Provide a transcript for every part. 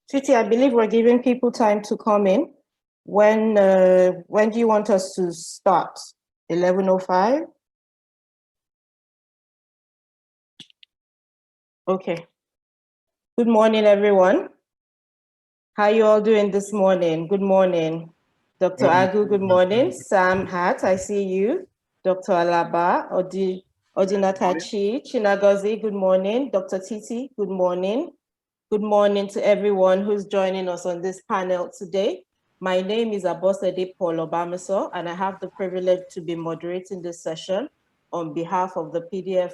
Titi, I believe we're giving people time to come in. When do you want us to start? 11:05? Okay. Good morning, everyone. How are you all doing this morning? Good morning. Dr. Agu, good morning. Sam Hart, I see you. Dr. Alaba, Odinakachi, Chinagazi, good morning. Dr. Titi, good morning. Good morning to everyone who's joining us on this panel today. My name is Abosede Paul Obamiso, and I have the privilege to be moderating this session on behalf of the PDF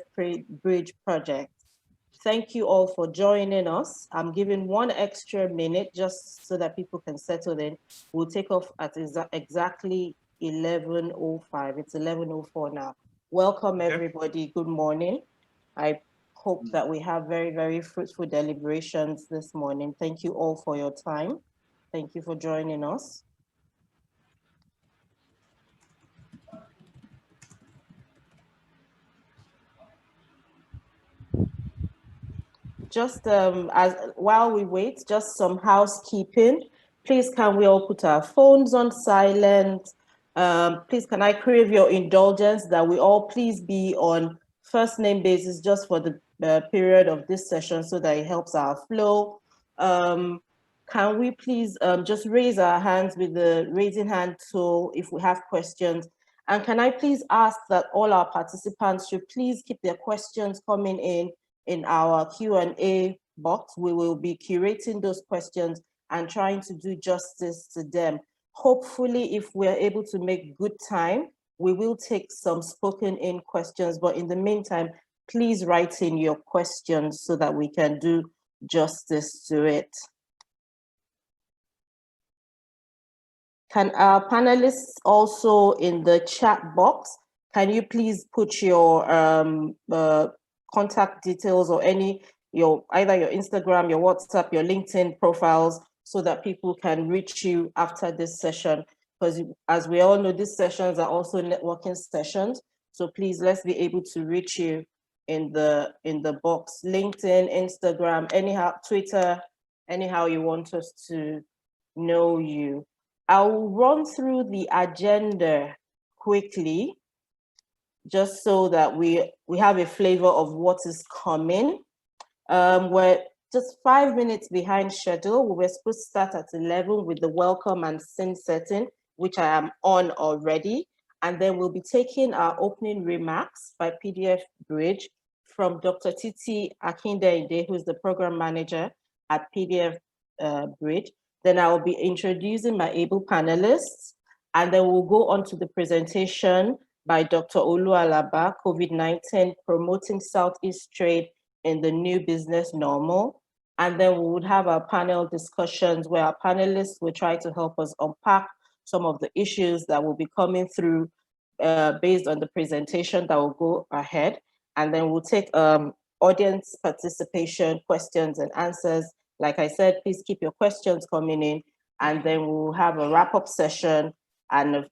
Bridge Project. Thank you all for joining us. I'm giving 1 extra minute just so that people can settle in. We'll take off at exactly 11:05. It's 11:04 now. Welcome, everybody. Good morning. I hope that we have very, very fruitful deliberations this morning. Thank you all for your time. Thank you for joining us. Just while we wait, just some housekeeping. Please, can we all put our phones on silent? Please, can I crave your indulgence that we all please be on first name basis just for the period of this session so that it helps our flow. Can we please just raise our hands with the raising hand tool if we have questions? And can I please ask that all our participants should please keep their questions coming in our Q&A box. We will be curating those questions and trying to do justice to them. Hopefully, if we're able to make good time, we will take some spoken in questions, but in the meantime, please write in your questions so that we can do justice to it. Can our panelists also in the chat box, can you please put your contact details or either your Instagram, your WhatsApp, your LinkedIn profiles so that people can reach you after this session? Because as we all know, these sessions are also networking sessions. So please, let's be able to reach you in the box, LinkedIn, Instagram, anyhow, Twitter, anyhow you want us to know you. I'll run through the agenda quickly, just so that we have a flavor of what is coming. We're just 5 minutes behind schedule. We were supposed to start at 11 with the welcome and scene setting, which I am on already. And then we'll be taking our opening remarks by PDF Bridge from Dr. Titi Akindele, who's the program manager at PDF Bridge. Then I will be introducing my able panelists, and then we'll go on to the presentation by Dr. Olu Alaba, COVID-19 Promoting Southeast Trade in the New Business Normal. And then we would have our panel discussions where our panelists will try to help us unpack some of the issues that will be coming through based on the presentation that will go ahead. And then we'll take audience participation, questions and answers. Like I said, please keep your questions coming in, and then we'll have a wrap-up session, and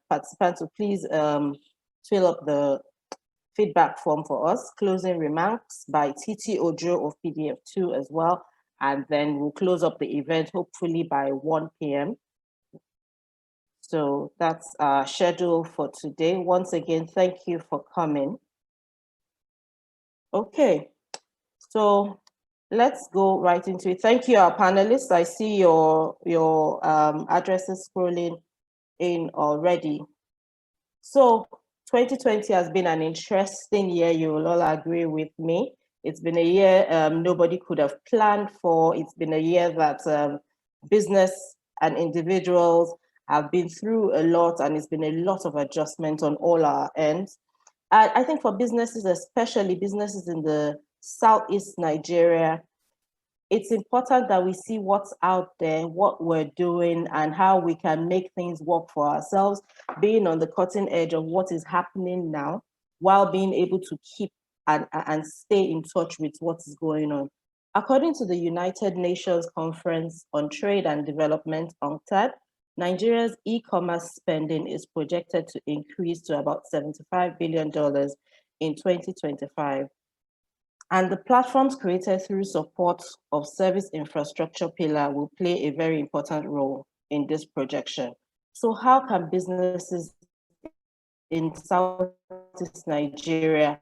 participants will please fill up the feedback form for us. Closing remarks by Titi Ojo of PDF2 as well. and then we'll close up the event hopefully by 1 p.m. So that's our schedule for today. Once again, thank you for coming. Okay, so let's go right into it. Thank you, our panelists. I see your addresses scrolling in already. So 2020 has been an interesting year. You will all agree with me. It's been a year nobody could have planned for. It's been a year that business and individuals have been through a lot, and it's been a lot of adjustment on all our ends. I think for businesses, especially businesses in the Southeast Nigeria, it's important that we see what's out there, what we're doing, and how we can make things work for ourselves, being on the cutting edge of what is happening now, while being able to keep and stay in touch with what is going on. According to the United Nations Conference on Trade and Development, UNCTAD, Nigeria's e-commerce spending is projected to increase to about $75 billion in 2025. And the platforms created through support of service infrastructure pillar will play a very important role in this projection. So how can businesses in Southeast Nigeria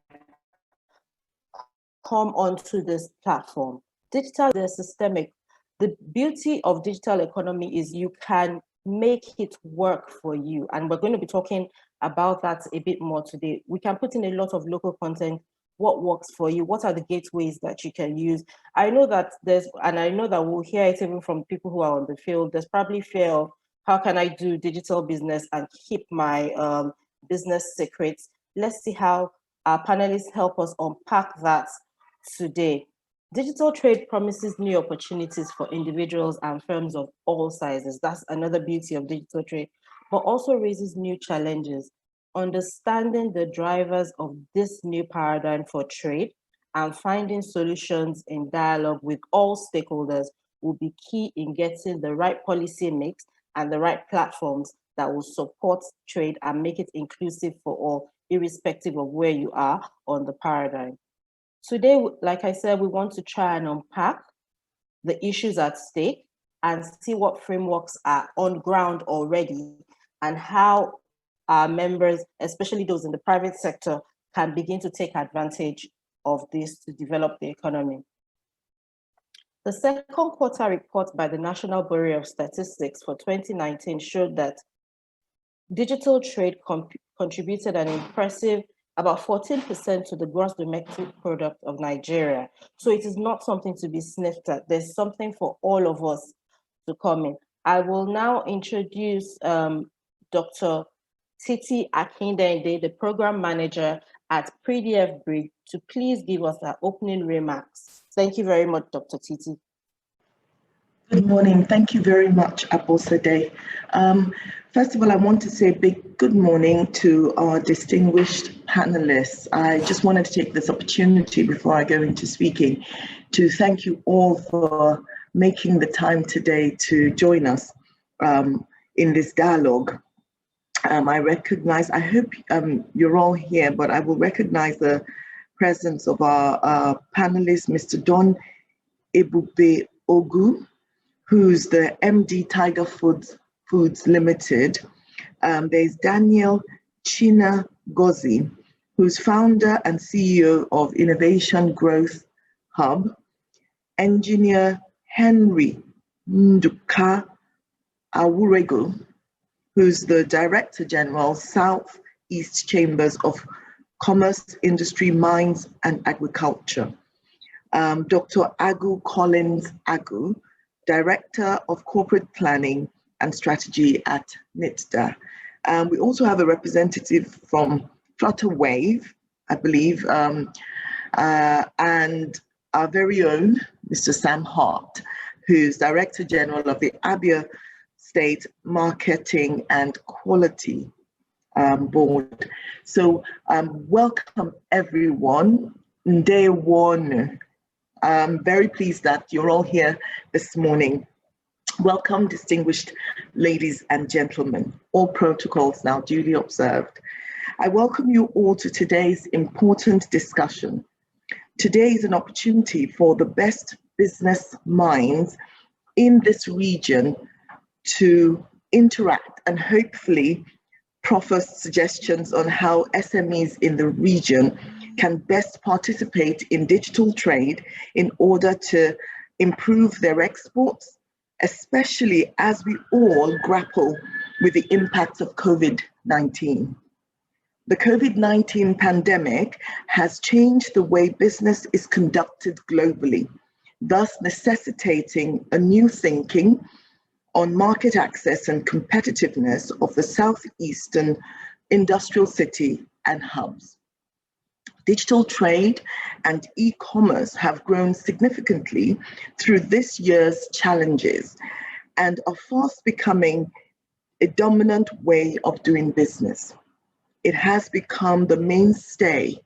come onto this platform? Digital is systemic. The beauty of digital economy is you can make it work for you. And we're going to be talking about that a bit more today. We can put in a lot of local content. What works for you? What are the gateways that you can use? I know that I know that we'll hear it even from people who are on the field. There's probably fear of how can I do digital business and keep my business secrets. Let's see how our panelists help us unpack that today. Digital trade promises new opportunities for individuals and firms of all sizes. That's another beauty of digital trade, but also raises new challenges. Understanding the drivers of this new paradigm for trade and finding solutions in dialogue with all stakeholders will be key in getting the right policy mix and the right platforms that will support trade and make it inclusive for all, irrespective of where you are on the paradigm. Today, like I said, we want to try and unpack the issues at stake and see what frameworks are on ground already and how our members, especially those in the private sector, can begin to take advantage of this to develop the economy. The second quarter report by the National Bureau of Statistics for 2019 showed that digital trade contributed an impressive about 14% to the gross domestic product of Nigeria. So it is not something to be sniffed at. There's something for all of us to come in. I will now introduce Dr. Titi Akindende, the program manager at PDF Bridge, to please give us our opening remarks. Thank you very much, Dr. Titi. Good morning. Thank you very much, Abosade. First of all, I want to say a big good morning to our distinguished panelists. I just wanted to take this opportunity before I go into speaking to thank you all for making the time today to join us in this dialogue. I hope you're all here, but I will recognize the presence of our panelist, Mr. Don Ebube Ogu, who's the MD Tiger Foods Limited. There's Daniel Chinagazi, who's founder and CEO of Innovation Growth Hub. Engineer Henry Nduka Awurego, who's the Director General, Southeast Chambers of Commerce, Industry, Mines and Agriculture. Dr. Agu Collins Agu, Director of Corporate Planning and Strategy at NITDA. We also have a representative from Flutterwave, I believe, and our very own Mr. Sam Hart, who's Director General of the Abia State Marketing and Quality Board. So welcome everyone. Day one. I'm very pleased that you're all here this morning. Welcome, distinguished ladies and gentlemen. All protocols now duly observed. I welcome you all to today's important discussion. Today is an opportunity for the best business minds in this region to interact and hopefully proffer suggestions on how SMEs in the region can best participate in digital trade in order to improve their exports, especially as we all grapple with the impacts of COVID-19. The COVID-19 pandemic has changed the way business is conducted globally, thus necessitating a new thinking on market access and competitiveness of the southeastern industrial city and hubs. Digital trade and e-commerce have grown significantly through this year's challenges and are fast becoming a dominant way of doing business. It has become the mainstay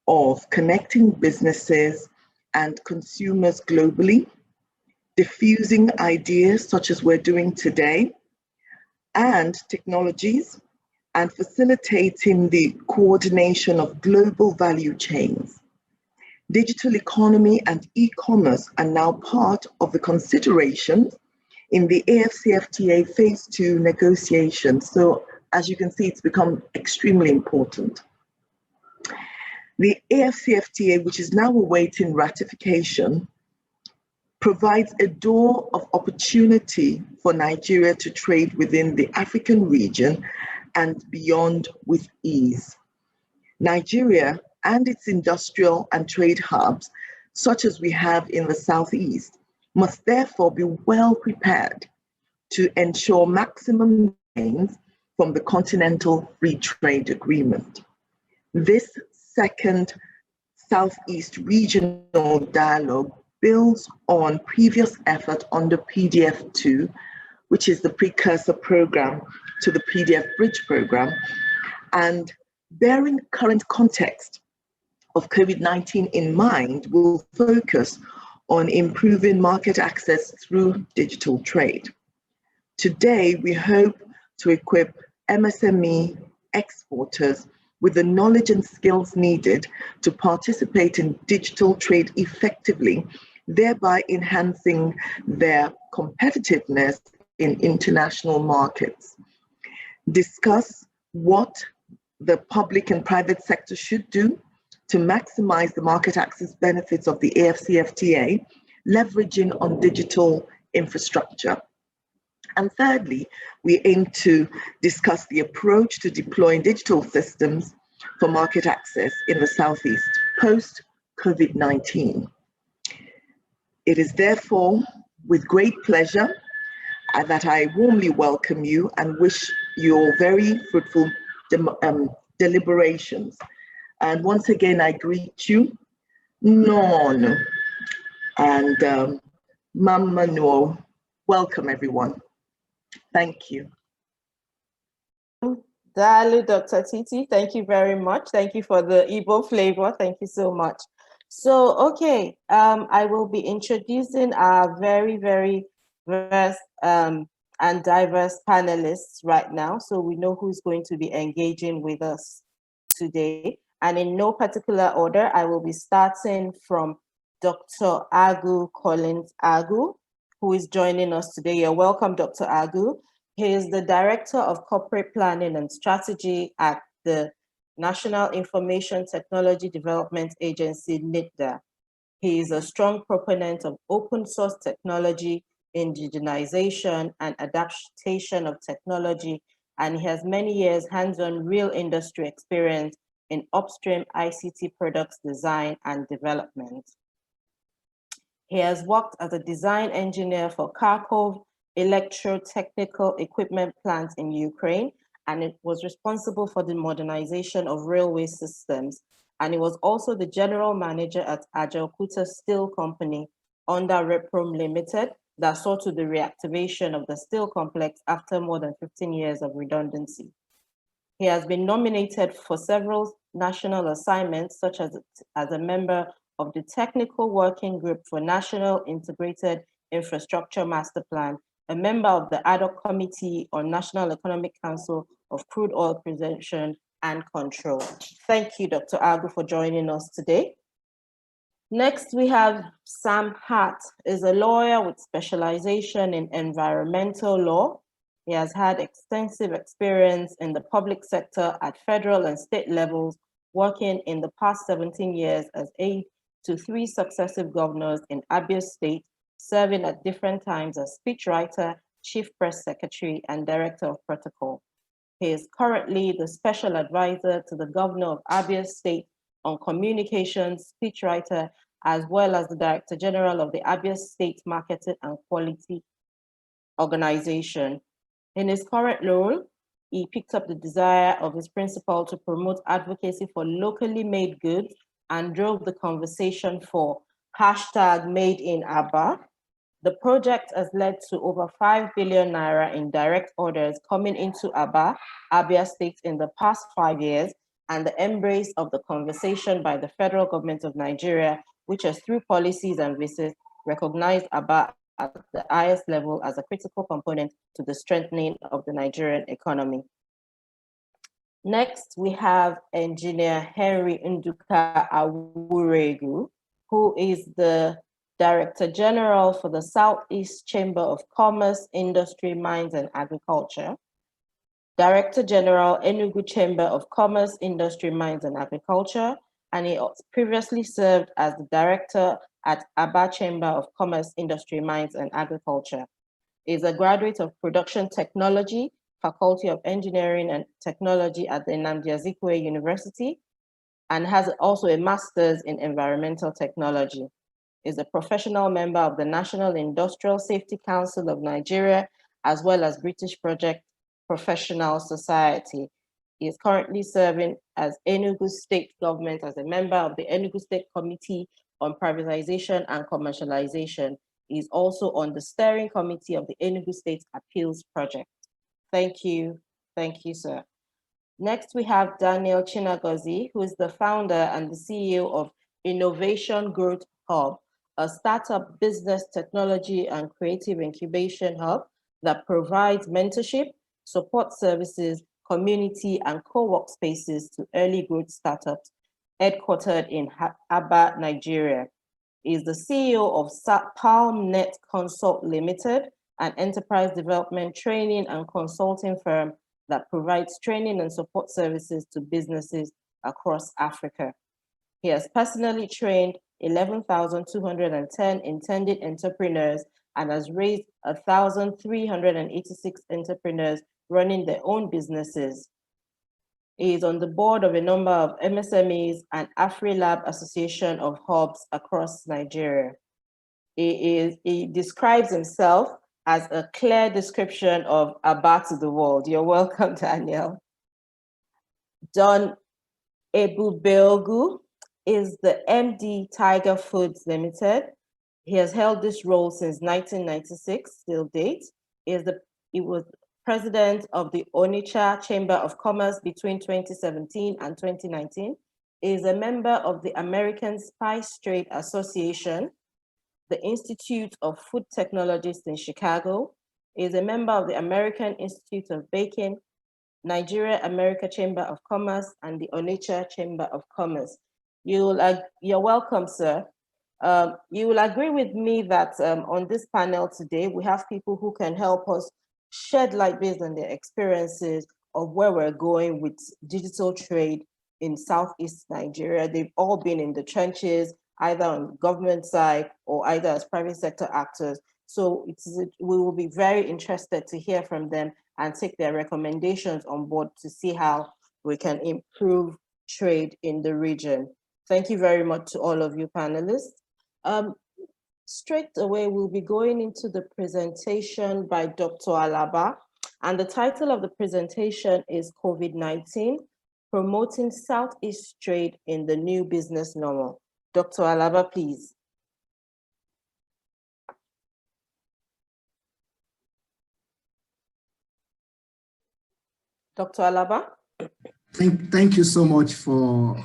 of connecting businesses and consumers globally, diffusing ideas such as we're doing today, and technologies, and facilitating the coordination of global value chains. Digital economy and e-commerce are now part of the considerations in the AFCFTA Phase 2 negotiations. So as you can see, it's become extremely important. The AFCFTA, which is now awaiting ratification, provides a door of opportunity for Nigeria to trade within the African region and beyond with ease. Nigeria and its industrial and trade hubs, such as we have in the Southeast, must therefore be well prepared to ensure maximum gains from the Continental Free Trade Agreement. This second Southeast Regional Dialogue builds on previous effort under PDF2, which is the precursor program to the PDF Bridge program, and bearing current context of COVID-19 in mind, will focus on improving market access through digital trade. Today, we hope to equip MSME exporters with the knowledge and skills needed to participate in digital trade effectively, thereby enhancing their competitiveness in international markets. Discuss what the public and private sector should do to maximize the market access benefits of the AFCFTA, leveraging on digital infrastructure. And thirdly, we aim to discuss the approach to deploying digital systems for market access in the Southeast post-COVID-19. It is therefore with great pleasure that I warmly welcome you and wish you all very fruitful deliberations. And once again, I greet you, Non and Mama No. Welcome, everyone. Thank you. Dalu, Dr. Titi, thank you very much. Thank you for the Igbo flavor. Thank you so much. So, okay, I will be introducing our very, very diverse and diverse panelists right now. So we know who's going to be engaging with us today. And in no particular order, I will be starting from Dr. Agu Collins Agu, who is joining us today. You're welcome, Dr. Agu. He is the Director of Corporate Planning and Strategy at the National Information Technology Development Agency, NITDA. He is a strong proponent of open source technology, indigenization, and adaptation of technology, and he has many years hands-on real industry experience in upstream ICT products design and development. He has worked as a design engineer for Kharkov electrotechnical equipment plant in Ukraine, and it was responsible for the modernization of railway systems. And he was also the general manager at Ajaokuta Steel Company under Reprom Limited that saw to the reactivation of the steel complex after more than 15 years of redundancy. He has been nominated for several national assignments, such as a member of the Technical Working Group for National Integrated Infrastructure Master Plan, a member of the Ad hoc Committee on National Economic Council of Crude Oil Prevention and Control. Thank you, Dr. Agu, for joining us today. Next, we have Sam Hart, is a lawyer with specialization in environmental law. He has had extensive experience in the public sector at federal and state levels, working in the past 17 years as aide to 3 successive governors in Abia State, serving at different times as speechwriter, chief press secretary, and director of protocol. He is currently the special advisor to the governor of Abia State on communications, speechwriter, as well as the Director General of the Abia State Marketing and Quality Organization. In his current role, he picked up the desire of his principal to promote advocacy for locally made goods and drove the conversation for #Made in Aba. The project has led to over 5 billion naira in direct orders coming into Abia State in the past 5 years, and the embrace of the conversation by the federal government of Nigeria, which has through policies and visits recognized Aba at the highest level as a critical component to the strengthening of the Nigerian economy. Next, we have Engineer Henry Nduka Awuregu, who is the Director General for the Southeast Chamber of Commerce, Industry, Mines and Agriculture, Director General, Enugu Chamber of Commerce, Industry, Mines and Agriculture, and he previously served as the Director at Aba Chamber of Commerce, Industry, Mines and Agriculture. He is a graduate of Production Technology, Faculty of Engineering and Technology at the Nnamdi Azikiwe University, and has also a Master's in Environmental Technology. Is a professional member of the National Industrial Safety Council of Nigeria, as well as British Project Professional Society. He is currently serving as Enugu State Government as a member of the Enugu State Committee on Privatization and Commercialization. He is also on the steering committee of the Enugu State Appeals Project. Thank you, sir. Next, we have Daniel Chinagazi, who is the founder and the CEO of Innovation Growth Hub, a startup business technology and creative incubation hub that provides mentorship, support services, community and co-work spaces to early growth startups headquartered in Aba, Nigeria. He is the CEO of PalmNet Consult Limited, an enterprise development training and consulting firm that provides training and support services to businesses across Africa. He has personally trained 11,210 intended entrepreneurs and has raised 1,386 entrepreneurs running their own businesses. He is on the board of a number of MSMEs and AfriLab Association of Hubs across Nigeria. He describes himself as a clear description of Aba to the world. You're welcome, Daniel. Don Ebubeogu is the MD Tiger Foods Limited. He has held this role since 1996 till date. He was president of the Onitsha Chamber of Commerce between 2017 and 2019. He is a member of the American Spice Trade Association, the Institute of Food Technologists in Chicago. He is a member of the American Institute of Baking, Nigeria America Chamber of Commerce, and the Onitsha Chamber of Commerce. You're welcome, sir. You will agree with me that on this panel today, we have people who can help us shed light based on their experiences of where we're going with digital trade in Southeast Nigeria. They've all been in the trenches, either on government side or either as private sector actors. So we will be very interested to hear from them and take their recommendations on board to see how we can improve trade in the region. Thank you very much to all of you panelists. Straight away, we'll be going into the presentation by Dr. Alaba, and the title of the presentation is COVID-19, Promoting Southeast Trade in the New Business Normal. Dr. Alaba, please. Dr. Alaba? Thank you so much for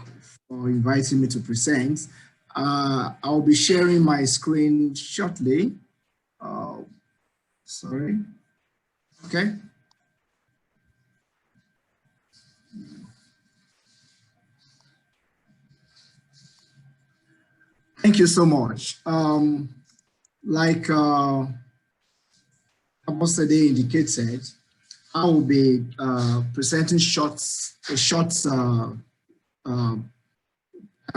inviting me to present. I'll be sharing my screen shortly. Sorry. Okay. Thank you so much. Like Abosede indicated, I will be presenting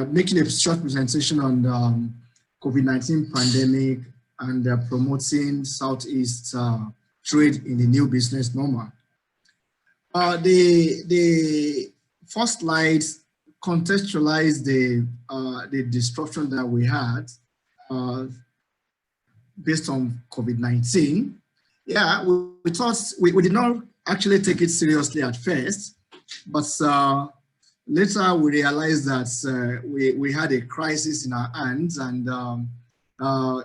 making a short presentation on COVID-19 pandemic and promoting Southeast trade in the new business normal. The first slide contextualized the disruption that we had based on COVID-19. Yeah, we thought we did not actually take it seriously at first, but later we realized that we had a crisis in our hands, and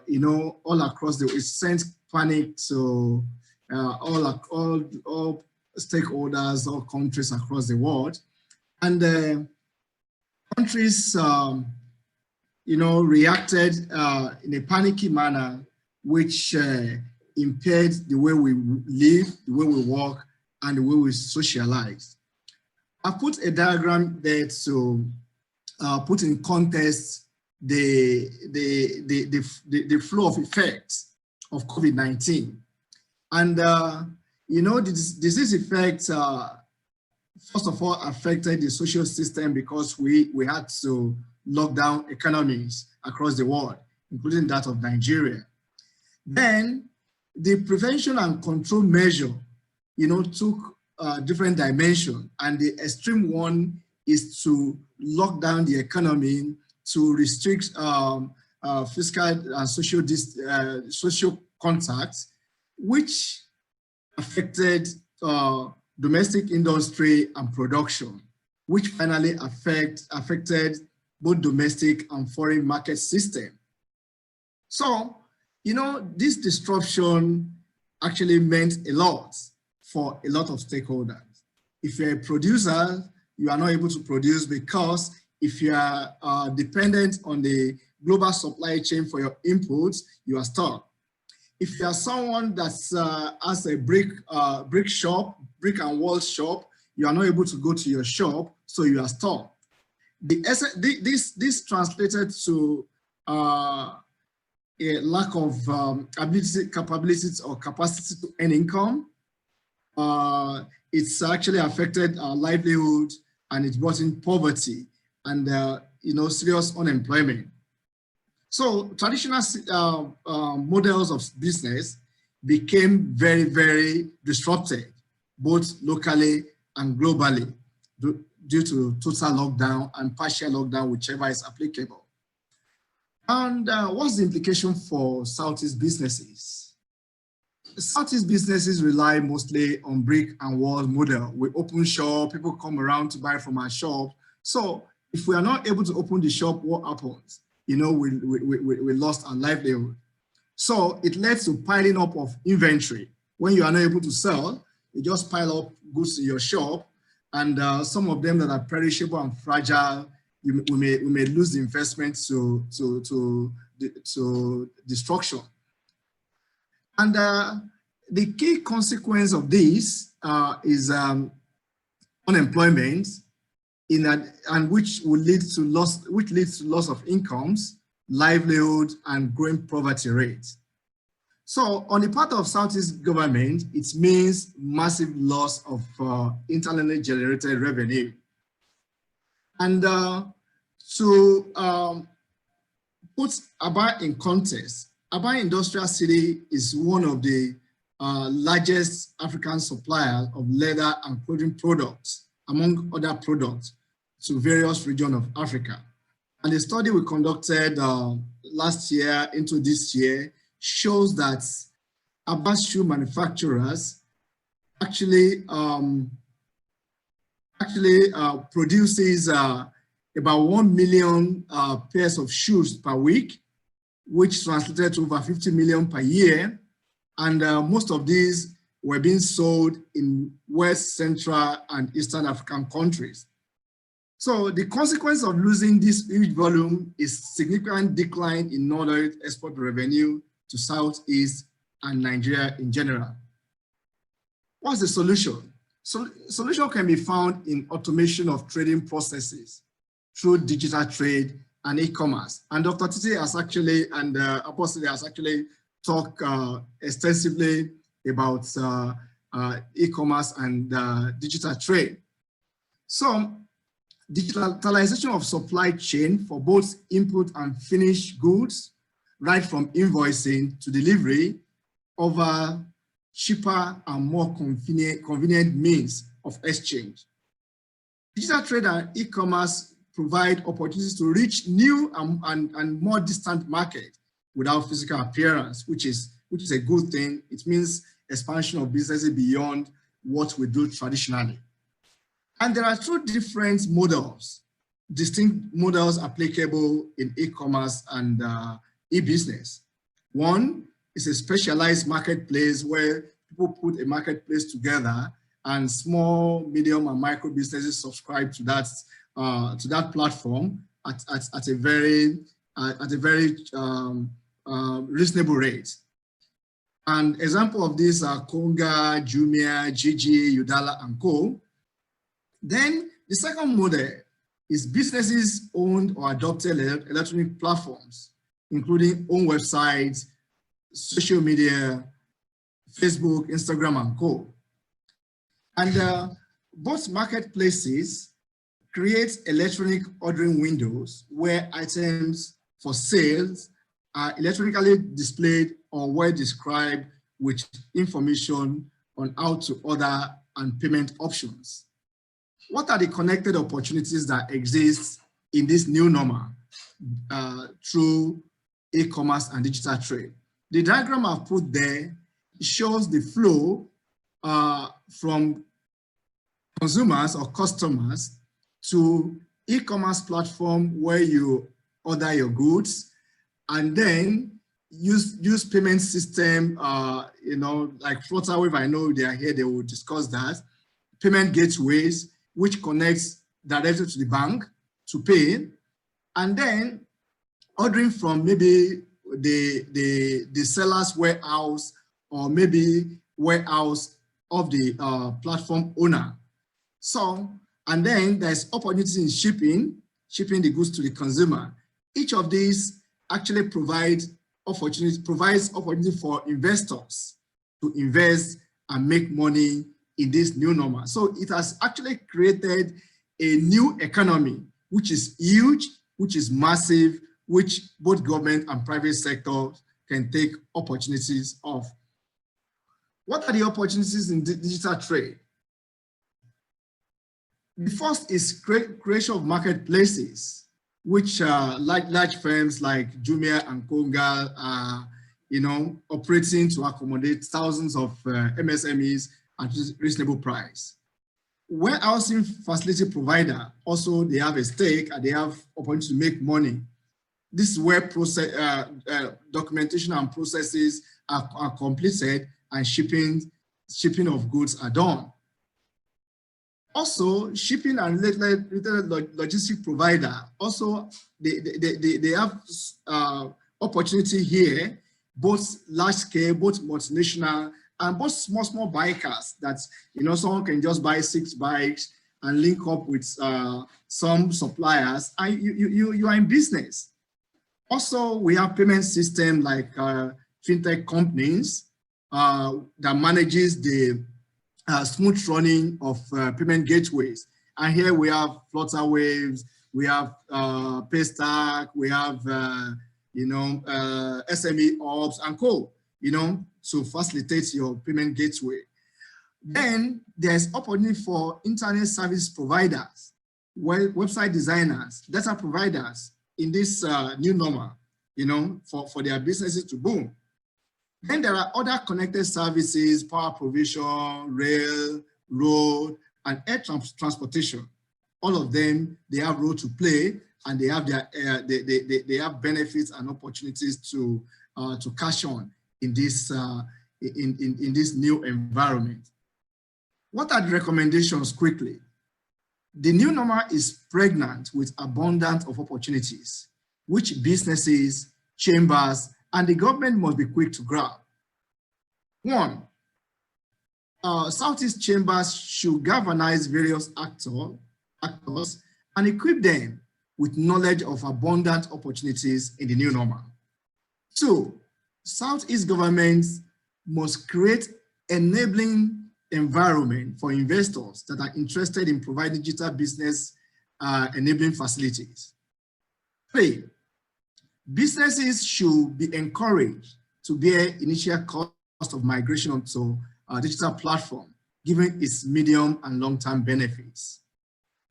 you know, all across it sent panic to all stakeholders, all countries across the world, and countries, you know, reacted in a panicky manner, which impaired the way we live, the way we work, and the way we socialize. I put a diagram there to put in context the flow of effects of COVID-19. And, you know, the disease effect, first of all, affected the social system because we had to lock down economies across the world, including that of Nigeria. Then the prevention and control measure, you know, took different dimension, and the extreme one is to lock down the economy, to restrict fiscal and social contacts, which affected domestic industry and production, which finally affected both domestic and foreign market system. So, you know, this disruption actually meant a lot for a lot of stakeholders. If you're a producer, you are not able to produce because if you are dependent on the global supply chain for your inputs, you are stuck. If you are someone that has a brick and wall shop, you are not able to go to your shop, so you are stuck. This translated to a lack of capabilities or capacity to earn income. It's actually affected our livelihood, and it brought in poverty and you know, serious unemployment. So traditional models of business became very, very disrupted, both locally and globally, due to total lockdown and partial lockdown, whichever is applicable. And what's the implication for Southeast businesses? Southeast businesses rely mostly on brick and wall model. We open shop, people come around to buy from our shop. So if we are not able to open the shop, what happens? You know, we lost our livelihood. So it led to piling up of inventory. When you are not able to sell, you just pile up goods in your shop, and some of them that are perishable and fragile, we may lose the investment to destruction. And the key consequence of this is unemployment, and which leads to loss of incomes, livelihood, and growing poverty rates. So on the part of Southeast government, it means massive loss of internally generated revenue. And to put Aba in context, Aba Industrial City is one of the largest African suppliers of leather and clothing products, among other products, to various regions of Africa. And the study we conducted last year into this year shows that Aba shoe manufacturers actually produces about 1 million pairs of shoes per week, which translated to over 50 million per year. And most of these were being sold in West, Central, and Eastern African countries. So the consequence of losing this huge volume is significant decline in northern export revenue to Southeast and Nigeria in general. What's the solution? Solution can be found in automation of trading processes through digital trade and e-commerce. And Dr. Titi has actually, and Apostle has actually talked extensively about e-commerce and digital trade. So digitalization of supply chain for both input and finished goods, right from invoicing to delivery, over cheaper and more convenient means of exchange. Digital trade and e-commerce provide opportunities to reach new and more distant markets without physical appearance, which is a good thing. It means expansion of businesses beyond what we do traditionally. And there are two different models, distinct models applicable in e-commerce and e-business. One is a specialized marketplace where people put a marketplace together and small, medium, and micro businesses subscribe to that platform at a very reasonable rate. And example of these are Konga, Jumia, Gigi, Udala, and Co. Then the second model is businesses owned or adopted electronic platforms, including own websites, social media, Facebook, Instagram, and Co. And both marketplaces create electronic ordering windows where items for sales are electronically displayed or well described with information on how to order and payment options. What are the connected opportunities that exist in this new normal through e-commerce and digital trade? The diagram I've put there shows the flow from consumers or customers to e-commerce platform where you order your goods, and then use payment system, like Flutterwave. I know they are here, they will discuss that. Payment gateways, which connects directly to the bank to pay, and then ordering from maybe the seller's warehouse or maybe warehouse of the platform owner. So, and then there's opportunities in shipping the goods to the consumer. Each of these actually provides opportunity for investors to invest and make money in this new normal. So it has actually created a new economy, which is huge, which is massive, which both government and private sector can take opportunities of. What are the opportunities in digital trade? The first is creation of marketplaces, which large firms like Jumia and Konga are, operating to accommodate thousands of MSMEs at reasonable price. Warehousing facility provider, also they have a stake and they have opportunity to make money. This is where documentation and processes are completed and shipping of goods are done. Also, shipping and related logistic provider, also they have opportunity here, both large scale, both multinational, and both small bikers that, someone can just buy 6 bikes and link up with some suppliers, and you are in business. Also, we have payment system like fintech companies that manages the smooth running of payment gateways. And here we have Flutterwaves, we have Paystack, we have SME Ops and Co. To facilitate your payment gateway. Then there's opportunity for internet service providers, website designers, data providers in this new normal, for their businesses to boom. Then there are other connected services, power provision, rail, road, and air transportation. All of them, they have role to play, and they have they have benefits and opportunities to cash on in this in this new environment. What are the recommendations quickly? The new normal is pregnant with abundance of opportunities, which businesses, chambers, and the government must be quick to grab. One, Southeast chambers should galvanize various actors and equip them with knowledge of abundant opportunities in the new normal. Two, Southeast governments must create enabling environment for investors that are interested in providing digital business enabling facilities. Three, businesses should be encouraged to bear initial cost of migration onto a digital platform, given its medium and long-term benefits.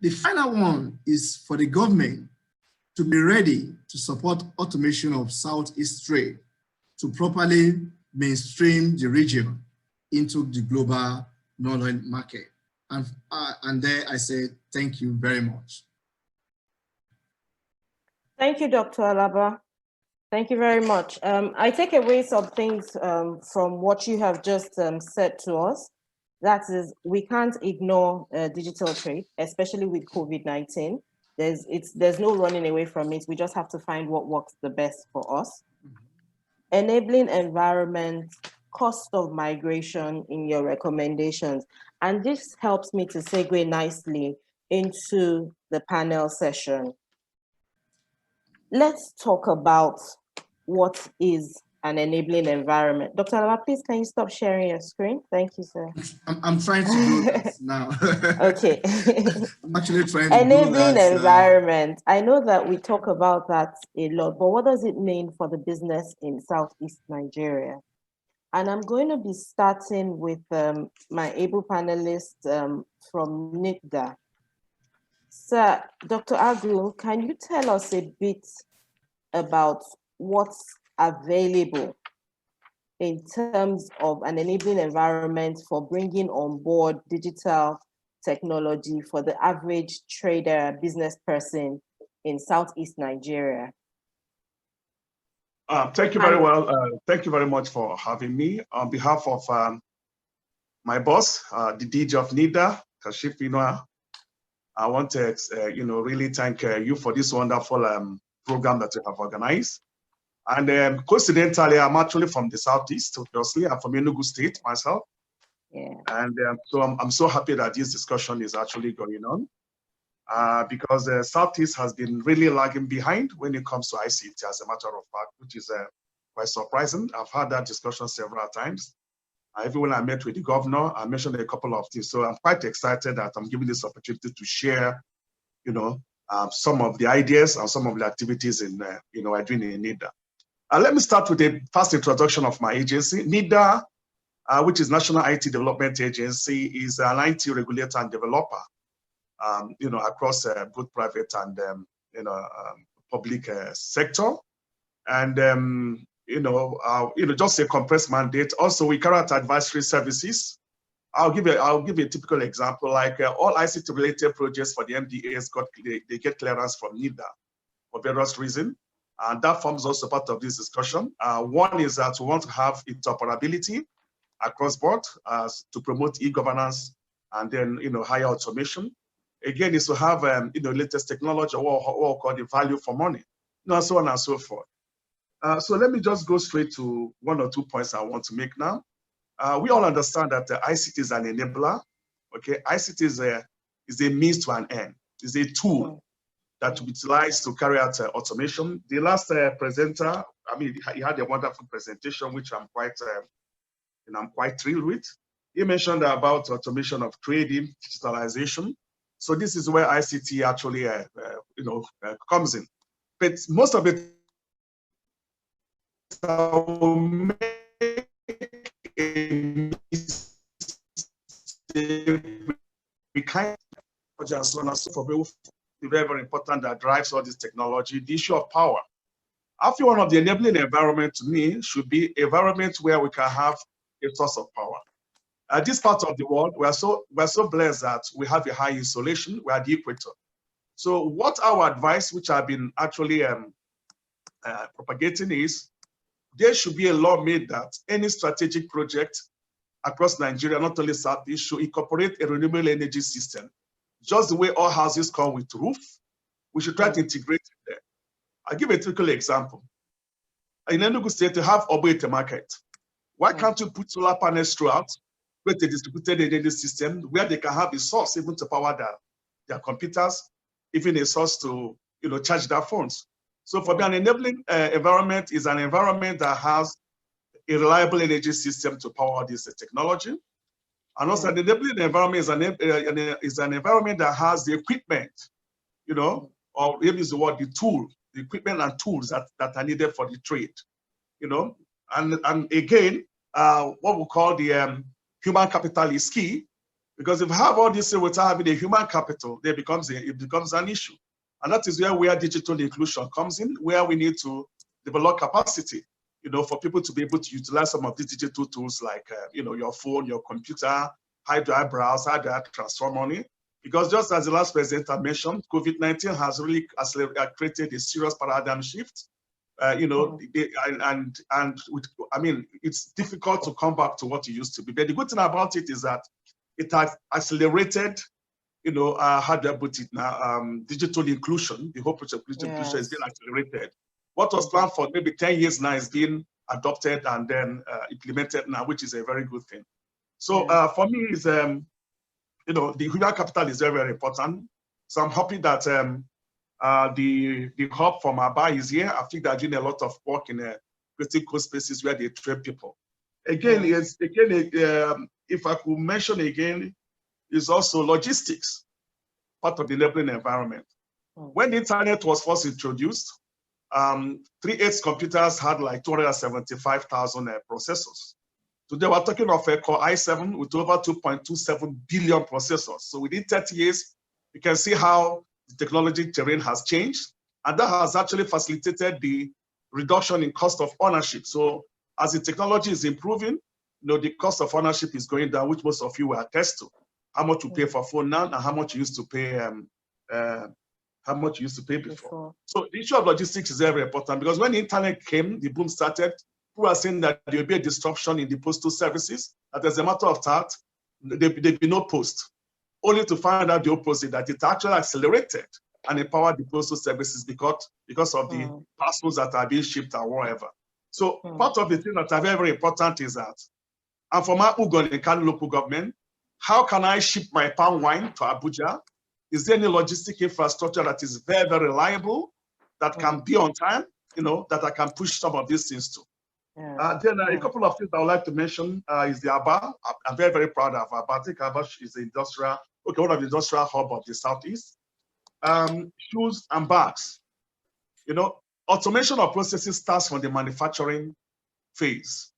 The final one is for the government to be ready to support automation of Southeast trade to properly mainstream the region into the global northern market. And there I say thank you very much. Thank you, Dr. Alaba. Thank you very much. I take away some things from what you have just said to us. That is, we can't ignore digital trade, especially with COVID-19. There's no running away from it. We just have to find what works the best for us. Enabling environment, cost of migration in your recommendations. And this helps me to segue nicely into the panel session. Let's talk about what is an enabling environment. Dr. Alaba, please, can you stop sharing your screen? Thank you, sir. I'm trying to do that now. Okay. I'm actually trying to enabling do that. Environment. I know that we talk about that a lot, but what does it mean for the business in Southeast Nigeria? And I'm going to be starting with my able panelist from NICDA. Sir, Dr. Aglu, can you tell us a bit about what's available in terms of an enabling environment for bringing on board digital technology for the average trader, business person in Southeast Nigeria? Thank you very well. Thank you very much for having me. On behalf of my boss, the DG of NIDA, Kashif Inoa, I want to really thank you for this wonderful program that you have organized. And coincidentally, I'm actually from the Southeast, obviously. I'm from Enugu State myself. Yeah. And so I'm so happy that this discussion is actually going on because Southeast has been really lagging behind when it comes to ICT, as a matter of fact, which is quite surprising. I've had that discussion several times. Even when I met with the governor, I mentioned a couple of things. So I'm quite excited that I'm given this opportunity to share, some of the ideas and some of the activities in, we're doing in NIDA. Let me start with a fast introduction of my agency. NIDA, which is National IT Development Agency, is an IT regulator and developer, across both private and public sector. And just a compressed mandate. Also, we carry out advisory services. I'll give a typical example. Like all ICT related projects for the MDAs they get clearance from NIDA for various reasons. And that forms also part of this discussion. One is that we want to have interoperability across board to promote e-governance and then higher automation. Again, is to have latest technology, or what we call the value for money, so on and so forth. So let me just go straight to one or two points I want to make now. We all understand that ICT is an enabler. Okay, ICT is a means to an end. It's a tool that we utilize to carry out automation. The last presenter, he had a wonderful presentation, which I'm quite thrilled with. He mentioned about automation of trading, digitalization. So this is where ICT actually, comes in. But most of it very, very important that drives all this technology, the issue of power. I feel one of the enabling environment to me should be an environment where we can have a source of power. This part of the world, we're so blessed that we have a high insolation, we're at the equator. So what our advice, which I've been actually propagating, is there should be a law made that any strategic project across Nigeria, not only Southeast, should incorporate a renewable energy system. Just the way all houses come with roof, we should try to integrate it there. I'll give a typical example. In Enugu State, to have Oboete market. Why can't you put solar panels throughout, with a distributed energy system where they can have a source even to power their computers, even a source to charge their phones. So for me, an enabling environment is an environment that has a reliable energy system to power this technology. And also an enabling environment is an environment that has the equipment, or maybe use the word, the equipment and tools that are needed for the trade, and again, what we call the human capital is key, because if you have all this without having a human capital, it becomes an issue. And that is where digital inclusion comes in, where we need to develop capacity, for people to be able to utilize some of these digital tools like, your phone, your computer, how do I browse, how do I transfer money? Because just as the last presenter mentioned, COVID-19 has really created a serious paradigm shift. It's difficult to come back to what it used to be. But the good thing about it is that it has accelerated, how do I put it now, digital inclusion. The whole project of digital inclusion has been accelerated. What was planned for maybe 10 years now is being adopted and then implemented now, which is a very good thing. So for me, is the human capital is very, very important. So I'm happy that the hub from Aba is here. I think they're doing a lot of work in critical spaces where they train people. Again, if I could mention again, is also logistics, part of the enabling environment. When the internet was first introduced, 3/8 computers had like 275,000 processors. Today we're talking of a Core i7 with over 2.27 billion processors. So within 30 years, you can see how the technology terrain has changed, and that has actually facilitated the reduction in cost of ownership. So as the technology is improving, the cost of ownership is going down, which most of you will attest to. How much you pay for phone now and how much you used to pay before. So the issue of logistics is very important, because when the internet came, the boom started, people are saying that there will be a disruption in the postal services, that as a matter of fact, there will be no post, only to find out the opposite, that it actually accelerated and empowered the postal services because of the parcels that are being shipped or whatever. So part of the things that are very, very important is that, and for my Ugon local government, how can I ship my palm wine to Abuja? Is there any logistic infrastructure that is very, very reliable, that can be on time, that I can push some of these things to? Then a couple of things I would like to mention is the Aba. I'm very, very proud of Aba. I think Aba is one of the industrial hub of the Southeast. Shoes and bags. Automation of processes starts from the manufacturing phase.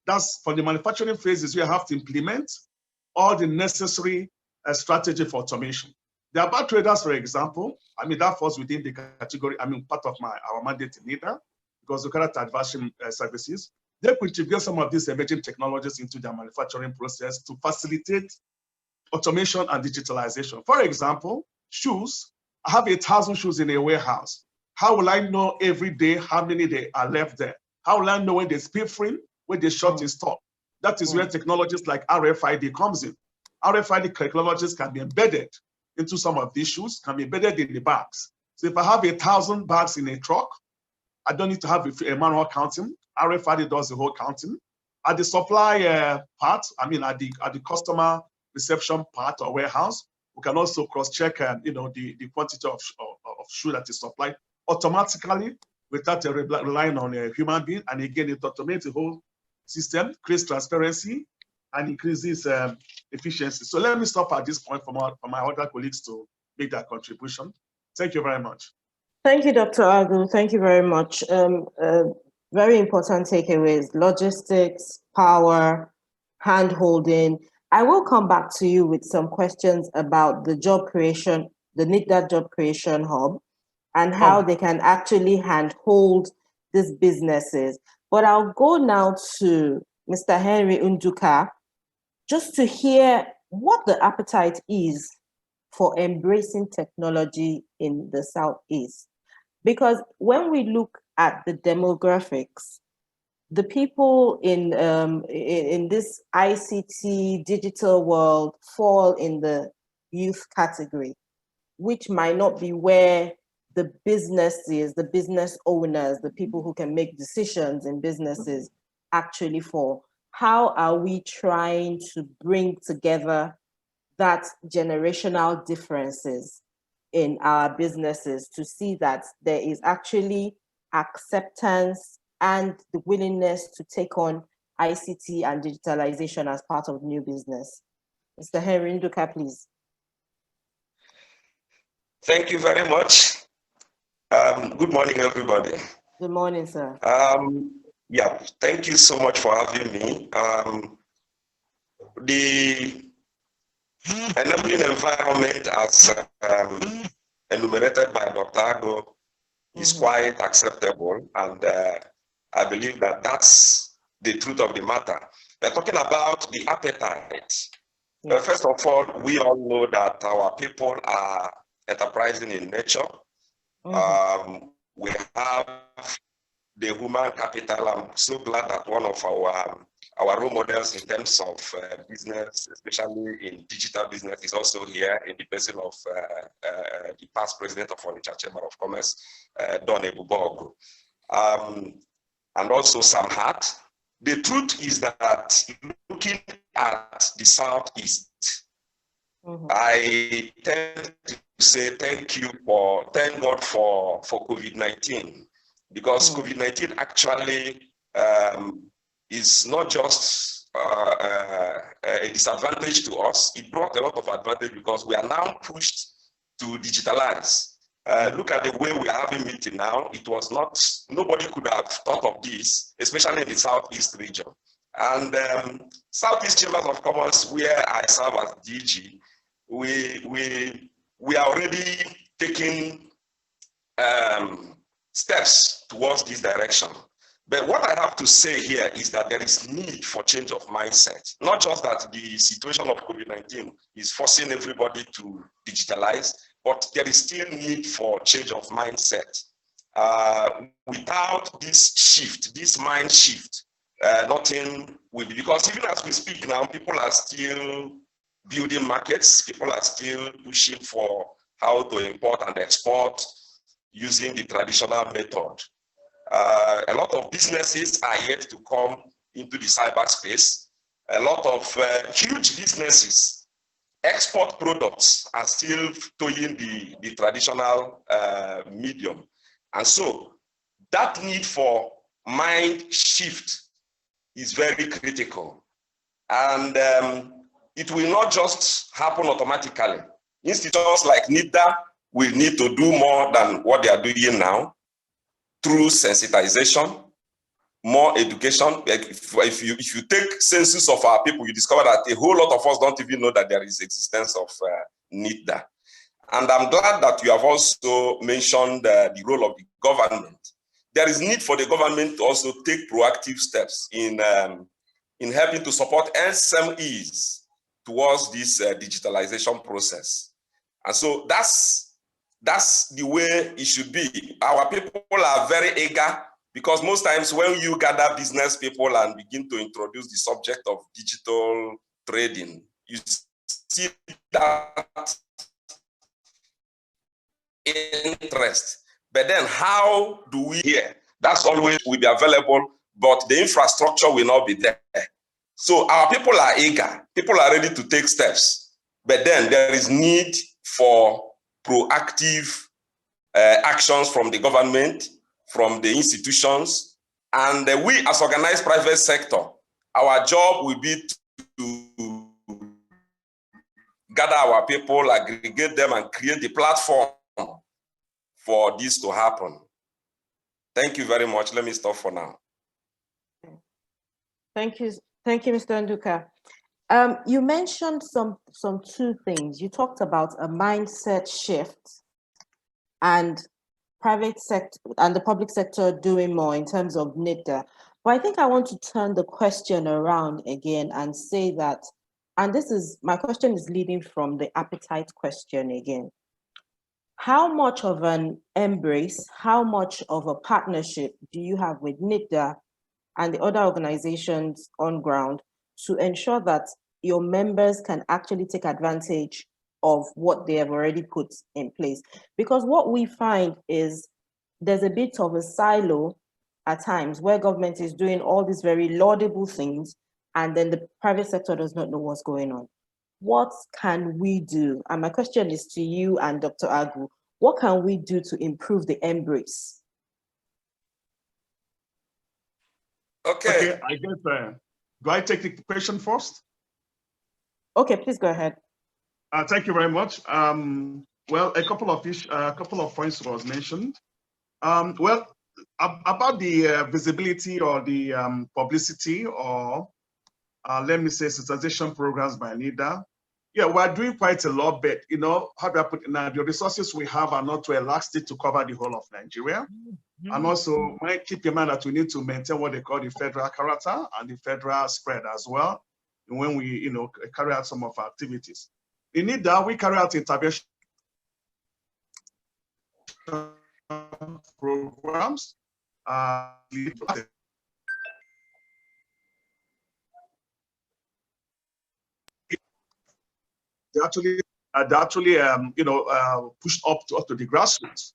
That's from the manufacturing phases where you have to implement all the necessary strategy for automation. The Aba traders, for example, that falls within the category, part of our mandate in NIDA, because we cannot advancing services. They could integrate some of these emerging technologies into their manufacturing process to facilitate automation and digitalization. For example, shoes. I have 1,000 shoes in a warehouse. How will I know every day how many they are left there? How will I know when they spill free, when they short in stock? That is where technologies like RFID comes in. RFID technologies can be embedded into some of these shoes, can be embedded in the bags. So if I have 1,000 bags in a truck, I don't need to have a manual counting. RFID does the whole counting. At the supply part, at the customer reception part or warehouse, we can also cross-check, the quantity of shoe that is supplied automatically without relying on a human being. And again, it automates the whole system, creates transparency, and increases efficiency. So let me stop at this point for my other colleagues to make that contribution. Thank you very much. Thank you, Dr. Agu. Thank you very much. Very important takeaways: logistics, power, hand-holding. I will come back to you with some questions about the job creation, the NIDA Job Creation Hub, and how they can actually handhold these businesses. But I'll go now to Mr. Henry Unduka, just to hear what the appetite is for embracing technology in the Southeast. Because when we look at the demographics, the people in this ICT digital world fall in the youth category, which might not be where the businesses, the business owners, the people who can make decisions in businesses actually fall. How are we trying to bring together that generational differences in our businesses to see that there is actually acceptance and the willingness to take on ICT and digitalization as part of new business? Mr. Henry Nduka, please. Thank you very much. Good morning, everybody. Good morning, sir. Yeah, thank you so much for having me. The enabling environment, as enumerated by Dr. Ago, is quite acceptable, and I believe that that's the truth of the matter. We're talking about the appetite. Yes. First of all, we all know that our people are enterprising in nature. We have the human capital. I'm so glad that one of our role models in terms of business, especially in digital business, is also here in the person of the past president of Onitsha Chamber of Commerce, Don Ebubog, and also Sam Hart. The truth is that looking at the Southeast, I tend to say thank God for COVID-19, because COVID-19 actually is not just a disadvantage to us. It brought a lot of advantage because we are now pushed to digitalize. Look at the way we are having meeting now. It was not, nobody could have thought of this, especially in the Southeast region. And Southeast Chambers of Commerce, where I serve as DG, we are already taking steps towards this direction. But what I have to say here is that there is need for change of mindset. Not just that the situation of COVID-19 is forcing everybody to digitalize, but there is still need for change of mindset. Without this shift, this mind shift, nothing will be, because even as we speak now, people are still building markets, people are still pushing for how to import and export using the traditional method. A lot of businesses are yet to come into the cyberspace. A lot of huge businesses, export products, are still toying the traditional medium. And so that need for mind shift is very critical. And it will not just happen automatically. Institutions like NIDA will need to do more than what they are doing now through sensitization, more education. If you take census of our people, you discover that a whole lot of us don't even know that there is existence of NIDA. And I'm glad that you have also mentioned the role of the government. There is need for the government to also take proactive steps in helping to support SMEs towards this digitalization process. And so that's the way it should be. Our people are very eager, because most times when you gather business people and begin to introduce the subject of digital trading, you see that interest. But then how do we hear? That's always will be available, but the infrastructure will not be there. So our people are eager, people are ready to take steps, but then there is need for proactive actions from the government, from the institutions, and we as organized private sector, our job will be to gather our people, aggregate them, and create the platform for this to happen. Thank you very much. Let me stop for now. Thank you, Mr. Nduka. You mentioned some two things. You talked about a mindset shift and private sector and the public sector doing more in terms of NIDA. But I think I want to turn the question around again and say that, and my question is leading from the appetite question again. How much of an embrace, how much of a partnership do you have with NIDA and the other organizations on ground to ensure that your members can actually take advantage of what they have already put in place? Because what we find is there's a bit of a silo at times where government is doing all these very laudable things, and then the private sector does not know what's going on. what can we do? And my question is to you and Dr. Agu. What can we do to improve the embrace? Okay, I guess, do I take the question first? Okay, please go ahead. Thank you very much. Well, a couple of points was mentioned. Well, about the visibility or the publicity or let me say sensitization programs by NIDA. Yeah, we're doing quite a lot, but you know, how do I put it now? The resources we have are not to elastic to cover the whole of Nigeria. And also, keep in mind that we need to maintain what they call the federal character and the federal spread as well when we, you know, carry out some of our activities. In NIDA, we carry out intervention programs. They actually you know, pushed up to the grassroots.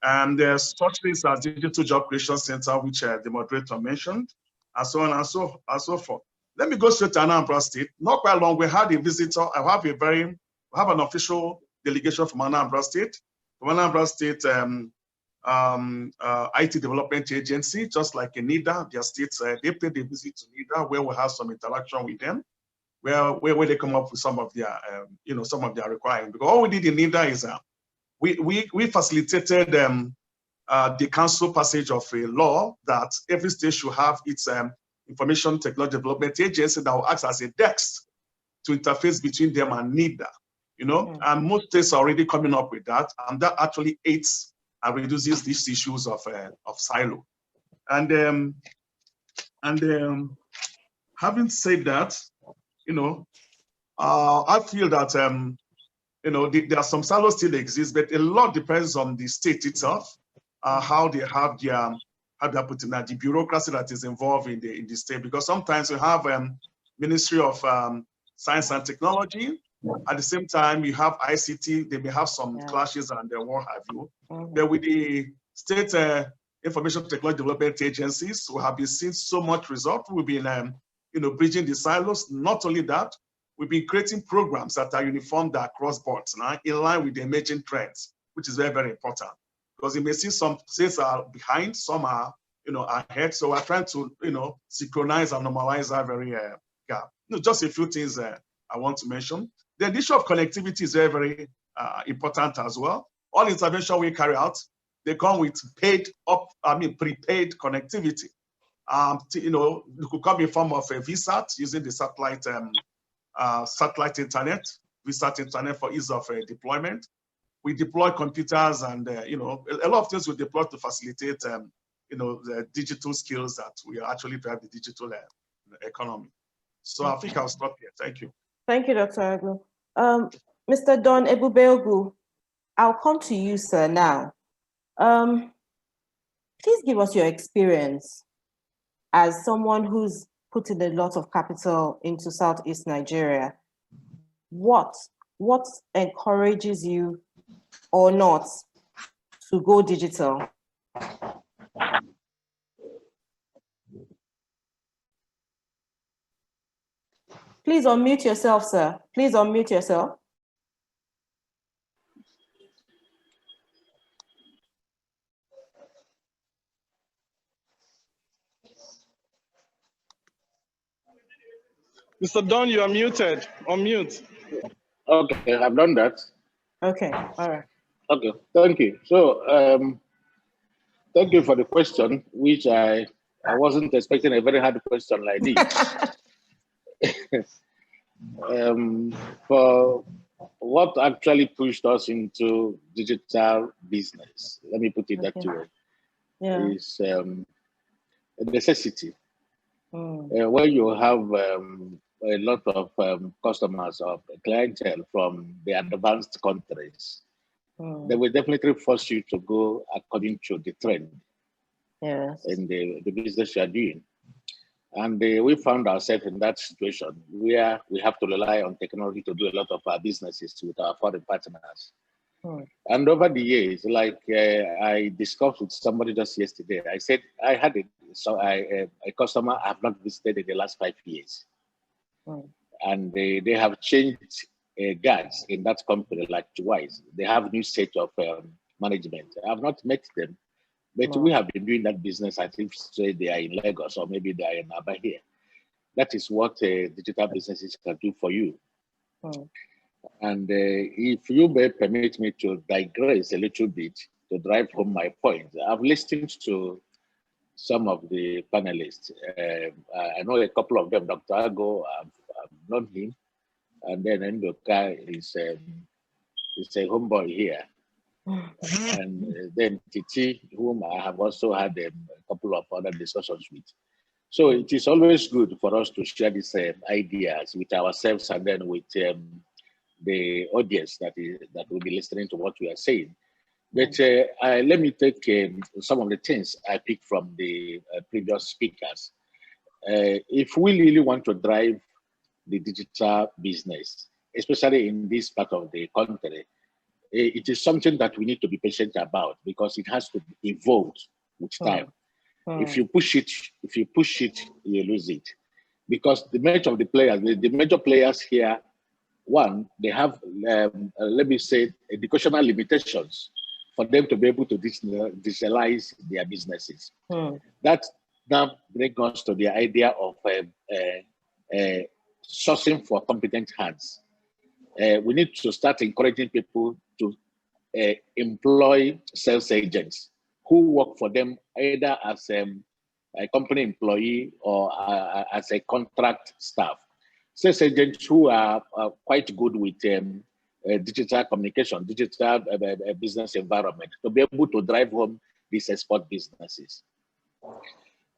And there's such things as Digital Job Creation Center, which the moderator mentioned, and so on and so forth. Let me go straight to Anambra State. Not quite long, we had a visitor. We have an official delegation from Anambra State. From Anambra State IT Development Agency, just like in NIDA, their states, they paid a visit to NIDA where we have some interaction with them, where they come up with some of their, you know, some of their requirements. Because all we did in NIDA is we facilitated the council passage of a law that every state should have its information technology development agency that will act as a desk to interface between them and NIDA, you know, and most states are already coming up with that, and that actually aids and reduces these issues of silo. And having said that, you know, I feel that you know, there are some silos still exist, but a lot depends on the state itself, how they have their, how they put in that, the bureaucracy that is involved in the state. Because sometimes you have Ministry of Science and Technology. At the same time, you have ICT. They may have some clashes and what have you. But with the state information technology development agencies, we have been seeing so much result. We've been, you know, bridging the silos. Not only that, we've been creating programs that are uniform, that cross boards now, in line with the emerging trends, which is very, very important. Because you may see some states are behind, some are, you know, ahead. So we're trying to, you know, synchronize and normalize that very gap. You know, just a few things I want to mention. The issue of connectivity is very, very important as well. All intervention we carry out, they come with prepaid connectivity. You know, it could come in form of a VSAT using the satellite internet, VSAT internet for ease of deployment. We deploy computers and, you know, a lot of things we deploy to facilitate, you know, the digital skills that we actually drive the digital economy. So I think I'll stop here. Thank you. Thank you, Dr. Agu. Mr. Don Ebubeogu, I'll come to you, sir, now. Please give us your experience as someone who's put in a lot of capital into Southeast Nigeria. What encourages you or not to go digital? Please unmute yourself, sir. Please unmute yourself. Mr. Don, you are muted. Unmute. Okay, I've done that. Okay, all right. Okay, thank you. So, thank you for the question, which I wasn't expecting a very hard question like this. For what actually pushed us into digital business, let me put it that way, is a necessity. When you have a lot of customers or clientele from the advanced countries, they will definitely force you to go according to the trend in the business you are doing. And we found ourselves in that situation where we have to rely on technology to do a lot of our businesses with our foreign partners. And over the years, like I discussed with somebody just yesterday, I said I had a customer I have not visited in the last 5 years. and they have changed guards in that company like twice. They have new set of management. I have not met them, but we have been doing that business. I think say they are in Lagos or maybe they are in Aba here. That is what digital businesses can do for you. And if you may permit me to digress a little bit to drive home my point, I've listened to some of the panelists. I know a couple of them. Dr. Ago, I've known him, and then Ndoka is a homeboy here. And then Titi, whom I have also had a couple of other discussions with. So it is always good for us to share these ideas with ourselves and then with the audience that will be listening to what we are saying. But let me take some of the things I picked from the previous speakers. If we really want to drive the digital business, especially in this part of the country, it is something that we need to be patient about because it has to evolve with time. If you push it, you lose it. Because the major of the players, the major players here, one, they have, let me say, educational limitations for them to be able to digitalize their businesses. That now brings us to the idea of sourcing for competent hands. We need to start encouraging people to employ sales agents who work for them either as a company employee or as a contract staff. Sales agents who are quite good with digital communication, digital business environment to be able to drive home these export businesses.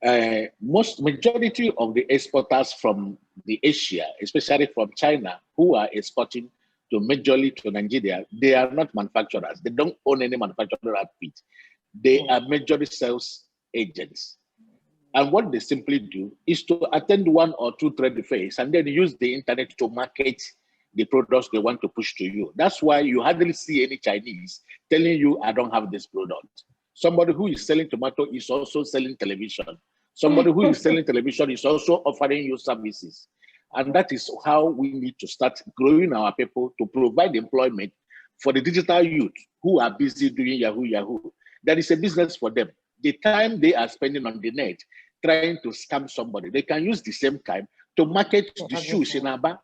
Majority of the exporters from the Asia, especially from China, who are exporting to majorly to Nigeria, they are not manufacturers. They don't own any manufacturer outfit. They are majority sales agents. And what they simply do is to attend one or two trade fairs and then use the internet to market the products they want to push to you. That's why you hardly see any Chinese telling you, I don't have this product. Somebody who is selling tomato is also selling television. Somebody who is selling television is also offering you services. And that is how we need to start growing our people to provide employment for the digital youth who are busy doing Yahoo. There is a business for them. The time they are spending on the net trying to scam somebody, they can use the same time to market the shoes in Aba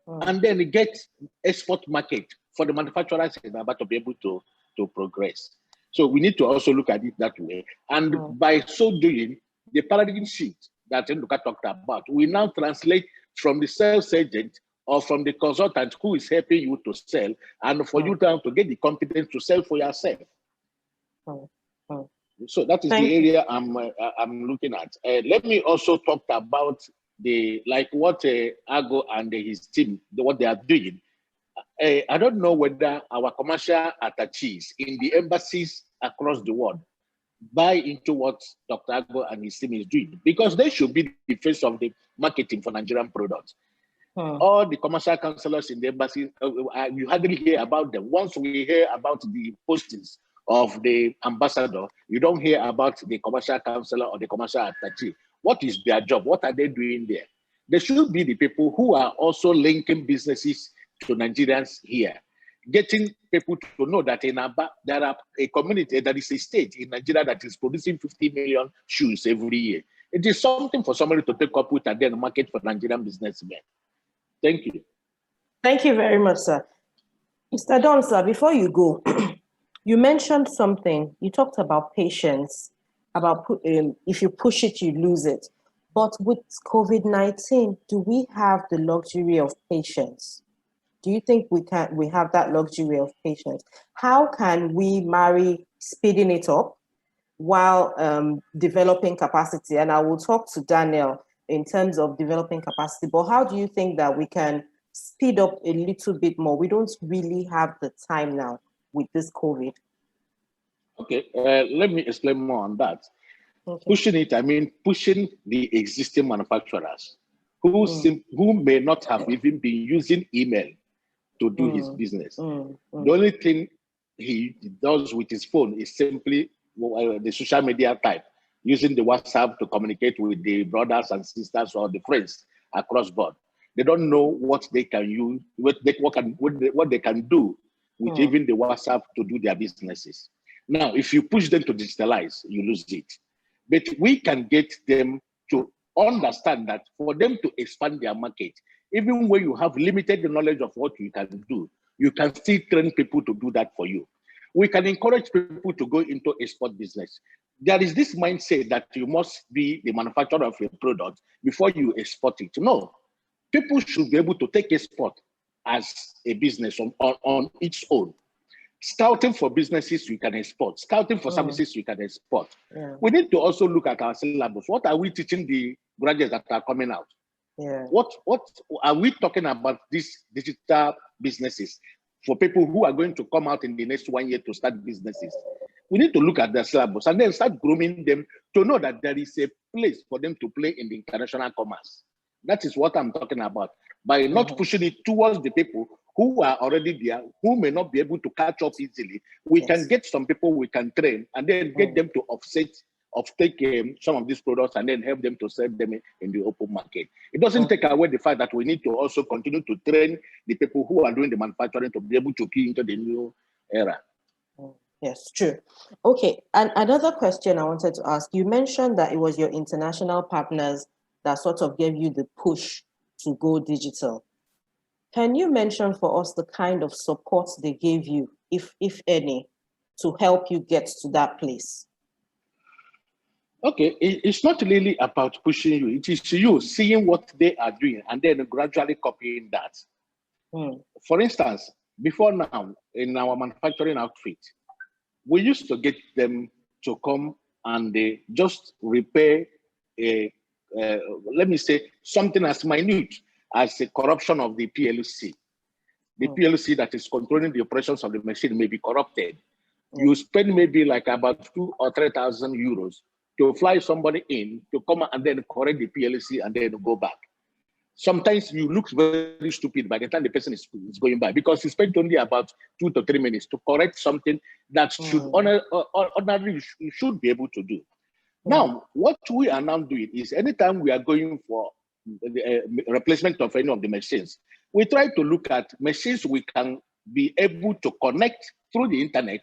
and then get export market for the manufacturers in Aba to be able to progress. So we need to also look at it that way. And by so doing, the paradigm shift that Nduka talked about, we now translate from the sales agent or from the consultant who is helping you to sell and for you to get the confidence to sell for yourself. So that is the area I'm looking at. Let me also talk about what Ago and his team, what they are doing. I don't know whether our commercial attaches in the embassies across the world buy into what Dr. Ago and his team is doing, because they should be the face of the marketing for Nigerian products. All the commercial counselors in the embassy, you hardly hear about them. Once we hear about the postings of the ambassador, you don't hear about the commercial counselor or the commercial attaché. What is their job? What are they doing there? They should be the people who are also linking businesses to Nigerians here, getting people to know that in Aba, there are a community, there is a state in Nigeria that is producing 50 million shoes every year. It is something for somebody to take up with and then market for Nigerian businessmen. Thank you. Thank you very much, sir. Mr. Don, sir, before you go, you mentioned something. You talked about patience, about if you push it, you lose it. But with COVID-19, do we have the luxury of patience? Do you think we have that luxury of patience? How can we marry speeding it up while developing capacity? And I will talk to Daniel in terms of developing capacity, but how do you think that we can speed up a little bit more? We don't really have the time now with this COVID. Okay, let me explain more on that. Okay. Pushing it, I mean pushing the existing manufacturers who may not have even been using email to do his business. The only thing he does with his phone is simply the social media type, using the WhatsApp to communicate with the brothers and sisters or the friends across board. They don't know what they can use, what they can do with even the WhatsApp to do their businesses. Now, if you push them to digitalize, you lose it. But we can get them to understand that for them to expand their market, even when you have limited knowledge of what you can do, you can still train people to do that for you. We can encourage people to go into export business. There is this mindset that you must be the manufacturer of a product before you export it. No, people should be able to take export as a business on its own. Scouting for businesses you can export. Scouting for services you can export. Yeah. We need to also look at our syllabus. What are we teaching the graduates that are coming out? Yeah. What are we talking about these digital businesses for people who are going to come out in the next 1 year to start businesses? We need to look at their syllabus and then start grooming them to know that there is a place for them to play in the international commerce. That is what I'm talking about. By not pushing it towards the people who are already there, who may not be able to catch up easily, we can get some people we can train and then get them to take some of these products and then help them to sell them in the open market. It doesn't take away the fact that we need to also continue to train the people who are doing the manufacturing to be able to key into the new era. Yes, true. Okay, and another question I wanted to ask, you mentioned that it was your international partners that sort of gave you the push to go digital. Can you mention for us the kind of support they gave you, if any, to help you get to that place? Okay, it's not really about pushing you. It is you seeing what they are doing and then gradually copying that. For instance, before now, in our manufacturing outfit, we used to get them to come and they just repair let me say, something as minute as the corruption of the PLC. The PLC that is controlling the operations of the machine may be corrupted. You spend maybe like about 2,000 or 3,000 euros to fly somebody in to come and then correct the PLC and then go back. Sometimes you look very stupid by the time the person is going by because you spent only about 2 to 3 minutes to correct something that should ordinarily you should be able to do. Now, what we are now doing is anytime we are going for the replacement of any of the machines, we try to look at machines we can be able to connect through the internet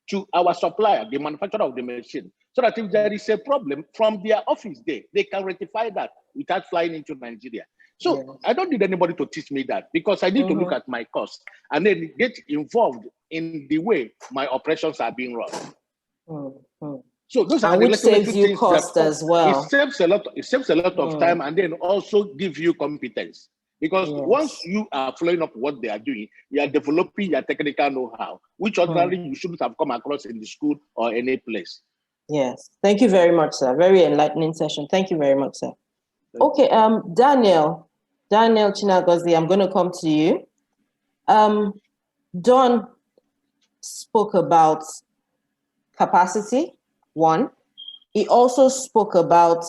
to our supplier, the manufacturer of the machine, so that if there is a problem from their office there, they can rectify that without flying into Nigeria. So I don't need anybody to teach me that because I need to look at my costs and then get involved in the way my operations are being run. So those are which saves you cost as well. It saves a lot of time and then also give you competence. Because once you are following up what they are doing, you are developing your technical know-how, which ordinarily you shouldn't have come across in the school or any place. Yes, thank you very much, sir. Very enlightening session. Thank you very much, sir. Okay, Daniel Chinagazi, I'm going to come to you. Don spoke about capacity, one. He also spoke about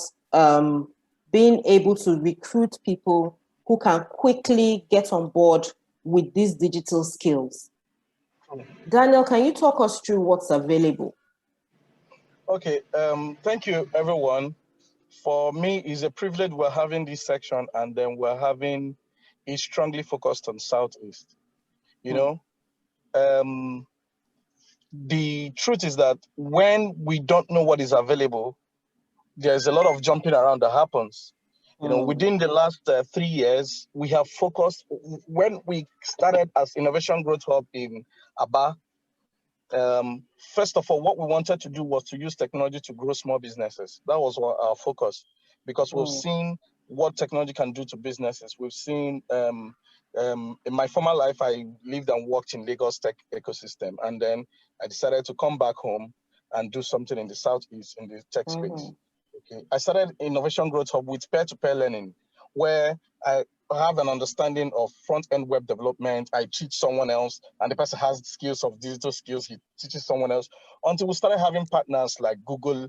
being able to recruit people who can quickly get on board with these digital skills. Daniel, can you talk us through what's available? Okay, thank you, everyone. For me, it's a privilege we're having this section, and then we're having it strongly focused on Southeast. You know, the truth is that when we don't know what is available, there's a lot of jumping around that happens. You know, within the last 3 years, we have focused. When we started as Innovation Growth Hub in Aba, first of all, what we wanted to do was to use technology to grow small businesses. That was our focus, because we've seen what technology can do to businesses. We've seen, in my former life, I lived and worked in Lagos tech ecosystem, and then I decided to come back home and do something in the Southeast in the tech space. Okay, I started Innovation Growth Hub with peer-to-peer learning, where I have an understanding of front-end web development. I teach someone else, and the person has skills of digital skills. He teaches someone else, until we started having partners like Google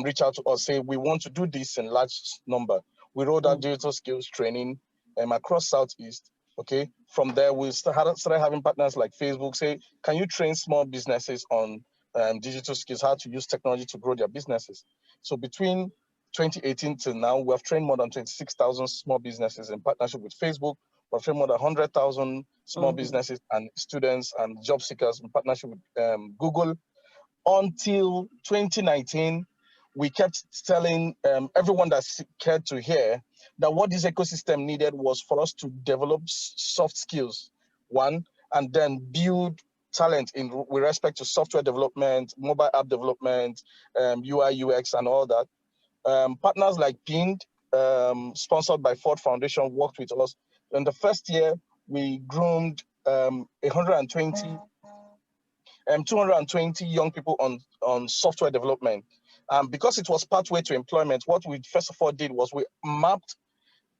reach out to us, say, we want to do this in large number. We rolled out digital skills training across Southeast. Okay, from there, we started having partners like Facebook say, can you train small businesses on digital skills, how to use technology to grow their businesses? So between 2018 till now, we have trained more than 26,000 small businesses in partnership with Facebook. We've trained more than 100,000 small businesses and students and job seekers in partnership with Google. Until 2019, we kept telling everyone that cared to hear that what this ecosystem needed was for us to develop soft skills, one, and then build talent with respect to software development, mobile app development, UI, UX, and all that. Partners like Pinned, sponsored by Ford Foundation, worked with us. In the first year, we groomed 220 young people on software development. Because it was pathway to employment, what we first of all did was we mapped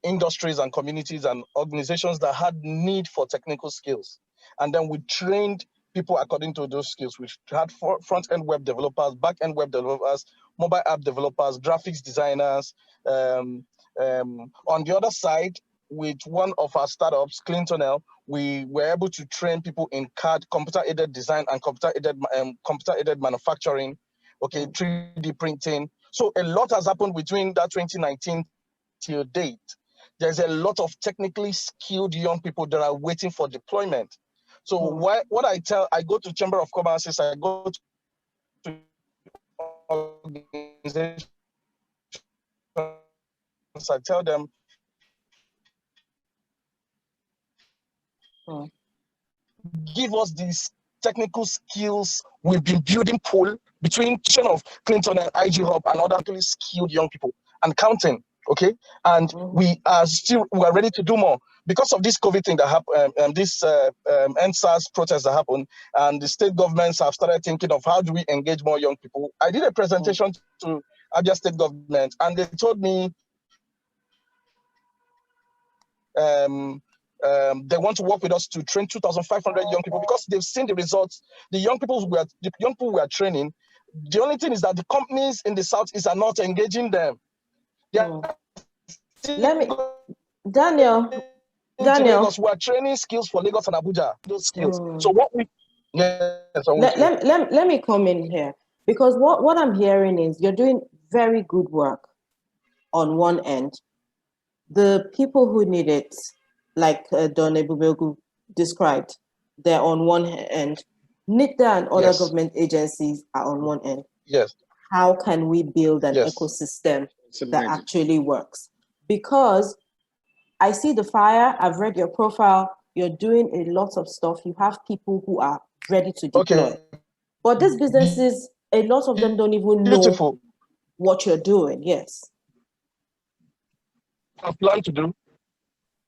industries and communities and organizations that had need for technical skills. And then we trained people according to those skills. We had front-end web developers, back-end web developers, mobile app developers, graphics designers. On the other side, with one of our startups, Clintonel, we were able to train people in CAD, computer-aided design, and computer-aided manufacturing, 3D printing. So a lot has happened between that 2019 till date. There's a lot of technically skilled young people that are waiting for deployment. So what I go to Chamber of Commerce, I go to organizations, I tell them, give us these technical skills we've been building pool between Clinton and IG Hub and other really skilled young people and counting, and we are ready to do more because of this COVID thing that happened, this NSAS protest that happened, and the state governments have started thinking of how do we engage more young people. I did a presentation to Abia state government, and they told me they want to work with us to train 2,500 young people because they've seen the results. The young people we are training, the only thing is that the companies in the Southeast are not engaging them. Daniel, Lagos, we are training skills for Lagos and Abuja, those skills. So what we let me come in here, because what I'm hearing is you're doing very good work on one end. The people who need it, like Don Ebubegu described, they're on one end. NICTA and other government agencies are on one end. Yes. How can we build an ecosystem that actually works? Because I see the fire, I've read your profile, you're doing a lot of stuff. You have people who are ready to deploy. But these businesses, a lot of them don't even know what you're doing. Yes. I plan to do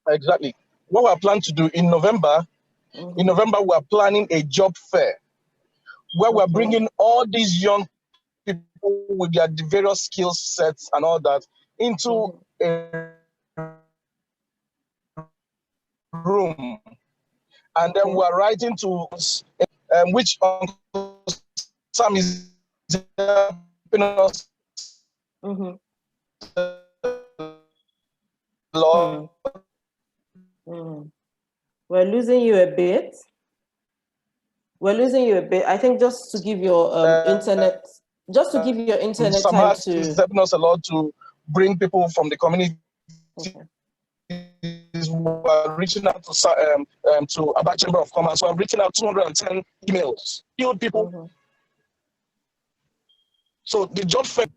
exactly what we are planning to do in November. In November, we are planning a job fair where we're bringing all these young people with their various skill sets and all that into a room, and then we are writing to which Uncle Sam is helping us. We're losing you a bit. I think just to give your internet, time to. Is helping us a lot to bring people from the community. We're reaching out to Aba Chamber of Commerce. So I'm reaching out 210 emails, skilled people. So the job fair,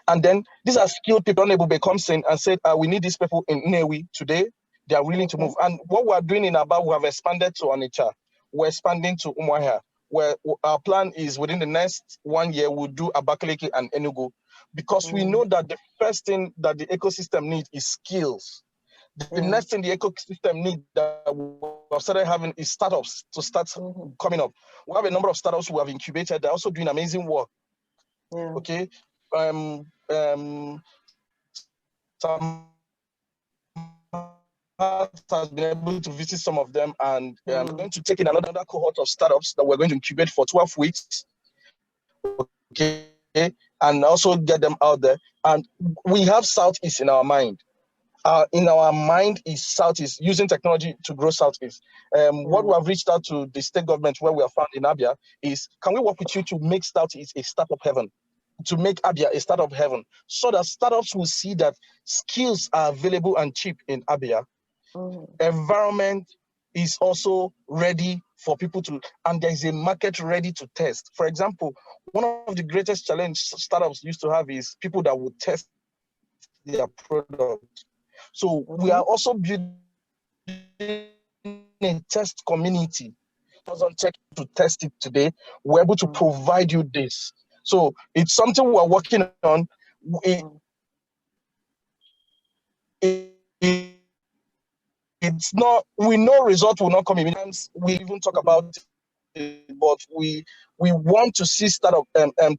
and then these are skilled people. Honorable comes in and said, we need these people in Nnewi today. They are willing to move. And what we're doing in Aba, we have expanded to Onitsha. We're expanding to Umuahia, where our plan is within the next 1 year, we'll do Abakaliki and Enugu, because we know that the first thing that the ecosystem needs is skills. The next thing the ecosystem needs that we've started having is startups to start coming up. We have a number of startups who have incubated. They're also doing amazing work. Some has been able to visit some of them, and we're going to take in another cohort of startups that we're going to incubate for 12 weeks. And also get them out there. And we have Southeast in our mind. In our mind is Southeast, using technology to grow Southeast. What we have reached out to the state government where we are found in Abia is, can we work with you to make Southeast a startup heaven? to make Abia a startup heaven, so that startups will see that skills are available and cheap in Abia. Environment is also ready for people to, and there is a market ready to test. For example, one of the greatest challenges startups used to have is people that would test their product. So we are also building a test community. Doesn't take to test it today. We're able to provide you this. So it's something we're working on. It's not, we know result will not come immediately. We even talk about it, but we want to see startup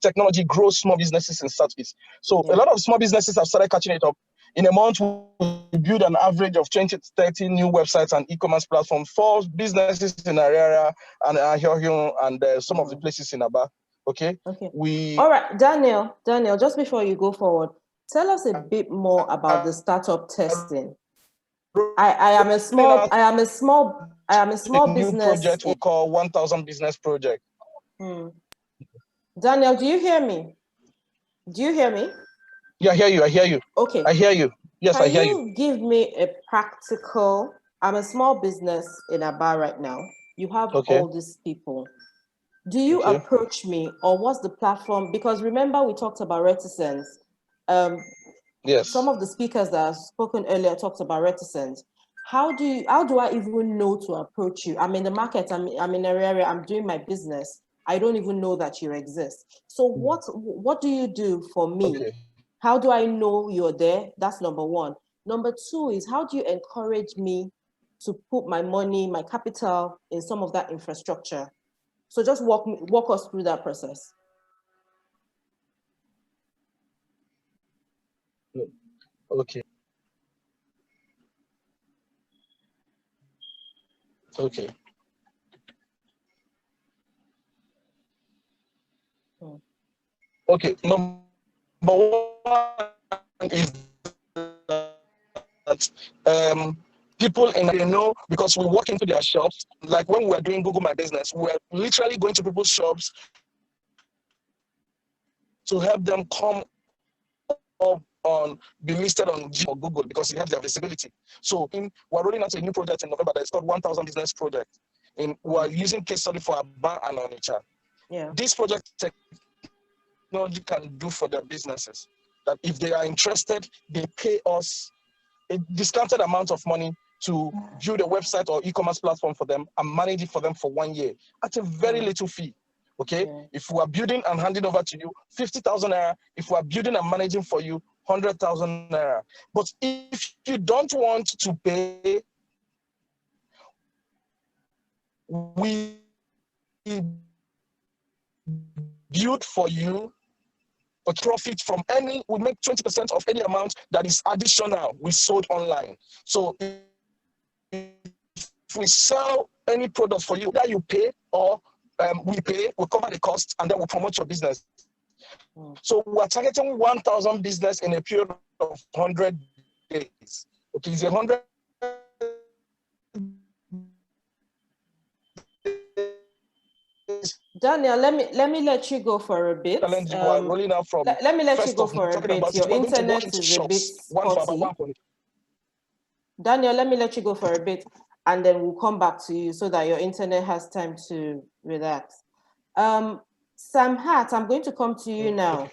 technology grow small businesses in Southeast. So a lot of small businesses have started catching it up. In a month, we build an average of 20 to 30 new websites and e-commerce platforms for businesses in Ariara and Ahiohio and some of the places in Aba. Okay. All right, Daniel, just before you go forward, tell us a bit more about the startup testing. I am a small new business. Project we call 1000 Business Project. Daniel, do you hear me? Do you hear me? Yeah, I hear you. Okay. I hear you. Yes, I hear you. Can you give me a practical, I'm a small business in Aba right now. You have all these people. Do you approach me, or what's the platform? Because remember we talked about reticence. Yes. Some of the speakers that have spoken earlier talked about reticence. How do I even know to approach you? I'm in the market, I'm in an area, I'm doing my business. I don't even know that you exist. So what do you do for me? Okay. How do I know you're there? That's number one. Number two is, how do you encourage me to put my money, my capital in some of that infrastructure? So just walk us through that process. Okay. Okay. Okay. Number one is that people in they know, because we walk into their shops. Like when we were doing Google My Business, we were literally going to people's shops to help them come up on, be listed on Google, because it has their visibility. So we're rolling out a new project in November that is called 1000 Business Project. We're using case study for Aba and Onitsha. Yeah. This project technology can do for their businesses that if they are interested, they pay us a discounted amount of money to build a website or e-commerce platform for them and manage it for them for 1 year at a very little fee. Okay. Yeah. If we are building and handing over to you 50,000 naira, if we are building and managing for you 100,000 naira. But if you don't want to pay, we build for you a profit from any, we make 20% of any amount that is additional we sold online. So if we sell any product for you, that you pay or we pay, we cover the cost, and then we promote your business. So we're targeting 1,000 business in a period of 100 days. Okay, it's 100 Daniel, let me let you go for a bit. Rolling out from let me let you go for a bit. Your internet is a bit spotty. Daniel, let me let you go for a bit, and then we'll come back to you so that your internet has time to relax. Sam Hart, I'm going to come to you now.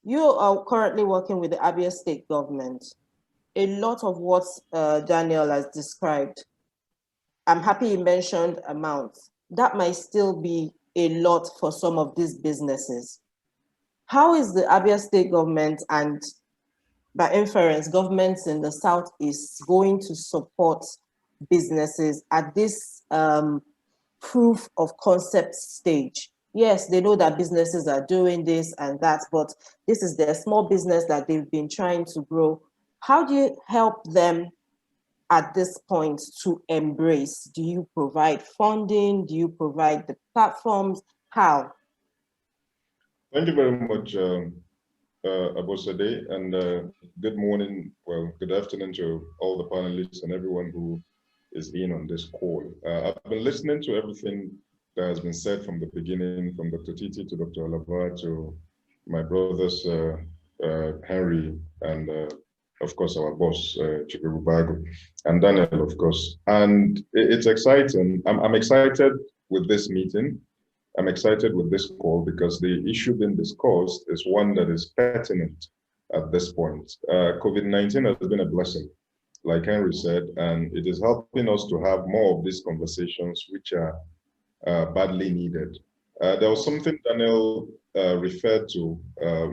You are currently working with the Abia State government. A lot of what Daniel has described, I'm happy you mentioned amounts. That might still be a lot for some of these businesses. How is the Abia State government, and by inference, governments in the Southeast, going to support businesses at this proof of concept stage? Yes, they know that businesses are doing this and that, but this is their small business that they've been trying to grow. How do you help them at this point to embrace? Do you provide funding? Do you provide the platforms? How? Thank you very much, Abosade, and good morning, well, good afternoon to all the panelists and everyone who is in on this call. I've been listening to everything that has been said from the beginning, from Dr. Titi to Dr. Alaba to my brothers, Henry, and of course, our boss, Chikububago, and Daniel, of course. And it's exciting. I'm excited with this meeting. I'm excited with this call because the issue being discussed is one that is pertinent at this point. COVID-19 has been a blessing, like Henry said, and it is helping us to have more of these conversations, which are badly needed. There was something Daniel referred to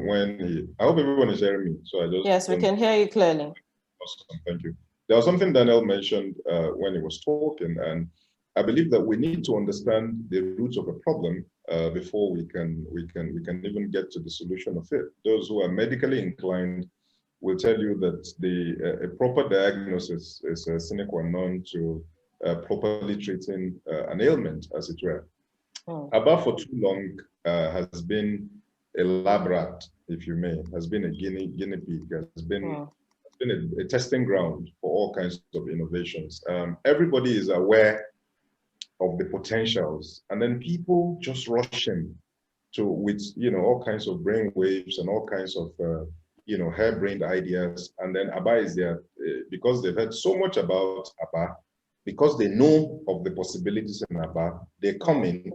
when he, I hope everyone is hearing me. So I just— Yes, we can hear you clearly. Awesome, thank you. There was something Daniel mentioned when he was talking, and I believe that we need to understand the roots of a problem before we can even get to the solution of it. Those who are medically inclined will tell you that a proper diagnosis is a sine qua non to properly treating an ailment, as it were. Abba for too long has been a lab rat, if you may, has been a guinea pig, has been a testing ground for all kinds of innovations. Everybody is aware of the potentials, and then people just rush in with all kinds of brain waves and all kinds of harebrained ideas, and then Abba is there because they've heard so much about Abba, because they know of the possibilities in Abba. They come in,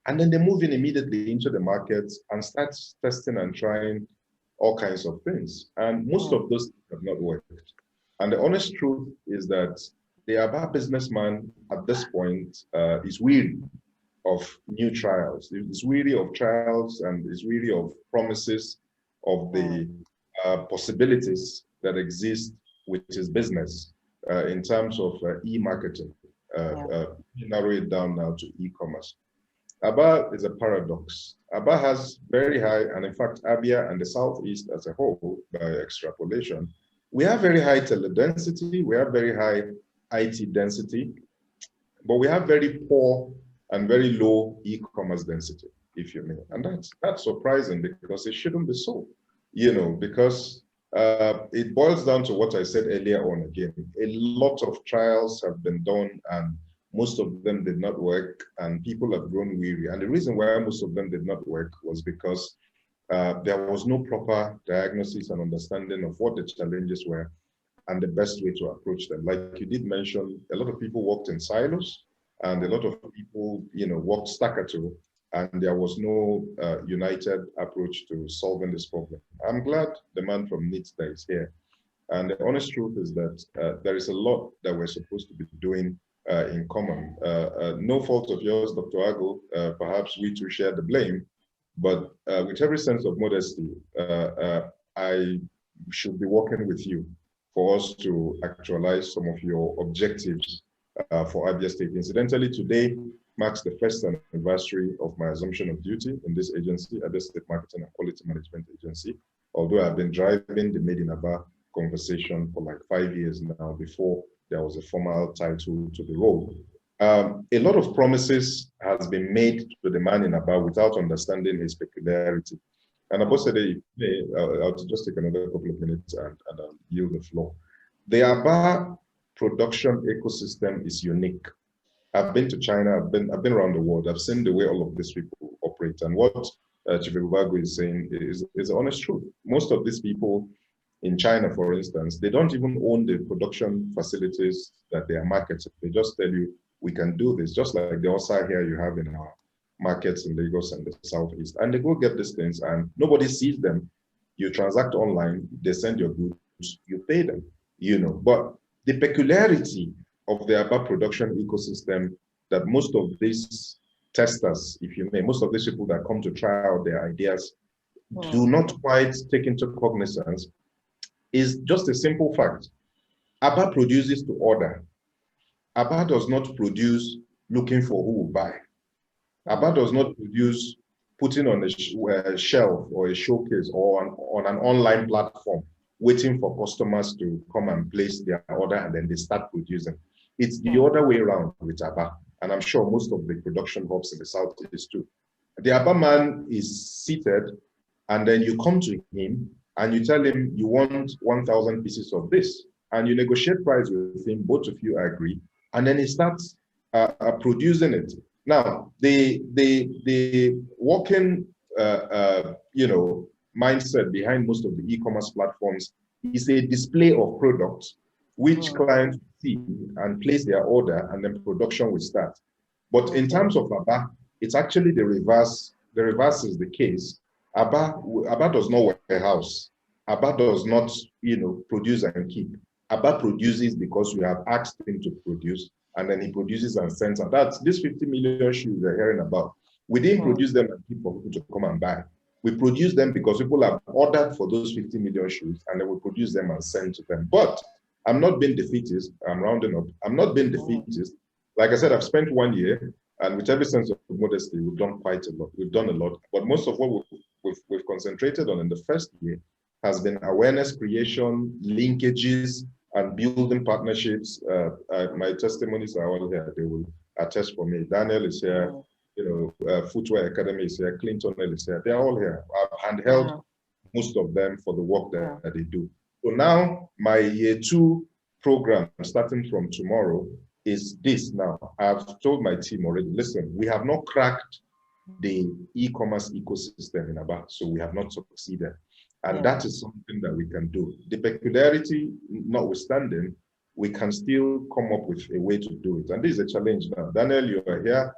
and then they move in immediately into the market and start testing and trying all kinds of things. And most of those have not worked. And the honest truth is that the Abba businessman at this point is weary of new trials. He's weary of trials and is weary of promises of the possibilities that exist with his business in terms of e-marketing. Narrow it down now to e-commerce. Abba is a paradox. Abba has very high, and in fact, Abia and the Southeast as a whole, by extrapolation, we have very high tele-density, we have very high IT density, but we have very poor and very low e-commerce density, if you may. And that's surprising because it shouldn't be so, because it boils down to what I said earlier on again. A lot of trials have been done and most of them did not work, and people have grown weary. And the reason why most of them did not work was because there was no proper diagnosis and understanding of what the challenges were and the best way to approach them. Like you did mention, a lot of people worked in silos, and a lot of people, worked staccato, and there was no united approach to solving this problem. I'm glad the man from NITSDA is here. And the honest truth is that there is a lot that we're supposed to be doing in common. No fault of yours, Dr. Ago, perhaps we two share the blame, but with every sense of modesty, I should be working with you for us to actualize some of your objectives for Abia State. Incidentally, today marks the first anniversary of my assumption of duty in this agency, Abia State Marketing and Quality Management Agency, although I've been driving the Made in Aba conversation for like 5 years now before there was a formal title to the role. A lot of promises has been made to the man in Aba without understanding his peculiarity. And Abo said, I'll just take another couple of minutes and I'll yield the floor. The Aba production ecosystem is unique. I've been to China, I've been around the world, I've seen the way all of these people operate. And what Chief Ebubago is saying is the honest truth. Most of these people in China, for instance, they don't even own the production facilities that they are marketing. They just tell you, we can do this, just like the OSA here you have in our markets in Lagos and the Southeast. And they go get these things and nobody sees them. You transact online, they send your goods, you pay them, But the peculiarity of the Aba production ecosystem that most of these testers, if you may, most of these people that come to try out their ideas do not quite take into cognizance is just a simple fact. Aba produces to order. Aba does not produce looking for who will buy. Aba does not produce putting on a shelf or a showcase or on an online platform, waiting for customers to come and place their order and then they start producing. It's the other way around with Aba. And I'm sure most of the production hubs in the Southeast too. The Aba man is seated and then you come to him and you tell him you want 1,000 pieces of this, and you negotiate price with him, both of you agree, and then he starts producing it. Now, the working, mindset behind most of the e-commerce platforms is a display of products which clients see and place their order, and then production will start. But in terms of Aba, it's actually the reverse. The reverse is the case. Aba does not warehouse. Aba does not, produce and keep. Aba produces because we have asked him to produce, and then he produces and sends. And that's these 50 million shoes you're hearing about. We didn't produce them and keep for people to come and buy. We produce them because people have ordered for those 50 million shoes, and then we produce them and send to them. But I'm not being defeatist. I'm rounding up. I'm not being defeatist. Like I said, I've spent 1 year, and with every sense of modesty, we've done quite a lot. We've done a lot. But most of what we've concentrated on in the first year has been awareness creation, linkages, and building partnerships. My testimonies are all here. They will attest for me. Daniel is here. Footwear Academy is here. Clinton is here. They're all here. I've handheld most of them for the work that they do. So now my year 2 program, starting from tomorrow, is this now. I've told my team already, listen, we have not cracked the e-commerce ecosystem in Aba, so we have not succeeded. And that is something that we can do. The peculiarity notwithstanding, we can still come up with a way to do it. And this is a challenge now. Daniel, you are here.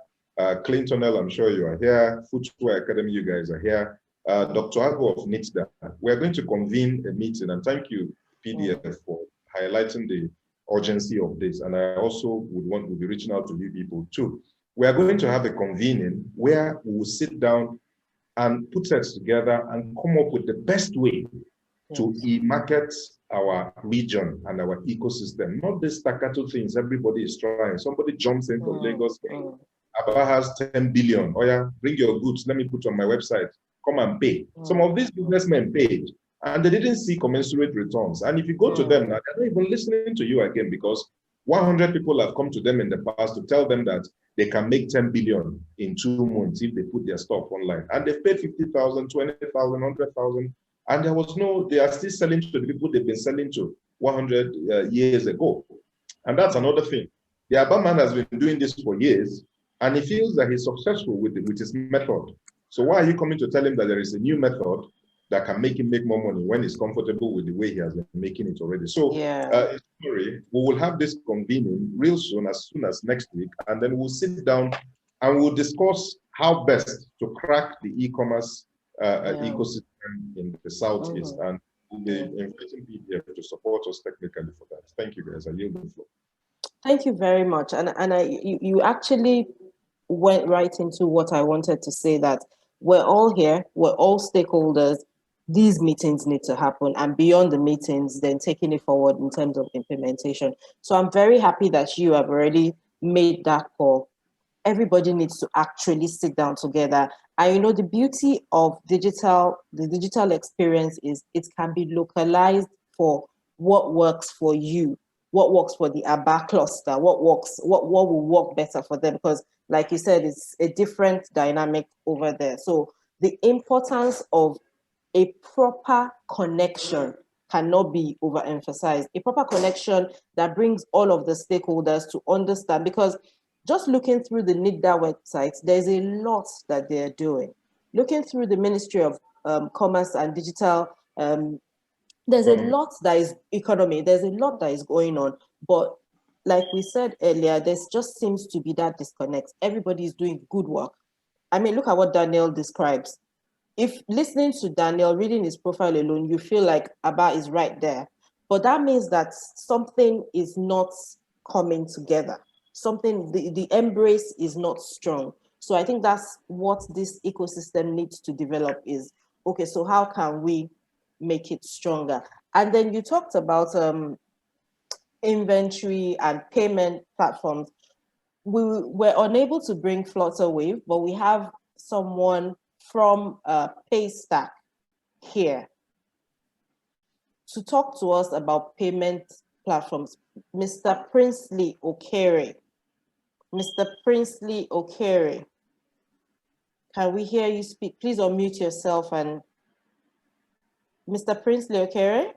Clinton, I'm sure you are here. Footwear Academy, you guys are here. Dr. Ago of NITSDA, we're going to convene a meeting, and thank you, PDF, for highlighting the urgency of this. And I also would be reaching out to you people too. We are going to have a convening where we will sit down and put heads together and come up with the best way to market our region and our ecosystem. Not the staccato things everybody is trying. Somebody jumps in from Lagos, Aba has 10 billion. Oh yeah, bring your goods. Let me put on my website. Come and pay. Some of these businessmen paid, and they didn't see commensurate returns. And if you go to them now, they're not even listening to you again, because 100 people have come to them in the past to tell them that they can make 10 billion in 2 months if they put their stuff online. And they've paid 50,000, 20,000, 100,000. And they are still selling to the people they've been selling to 100 years ago. And that's another thing. The Aba man has been doing this for years, and he feels that he's successful with his method. So why are you coming to tell him that there is a new method that can make him make more money when he's comfortable with the way he has been making it already? So we will have this convening real soon as next week, and then we'll sit down and we'll discuss how best to crack the e-commerce ecosystem in the Southeast. And we'll be inviting PDF to support us technically for that. Thank you, guys. I yield the floor. Thank you very much. And you actually went right into what I wanted to say, that we're all here, we're all stakeholders. These meetings need to happen, and beyond the meetings, then taking it forward in terms of implementation. So I'm very happy that you have already made that call. Everybody needs to actually sit down together. And the beauty of the digital experience is it can be localized for what works for you, what works for the Aba cluster, what will work better for them, because like you said, it's a different dynamic over there. So the importance of a proper connection cannot be overemphasized. A proper connection that brings all of the stakeholders to understand, because just looking through the NITSDA website, there's a lot that they're doing. Looking through the Ministry of Commerce and Digital, there's a lot that is economy, there's a lot that is going on. But like we said earlier, there just seems to be that disconnect. Everybody is doing good work. I mean, look at what Daniel describes. If listening to Daniel, reading his profile alone, you feel like Aba is right there. But that means that something is not coming together. Something, the embrace is not strong. So I think that's what this ecosystem needs to develop is, okay, so how can we make it stronger? And then you talked about inventory and payment platforms. We were unable to bring Flutterwave, but we have someone from Paystack here to talk to us about payment platforms. Mr. Princely Okere. Mr. Princely Okere, can we hear you speak? Please unmute yourself. And Mr. Princely Okere?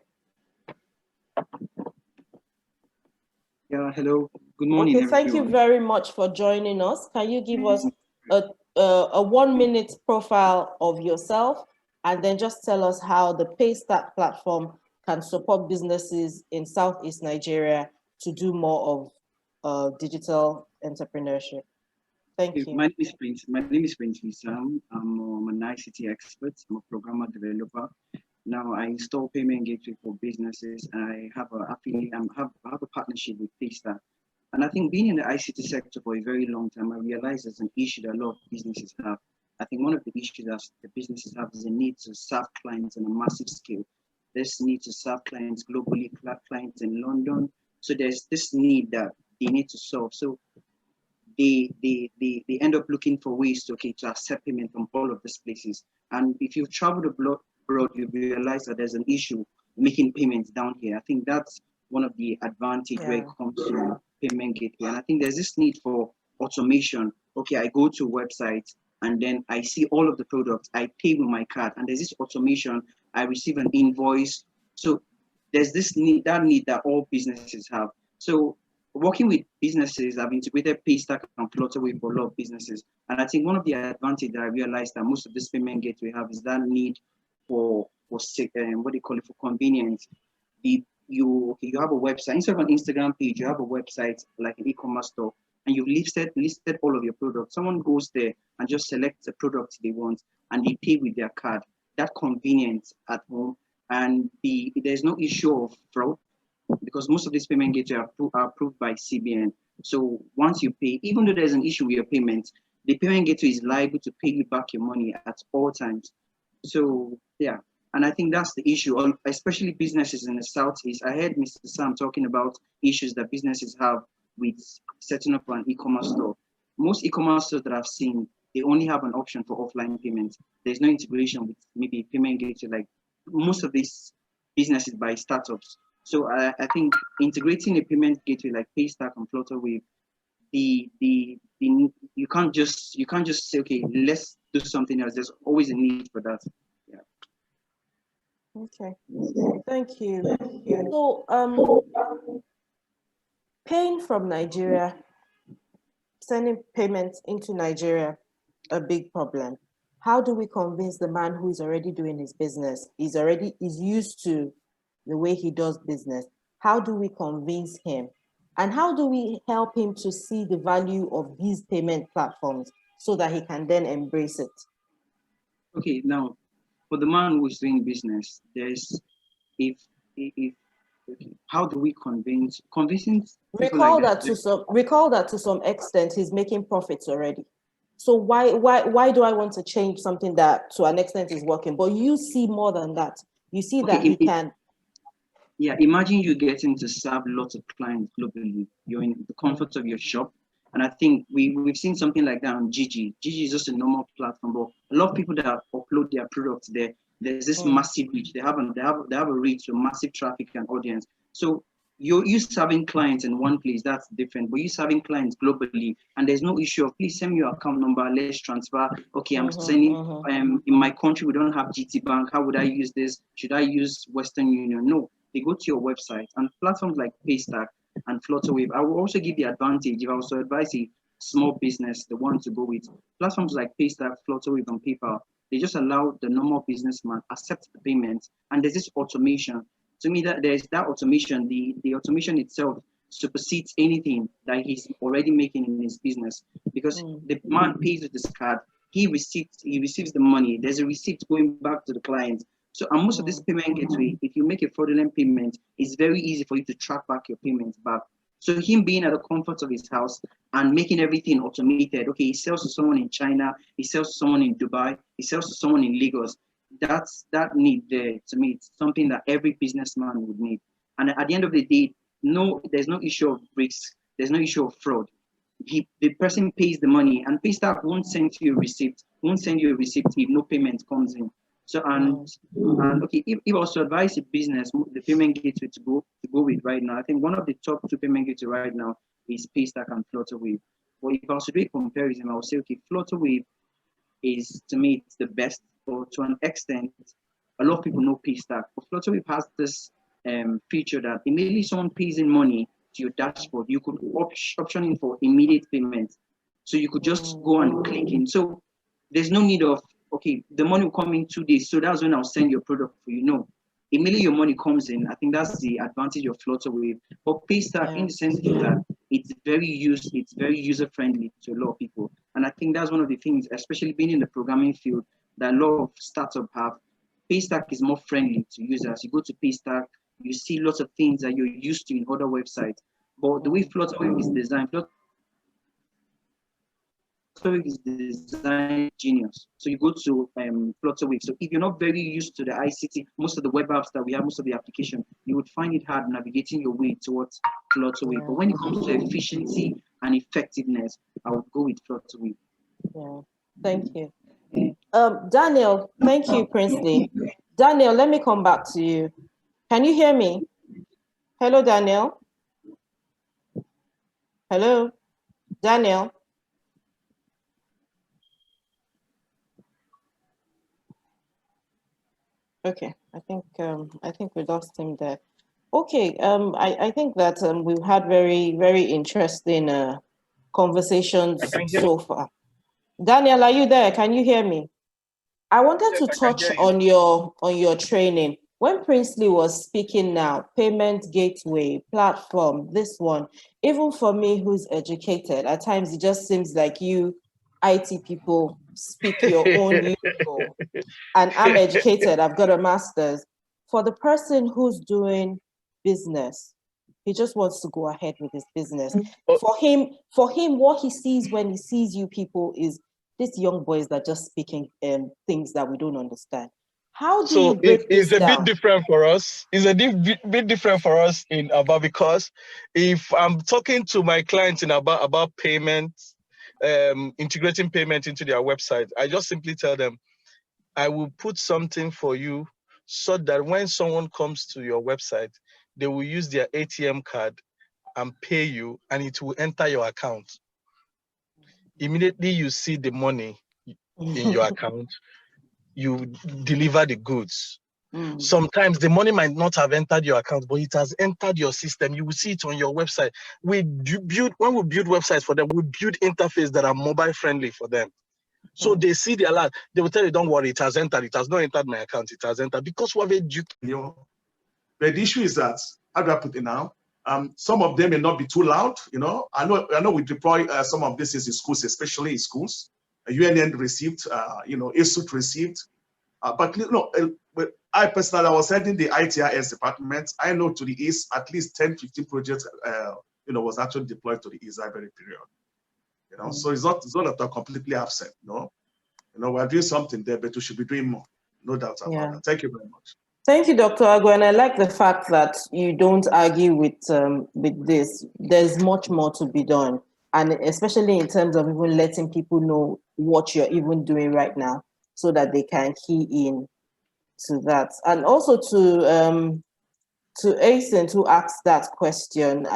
Yeah, hello. Good morning, okay, thank you very much for joining us. Can you give us a 1-minute profile of yourself, and then just tell us how the Paystack platform can support businesses in Southeast Nigeria to do more of digital entrepreneurship? Thank you. My name is Prince Sam. I'm an ICT expert. I'm a programmer developer. Now I install payment gateway for businesses, and I have a partnership with Paystack. And I think being in the ICT sector for a very long time, I realized there's an issue that a lot of businesses have. I think one of the issues that the businesses have is a need to serve clients on a massive scale. There's need to serve clients globally, clients in London. So there's this need that they need to solve. So they end up looking for ways to accept payment from all of these places. And if you've traveled abroad, you realize that there's an issue making payments down here. I think that's one of the advantages where it comes to payment gateway. And I think there's this need for automation. Okay, I go to a website and then I see all of the products, I pay with my card, and there's this automation, I receive an invoice. So there's this need that all businesses have. So working with businesses, I've integrated Paystack and Flutterwave for a lot of businesses. And I think one of the advantages that I realized that most of this payment gateway have is that need for what they call it, for convenience. You have a website, instead of an Instagram page, you have a website like an e-commerce store, and you've listed all of your products. Someone goes there and just selects the product they want, and they pay with their card. That convenience at home, and there's no issue of fraud, because most of these payment gateways are approved by CBN. So once you pay, even though there's an issue with your payment, the payment gateway is liable to pay you back your money at all times. So yeah, and I think that's the issue, especially businesses in the Southeast. I heard Mr. Sam talking about issues that businesses have with setting up an e-commerce store. Most e-commerce stores that I've seen, they only have an option for offline payments. There's no integration with maybe payment gateway, like most of these businesses by startups. So I think integrating a payment gateway like Paystack and Flutterwave, you can't just say, okay, let's do something else. There's always a need for that. Yeah. Okay. Thank you. So paying from Nigeria, sending payments into Nigeria, a big problem. How do we convince the man who is already doing his business, is used to the way he does business? How do we convince him? And how do we help him to see the value of these payment platforms so that he can then embrace it? Okay, now for the man who is doing business, there's how do we convincing? Recall that to some extent he's making profits already. So why do I want to change something that to an extent is working? But you see more than that. You see that he can. Yeah, imagine you getting to serve lots of clients globally. You're in the comfort of your shop. And I think we've seen something like that on Gigi. Gigi is just a normal platform, but a lot of people that upload their products there, there's this massive reach. They have a reach to massive traffic and audience. So you serving clients in one place, that's different. But you serving clients globally, and there's no issue of, please send me your account number, let's transfer. Okay, I'm sending in my country we don't have GT Bank. How would I use this? Should I use Western Union? No. They go to your website, and platforms like Paystack and Flutterwave. I will also give the advantage, if I was to advise a small business, the one to go with, platforms like Paystack, Flutterwave, and PayPal, they just allow the normal businessman accept the payment, and there's this automation. To me, that there's that automation, the automation itself supersedes anything that he's already making in his business, because the man pays with his card, he receives the money, there's a receipt going back to the client. So, and most of this payment gateway, if you make a fraudulent payment, it's very easy for you to track back your payments back. So him being at the comfort of his house and making everything automated, okay, he sells to someone in China, he sells to someone in Dubai, he sells to someone in Lagos. That need there, to me, it's something that every businessman would need. And at the end of the day, there's no issue of risk, there's no issue of fraud. The person pays the money, and Paystack won't send you a receipt if no payment comes in. So okay, if also advise a business, the payment gateway to go with right now, I think one of the top 2 payment gateways right now is Paystack and Flutterwave. But if I was to do a comparison, I would say, okay, Flutterwave is, to me, it's the best, but to an extent, a lot of people know Paystack. But Flutterwave has this feature that immediately someone pays in money, to your dashboard. You could option in for immediate payment. So you could just go and click in. So there's no need of, okay, the money will come in 2 days, so that's when I'll send your product for you. No, immediately your money comes in. I think that's the advantage of Flutterwave. But Paystack, in the sense that it's very user friendly to a lot of people. And I think that's one of the things, especially being in the programming field, that a lot of startups have. Paystack is more friendly to users. You go to Paystack, you see lots of things that you're used to in other websites. But the way Flutterwave is designed, Flutterwave is designed genius. So you go to Flutterwave. So if you're not very used to the ICT, most of the web apps that we have, most of the application, you would find it hard navigating your way towards Flutterwave. But when it comes to efficiency and effectiveness, I would go with Flutterwave. Yeah, thank you. Daniel, thank you, Princely. Daniel, let me come back to you. Can you hear me? Hello, Daniel. Hello, Daniel. Okay, I think we lost him there. Okay, I think that we've had very interesting conversations so far. Daniel, are you there? Can you hear me? I wanted to touch on your training. When Princely was speaking now, payment gateway, platform, this one, even for me who's educated, at times it just seems like you IT people speak your own lingo. And I'm educated, I've got a master's. For the person who's doing business, he just wants to go ahead with his business. For him, what he sees when he sees you people is these young boys that just speaking things that we don't understand. How do you break this down? It's a bit different for us. It's a bit different for us in Aba, because if I'm talking to my clients in Aba about payment, integrating payment into their website, I just simply tell them, I will put something for you so that when someone comes to your website, they will use their ATM card and pay you, and it will enter your account. Immediately you see the money in your account, you deliver the goods. Sometimes the money might not have entered your account, but it has entered your system. You will see it on your website. When we build websites for them, we build interfaces that are mobile friendly for them. So they see the alert, they will tell you, don't worry, it has entered. It has not entered my account, it has entered. Because what they do. But the issue is that, how do I put it now? Some of them may not be too loud, you know. I know we deploy some of this in schools, especially in schools. UNN received, ISUT received. But you know, I personally, I was heading the ITIS department. I know to the east, at least 10, 15 projects, was actually deployed to the east that very period. You know, so it's not that they're completely absent. No, we're doing something there, but we should be doing more. No doubt about that. Thank you very much. Thank you, Dr. Ago, and I like the fact that you don't argue with this. There's much more to be done, and especially in terms of even letting people know what you're even doing right now, so that they can key in to that. And also to Asen, who asked that question,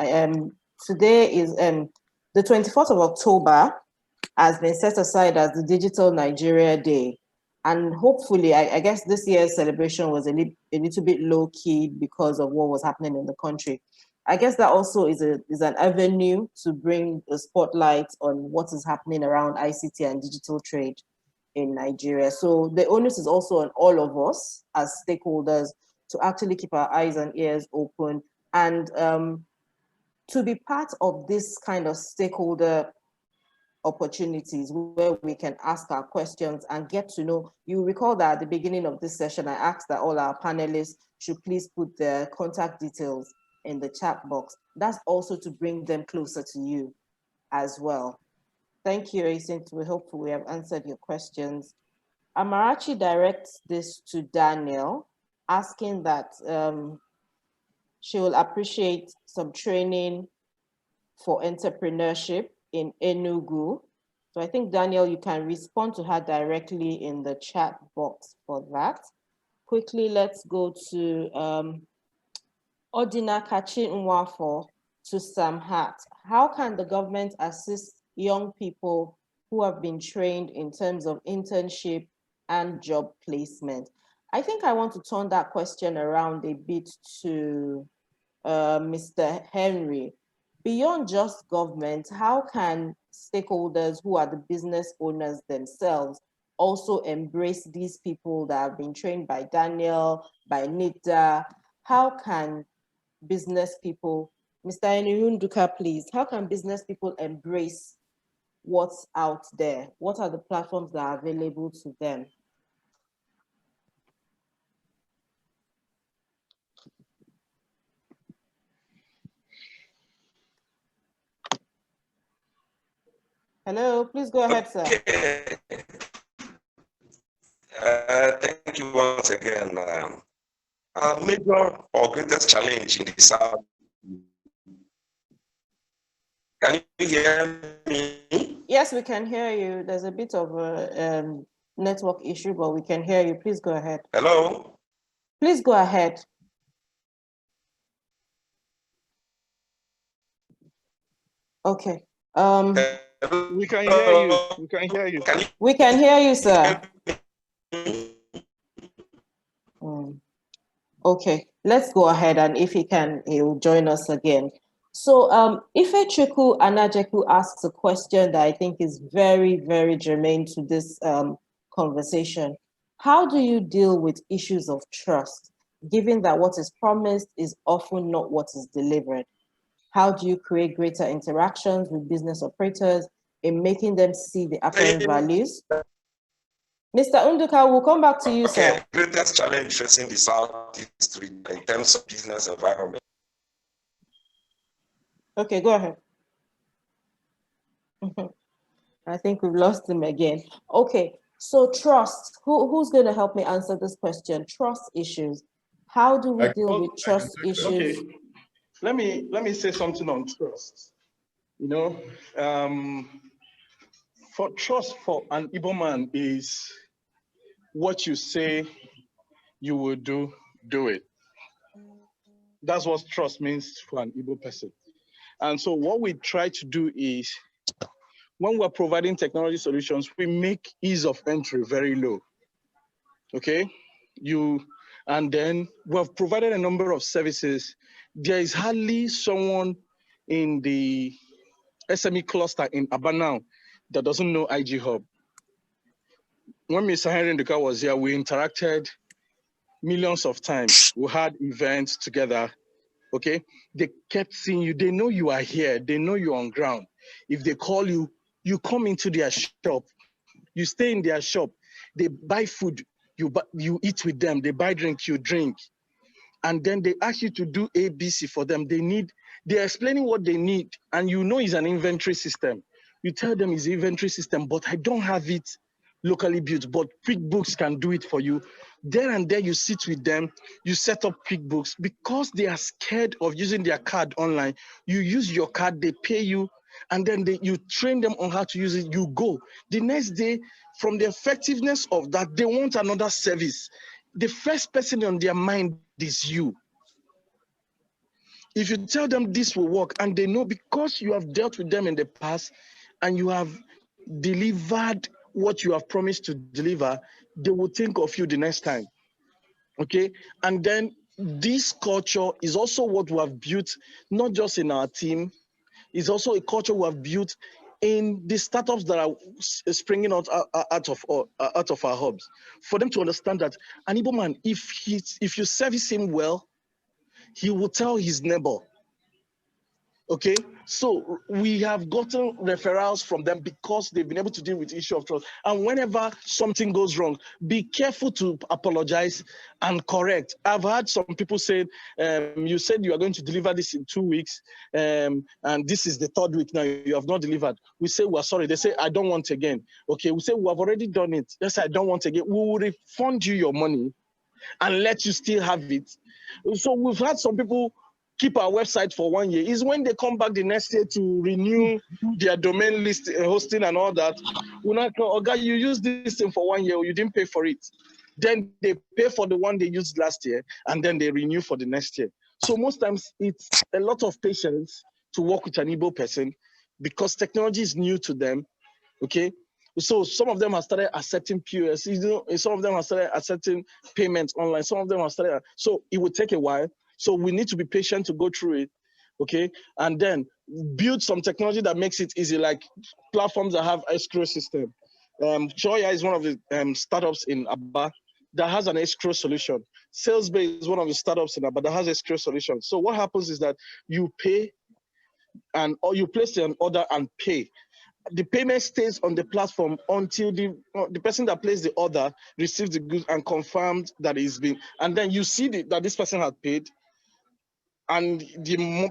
today is the 24th of October has been set aside as the Digital Nigeria Day. And hopefully, I guess this year's celebration was a little bit low-key because of what was happening in the country. I guess that also is an avenue to bring the spotlight on what is happening around ICT and digital trade in Nigeria. So the onus is also on all of us as stakeholders to actually keep our eyes and ears open and to be part of this kind of stakeholder opportunities where we can ask our questions and get to know. You recall that at the beginning of this session, I asked that all our panelists should please put their contact details in the chat box. That's also to bring them closer to you as well. Thank you, Asin. We hope we have answered your questions. Amarachi directs this to Daniel, asking that she will appreciate some training for entrepreneurship in Enugu. So I think, Daniel, you can respond to her directly in the chat box for that. Quickly, let's go to Odina Kachi Nwafo to Sam Hart. How can the government assist young people who have been trained in terms of internship and job placement? I think I want to turn that question around a bit to Mr. Henry. beyond just government, how can stakeholders who are the business owners themselves also embrace these people that have been trained by Daniel, by Nida? How can business people, Mr. Enirunduka, please, how can business people embrace what's out there? What are the platforms that are available to them? Hello, please go ahead, sir. Thank you once again. Our major or greatest challenge in the South. Can you hear me? Yes, we can hear you. There's a bit of a network issue, but we can hear you. Please go ahead. Hello? Please go ahead. Okay. We can hear you. We can hear you. We can hear you, sir. Okay, let's go ahead, and if he can, he'll join us again. So Ifechukwu Anajeku asks a question that I think is very, very germane to this conversation. How do you deal with issues of trust, given that what is promised is often not what is delivered? How do you create greater interactions with business operators in making them see the apparent values? Mr. Unduka, we'll come back to you, sir. Greatest challenge facing the Southeast region in terms of business environment. Okay, go ahead. I think we've lost him again. Okay, so trust. Who's going to help me answer this question? Trust issues. How do we deal with trust issues? Okay, let me say something on trust. You know, for trust for an Igbo man is what you say you will do it. That's what trust means for an Igbo person. And so what we try to do is, when we're providing technology solutions, we make ease of entry very low. Okay? And then we've provided a number of services. There is hardly someone in the SME cluster in Abanau that doesn't know IG Hub. When Mr. Henry Nduka was here, we interacted millions of times. We had events together, okay? They kept seeing you. They know you are here. They know you're on ground. If they call you, you come into their shop. You stay in their shop. They buy food. You eat with them. They buy drink, you drink. And then they ask you to do ABC for them. They're explaining what they need. And you know it's an inventory system. You tell them it's an inventory system, but I don't have it locally built, but QuickBooks can do it for you. There and there you sit with them, you set up QuickBooks. Because they are scared of using their card online, you use your card, they pay you, and then you train them on how to use it, you go. The next day, from the effectiveness of that, they want another service. The first person on their mind is you. If you tell them this will work, and they know because you have dealt with them in the past and you have delivered what you have promised to deliver, they will think of you the next time. Okay? And then this culture is also what we have built, not just in our team, it's also a culture we have built in the startups that are springing out of our hubs. For them to understand that an Igbo man, if you service him well, he will tell his neighbor. Okay, so we have gotten referrals from them because they've been able to deal with the issue of trust. And whenever something goes wrong, be careful to apologize and correct. I've had some people say, you said you are going to deliver this in 2 weeks, and this is the 3rd week now, you have not delivered. We say, we're sorry. They say, I don't want again. Okay, we say, we have already done it. They say, I don't want again. We will refund you your money and let you still have it. So we've had some people keep our website for 1 year. Is when they come back the next year to renew their domain list, hosting and all that. We're not, oh God, you used this thing for 1 year, you didn't pay for it. Then they pay for the one they used last year, and then they renew for the next year. So most times it's a lot of patience to work with an Igbo person because technology is new to them, okay? So some of them have started accepting POS, some of them have started accepting payments online, some of them have started, so it will take a while. So we need to be patient to go through it. okay? And then build some technology that makes it easy, like platforms that have escrow system. Choya is one of the startups in Aba that has an escrow solution. SalesBay is one of the startups in Aba that has escrow solution. So what happens is that you pay or you place an order and pay. The payment stays on the platform until the person that placed the order receives the goods and confirmed that it's been, and then you see that this person had paid, and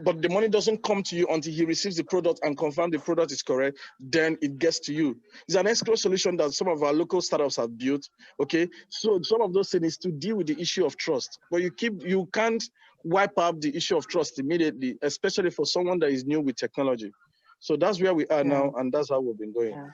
but the money doesn't come to you until he receives the product and confirm the product is correct, then it gets to you. It's an escrow solution that some of our local startups have built, okay? So some of those things is to deal with the issue of trust, but you can't wipe out the issue of trust immediately, especially for someone that is new with technology. So that's where we are now, and that's how we've been going. Yeah.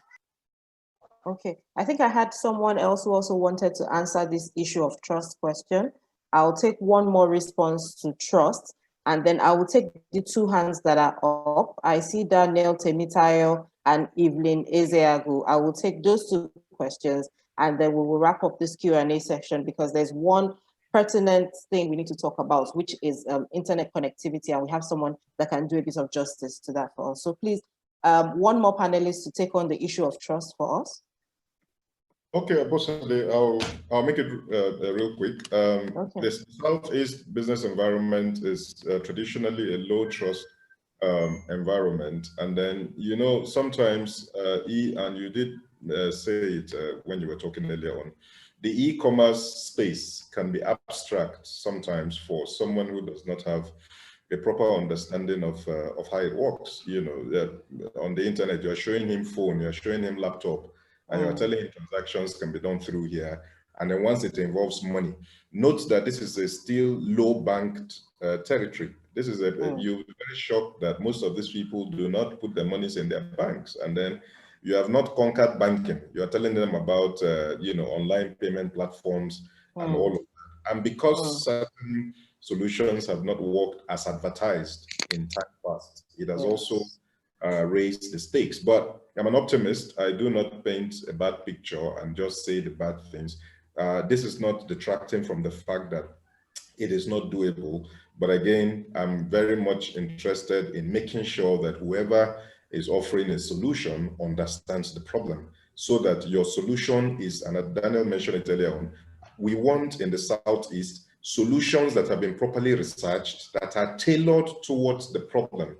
Okay, I think I had someone else who also wanted to answer this issue of trust question. I'll take one more response to trust, and then I will take the two hands that are up. I see Daniel Temitayo and Evelyn Ezeagu. I will take those two questions, and then we will wrap up this Q&A section because there's one pertinent thing we need to talk about, which is internet connectivity, and we have someone that can do a bit of justice to that for us. So please, one more panelist to take on the issue of trust for us. Okay, I'll make it real quick. Okay. The Southeast business environment is traditionally a low trust environment, and then sometimes and you did say it when you were talking earlier on, the e-commerce space can be abstract sometimes for someone who does not have a proper understanding of how it works. On the internet, you're showing him phone, you're showing him laptop, and you're telling him transactions can be done through here. And then once it involves money, note that this is a still low banked territory. This is you'll be very shocked that most of these people do not put their monies in their banks. And then you have not conquered banking. You're telling them about, online payment platforms and all of that. And because certain solutions have not worked as advertised in time past, it has also raised the stakes. But I'm an optimist. I do not paint a bad picture and just say the bad things. This is not detracting from the fact that it is not doable. But again, I'm very much interested in making sure that whoever is offering a solution understands the problem, so that your solution is, and Daniel mentioned it earlier on, we want in the Southeast solutions that have been properly researched, that are tailored towards the problem,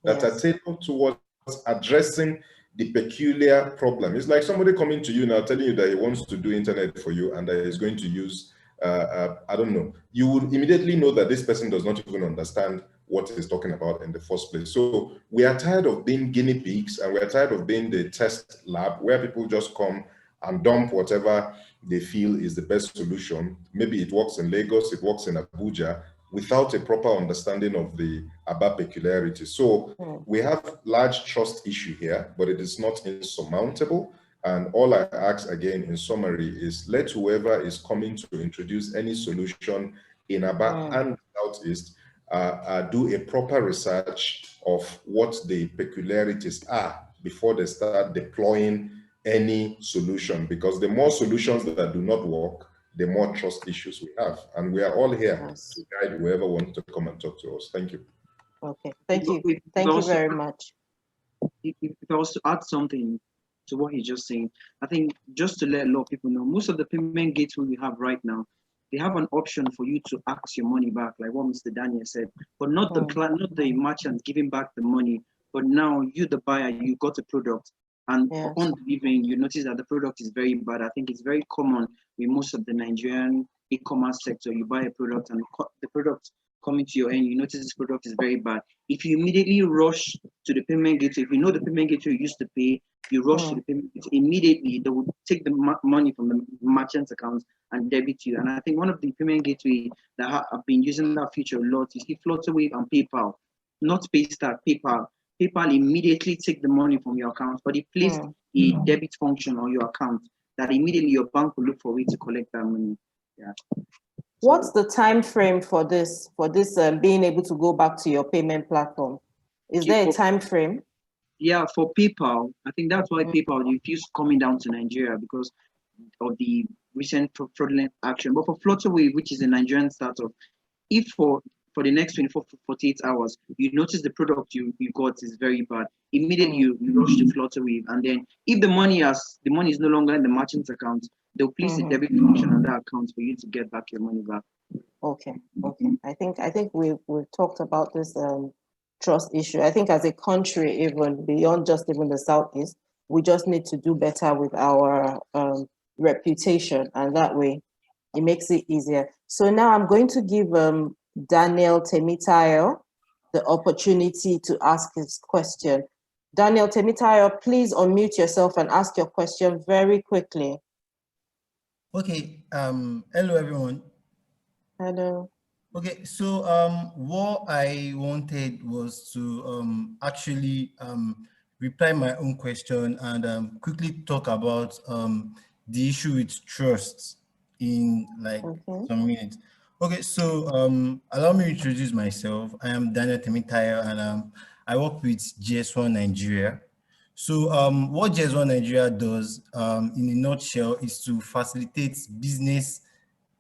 that are tailored towards addressing the peculiar problem. It's like somebody coming to you now telling you that he wants to do internet for you and that he's going to use, I don't know. You would immediately know that this person does not even understand what he's talking about in the first place. So we are tired of being guinea pigs, and we're tired of being the test lab where people just come and dump whatever they feel is the best solution. Maybe it works in Lagos, it works in Abuja, without a proper understanding of the Aba peculiarity. So we have large trust issue here, but it is not insurmountable. And all I ask again in summary is let whoever is coming to introduce any solution in Aba and Southeast do a proper research of what the peculiarities are before they start deploying any solution, because the more solutions that do not work, the more trust issues we have. And we are all here to guide whoever wants to come and talk to us. Thank you. Okay, thank you. Thank you very much. If I was to add something to what he's just saying, I think just to let a lot of people know, most of the payment gateway we have right now, they have an option for you to ask your money back, like what Mr. Daniel said, but not the client, not the merchant giving back the money, but now you, the buyer, you got a product, and upon delivering, you notice that the product is very bad. I think it's very common with most of the Nigerian e-commerce sector. You buy a product and the product coming to your end, you notice this product is very bad. If you immediately rush to the payment gateway, if you know the payment gateway you used to pay, you rush to the payment gateway, immediately they will take the money from the merchant's accounts and debit you. And I think one of the payment gateway that have been using that feature a lot is Flutterwave and PayPal, not Paystack, PayPal. PayPal immediately take the money from your account, but it placed a debit function on your account that immediately your bank will look for a way to collect that money. What's the time frame for this being able to go back to your payment platform? Is there a time frame? Yeah, for PayPal, I think that's why PayPal refused coming down to Nigeria, because of the recent fraudulent action. But for Flutterwave, which is a Nigerian startup, if for for the next 24 to 48 hours, you notice the product you got is very bad. Immediately you rush to Flutterwave, and then if the money is no longer in the merchant account, they'll place a debit function on that account for you to get back your money back. Okay. I think we've talked about this trust issue. I think as a country, even beyond just even the Southeast, we just need to do better with our reputation, and that way it makes it easier. So now I'm going to give Daniel Temitayo the opportunity to ask his question. Daniel Temitayo, please unmute yourself and ask your question very quickly. Okay, hello everyone. Hello. Okay, so what I wanted was to actually reply my own question and quickly talk about the issue with trust in like some minutes. Okay, so allow me to introduce myself. I am Daniel Temitayo, and I work with GS1 Nigeria. So what GS1 Nigeria does in a nutshell is to facilitate business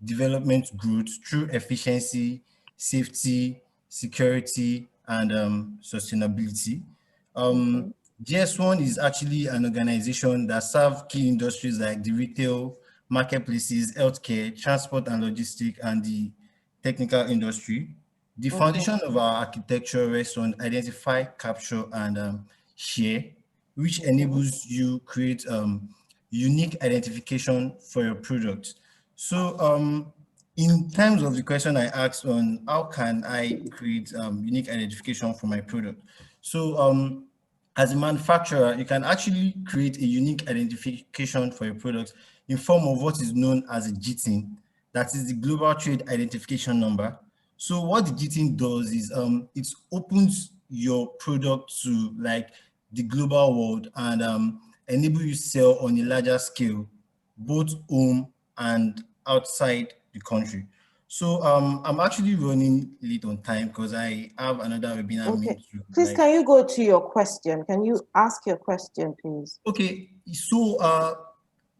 development growth through efficiency, safety, security, and sustainability. GS1 is actually an organization that serves key industries like the retail, marketplaces, healthcare, transport and logistics, and the technical industry. The foundation of our architecture rests on identify, capture, and share, which enables you create unique identification for your product. So in terms of the question I asked on how can I create unique identification for my product? So as a manufacturer, you can actually create a unique identification for your product in form of what is known as a GTIN, that is the Global Trade Identification Number. So what the GTIN does is it opens your product to like the global world and enable you sell on a larger scale, both home and outside the country. So I'm actually running late on time because I have another webinar. Okay. Please, can you go to your question? Can you ask your question, please? Okay. So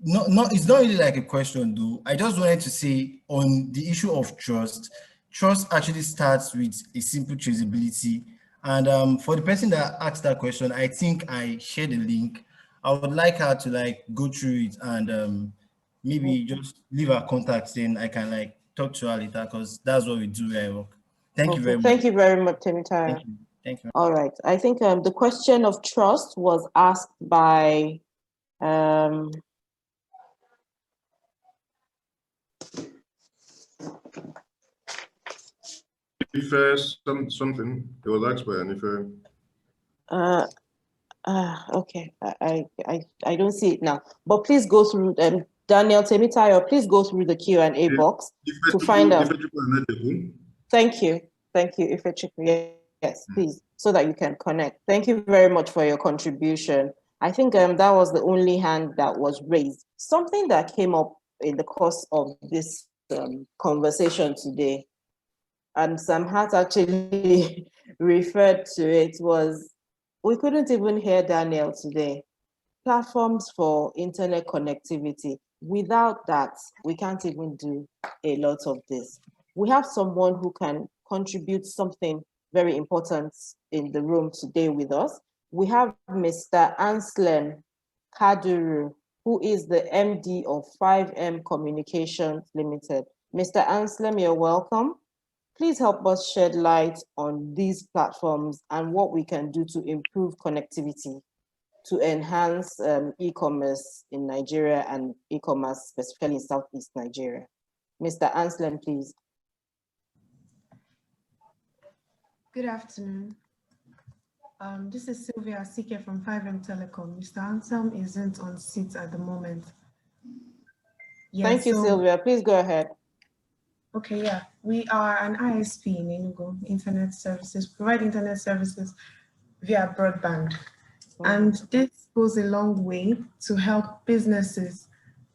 it's not really like a question though. I just wanted to say on the issue of trust actually starts with a simple traceability. And for the person that asked that question, I think I shared the link. I would like her to like go through it and maybe just leave her contacts, then I can like talk to her later because that's what we do where I work. Thank you very much. Thank you very much, Temitayo. Thank you. All right. I think the question of trust was asked by something. It was asked by Anife. Okay. I don't see it now. But please go through Daniel Temitayo, please go through the Q&A box to find out. Thank you, Ifechukwu. Yes, please, so that you can connect. Thank you very much for your contribution. I think that was the only hand that was raised. Something that came up in the course of this conversation today, and Sam Hart actually referred to it, was we couldn't even hear Daniel today. Platforms for internet connectivity. Without that, we can't even do a lot of this. We have someone who can contribute something very important in the room today with us. We have Mr. Anselm Kaduru, who is the MD of 5M Communications Limited. Mr. Anselm, you're welcome. Please help us shed light on these platforms and what we can do to improve connectivity to enhance e-commerce in Nigeria and e-commerce specifically in Southeast Nigeria. Mr. Anselm, please. Good afternoon. This is Sylvia Asike from 5M Telecom. Mr. Anselm isn't on seat at the moment. Yeah, thank you, Sylvia. Please go ahead. Okay, yeah. We are an ISP in Enugu, internet services, provide internet services via broadband. And this goes a long way to help businesses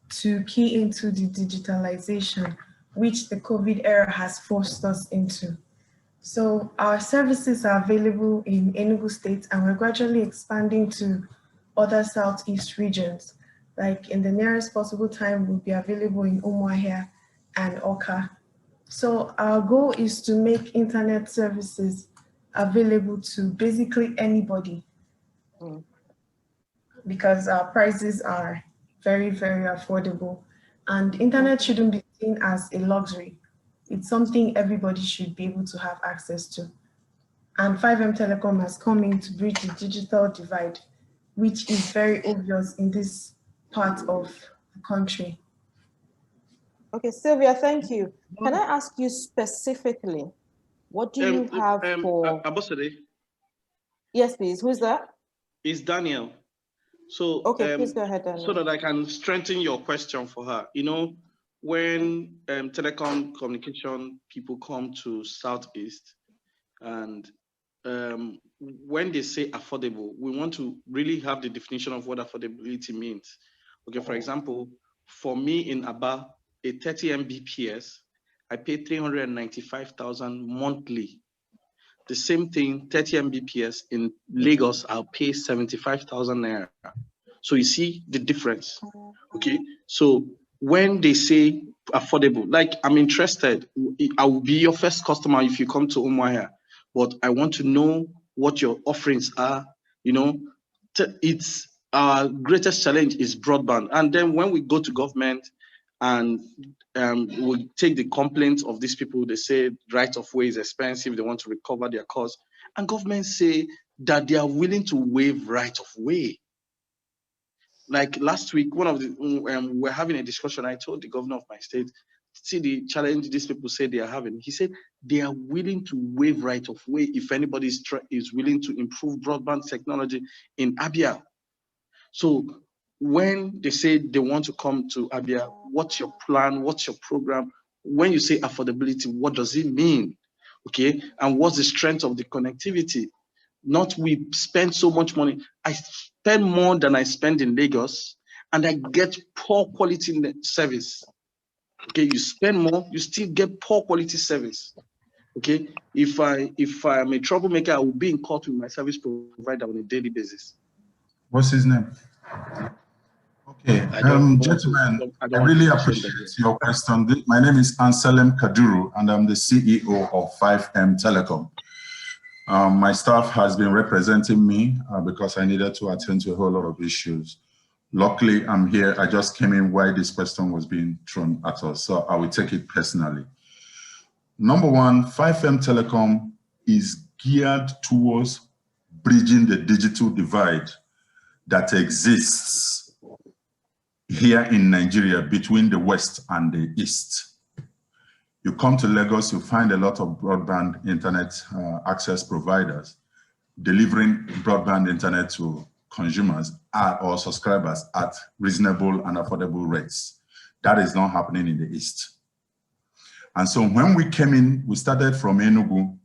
to key into the digitalization, which the COVID era has forced us into. So our services are available in Enugu State, and we're gradually expanding to other Southeast regions. Like in the nearest possible time, we'll be available in Umuahia and Oka. So our goal is to make internet services available to basically anybody, because our prices are very, very affordable, and internet shouldn't be seen as a luxury. It's something everybody should be able to have access to. And 5M Telecom has come in to bridge the digital divide, which is very obvious in this part of the country. Okay, Sylvia, thank you. Can I ask you specifically, what do you have for... Abosede? Yes, please. Who's that? It's Daniel. So, okay, please go ahead, Daniel. So that I can strengthen your question for her. You know, when telecom communication people come to Southeast, and when they say affordable, we want to really have the definition of what affordability means. Okay, for example, for me in Aba, a 30 Mbps, I pay 395,000 monthly. The same thing, 30 Mbps in Lagos, I'll pay 75,000 naira. So you see the difference. Okay, so when they say affordable, like I'm interested, I will be your first customer if you come to Umuahia, but I want to know what your offerings are. You know, it's our greatest challenge is broadband. And then when we go to government and we take the complaints of these people, they say right of way is expensive, they want to recover their costs, and government say that they are willing to waive right of way. Like last week, one of the we're having a discussion. I told the governor of my state, see the challenge these people say they are having. He said they are willing to waive right of way if anybody is willing to improve broadband technology in Abia. So when they say they want to come to Abia, what's your plan? What's your program? When you say affordability, what does it mean? Okay, and what's the strength of the connectivity? Not we spend so much money. I spend more than I spend in Lagos, and I get poor quality service. Okay, you spend more, you still get poor quality service. Okay, if I'm a troublemaker, I will be in court with my service provider on a daily basis. What's his name? Okay, gentlemen, I really appreciate your question. My name is Anselm Kaduru, and I'm the CEO of 5M Telecom. My staff has been representing me because I needed to attend to a whole lot of issues. Luckily, I'm here. I just came in while this question was being thrown at us, so I will take it personally. Number one, 5M Telecom is geared towards bridging the digital divide that exists here in Nigeria between the West and the East. You come to Lagos, you find a lot of broadband internet access providers delivering broadband internet to consumers or subscribers at reasonable and affordable rates. That is not happening in the East. And so when we came in, we started from Enugu,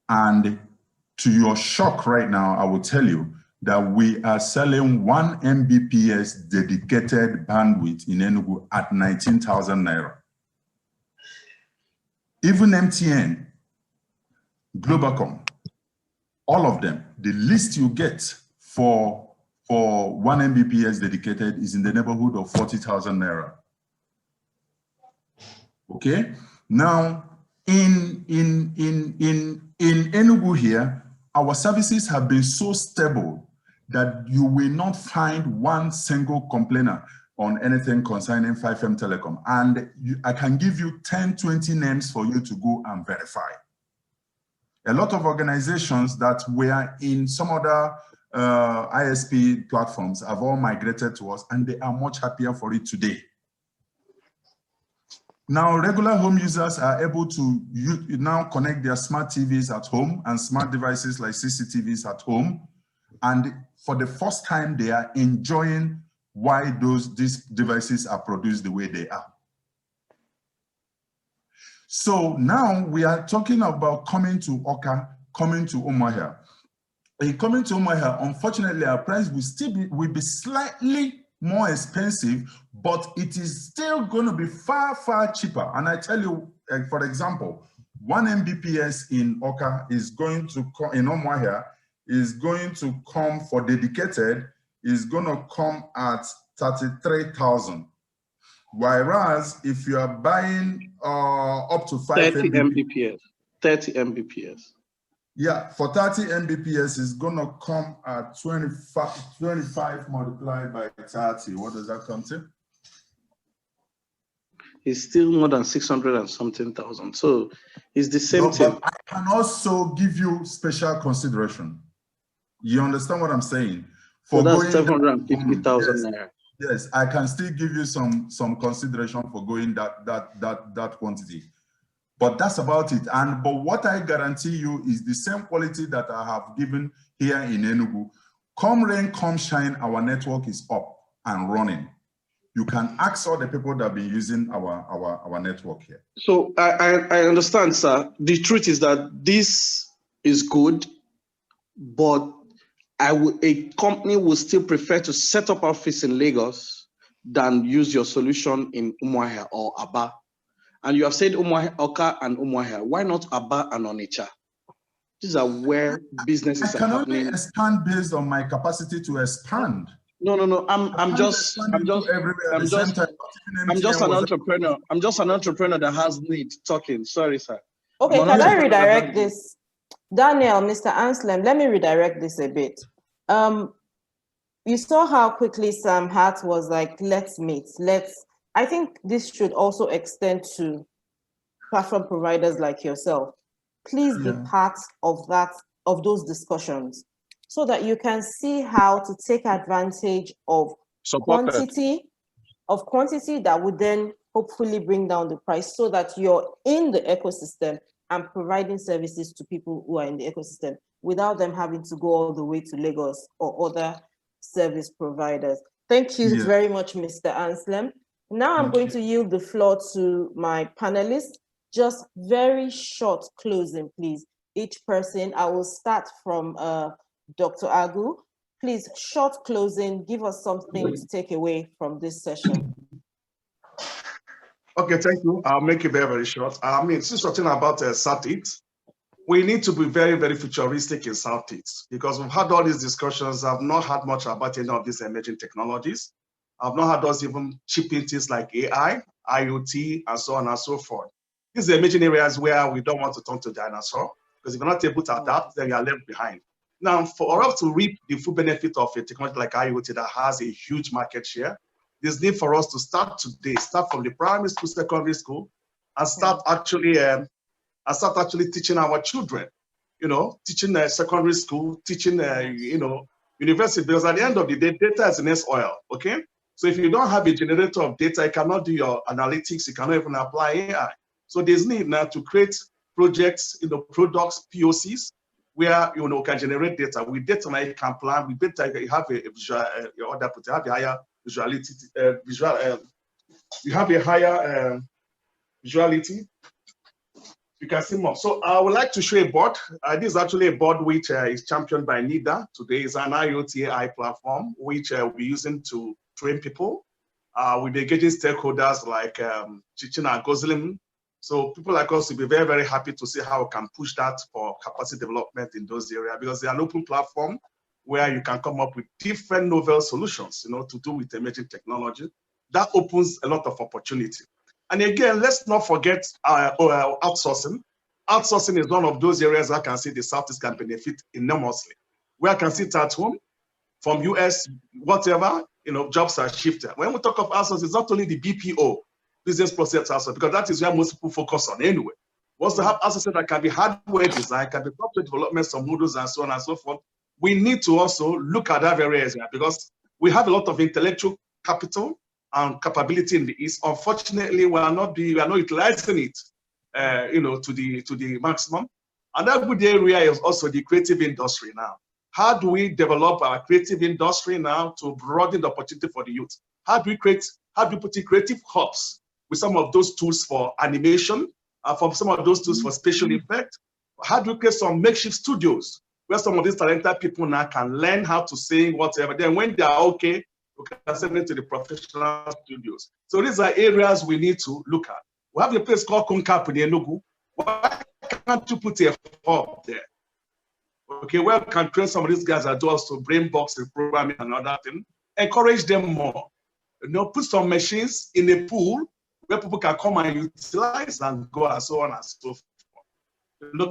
and to your shock right now, I will tell you that we are selling 1 Mbps dedicated bandwidth in Enugu at 19,000 naira. Even MTN, Globacom, all of them, the least you get for 1 Mbps dedicated is in the neighborhood of 40,000 naira. Okay, now in Enugu here, our services have been so stable that you will not find one single complainer on anything concerning 5M Telecom. And I can give you 10, 20 names for you to go and verify. A lot of organizations that were in some other ISP platforms have all migrated to us, and they are much happier for it today. Now, regular home users are able to now connect their smart TVs at home and smart devices like CCTVs at home. And for the first time, they are enjoying why these devices are produced the way they are. So now we are talking about coming to Oka, coming to Umuahia. In coming to Umuahia, unfortunately, our price will be slightly more expensive, but it is still going to be far, far cheaper. And I tell you, for example, 1 Mbps in Oka is going to come, in Umuahia, is going to come for dedicated, is going to come at 33,000. Whereas if you are buying up to 5 30 Mbps. 30 Mbps. Yeah, for 30 Mbps, it's gonna come at 25 multiplied by 30. What does that come to? It's still more than 600 and something thousand. So it's the same thing. But I can also give you special consideration. You understand what I'm saying? For so that's 750,000 naira. Yes, I can still give you some consideration for going that quantity. But that's about it. But what I guarantee you is the same quality that I have given here in Enugu. Come rain, come shine, our network is up and running. You can ask all the people that have been using our network here. So I understand, sir. The truth is that this is good, but a company will still prefer to set up office in Lagos than use your solution in Umuahia or Aba. And you have said Umuahia, Oka and Umuahia. Why not Aba and Onitsha? These are where businesses are happening. I can only expand based on my capacity to expand. No. I'm just an entrepreneur. I'm just an entrepreneur that has need talking. Sorry, sir. Okay, can I redirect this? Daniel, Mr. Anselm, let me redirect this a bit. You saw how quickly Sam Hart was like, let's meet, I think this should also extend to platform providers like yourself. Please be part of those discussions so that you can see how to take advantage of quantity that would then hopefully bring down the price so that you're in the ecosystem and providing services to people who are in the ecosystem without them having to go all the way to Lagos or other service providers. Thank you very much, Mr. Anselm. Now I'm going to yield the floor to my panelists. Just very short closing, please. Each person, I will start from Dr. Agu. Please, short closing, give us something to take away from this session. Okay, thank you. I'll make it very, very short. I mean, since we're talking about Southeast, we need to be very, very futuristic in Southeast because we've had all these discussions. I've not heard much about any of these emerging technologies. I've not had us even chipping things like AI, IoT, and so on and so forth. These are emerging areas where we don't want to turn to dinosaur because if you're not able to adapt, then you're left behind. Now, for us to reap the full benefit of a technology like IoT that has a huge market share, there's need for us to start today, start from the primary school, secondary school, and start actually teaching our children, teaching secondary school, teaching, university, because at the end of the day, data is the next oil, okay? So if you don't have a generator of data, you cannot do your analytics, you cannot even apply AI. So there's need now to create projects, products, POCs, where we can generate data. With data now you can plan, with data you have a visual, you have a higher visuality, you have a higher visuality. You can see more. So I would like to show a board. This is actually a board which is championed by NIDA. Today is an IoT AI platform, which we'll be using to train people. We'll be engaging stakeholders like Chinagazi. So people like us will be very, very happy to see how we can push that for capacity development in those areas because they're an open platform where you can come up with different novel solutions, to do with emerging technology. That opens a lot of opportunity. And again, let's not forget outsourcing. Outsourcing is one of those areas I can see the Southeast can benefit enormously. Where I can sit at home, from US, whatever, jobs are shifted. When we talk of outsourcing, it's not only the BPO, business process outsourcing, because that is where most people focus on anyway. Once they have outsourcing that can be hardware design, can be software development, some models and so on and so forth, we need to also look at that very area because we have a lot of intellectual capital and capability in the East. Unfortunately, we are not utilizing it, to the maximum. Another good area is also the creative industry now. How do we develop our creative industry now to broaden the opportunity for the youth? How do we put in creative hubs with some of those tools for animation, for some of those tools for special effect? How do we create some makeshift studios where some of these talented people now can learn how to sing, whatever. Then when they are okay, we can send them to the professional studios. So these are areas we need to look at. We have a place called Concap in Enugu. Why can't you put a hub there? Okay, where we can train some of these guys that do also brain box and programming and other thing. Encourage them more. put some machines in a pool where people can come and utilize and go and so on and so forth.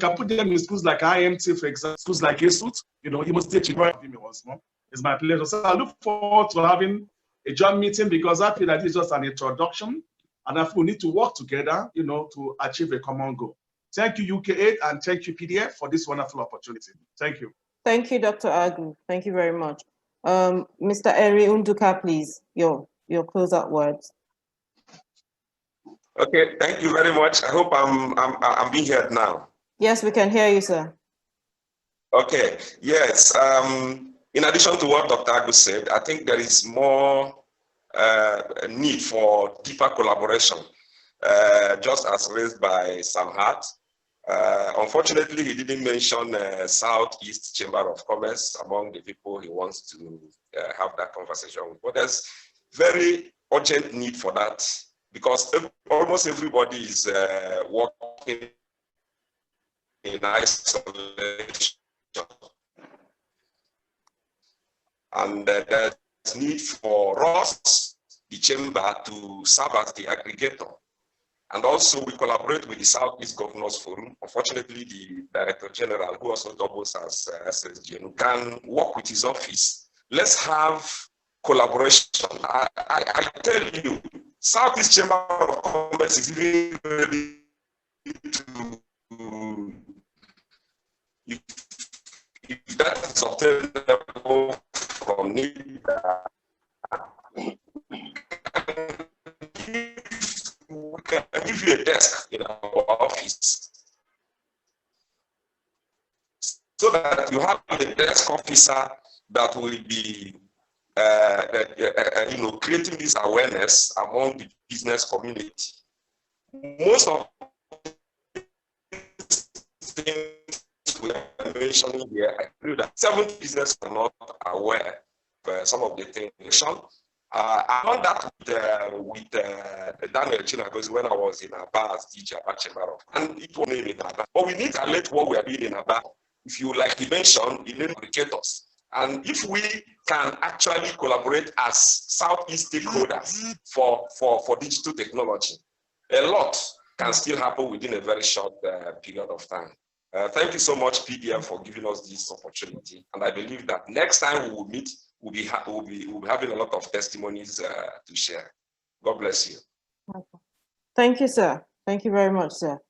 Can put them in schools like IMT, for example, schools like ESUT, you must teach me once more. It's my pleasure. So I look forward to having a joint meeting because I feel that it's just an introduction and I feel we need to work together, to achieve a common goal. Thank you, UK8, and thank you, PDF, for this wonderful opportunity. Thank you. Thank you, Dr. Agu. Thank you very much. Mr. Eri Unduka, please, your closeout words. Okay, thank you very much. I hope I'm being heard now. Yes, we can hear you, sir. Okay, yes. In addition to what Dr. Agu said, I think there is more need for deeper collaboration, just as raised by Sam Hart. Unfortunately, he didn't mention Southeast Chamber of Commerce among the people he wants to have that conversation with. But there's very urgent need for that because almost everybody is working in isolation. And there's need for us, the chamber, to serve as the aggregator. And also we collaborate with the Southeast Governors Forum. Unfortunately, the Director General, who also doubles as SSG, can work with his office. Let's have collaboration. I tell you, Southeast Chamber of Commerce is really ready to, if that is obtainable from NIDA, we can give you a desk in our office so that you have a desk officer that will be creating this awareness among the business community. Most of the things we are mentioning here, I feel that 70 businesses are not aware of some of the things. I learned that with Daniel Chinagazi when I was in Aba as DJ Aba Chamber of, and it was named in Aba. But we need to let what we are doing in Aba. If you like to mention, you need indicators. And if we can actually collaborate as Southeast stakeholders for digital technology, a lot can still happen within a very short period of time. Thank you so much, PDM, for giving us this opportunity. And I believe that next time we will meet, we'll be having a lot of testimonies to share. God bless you. Thank you, sir. Thank you very much, sir.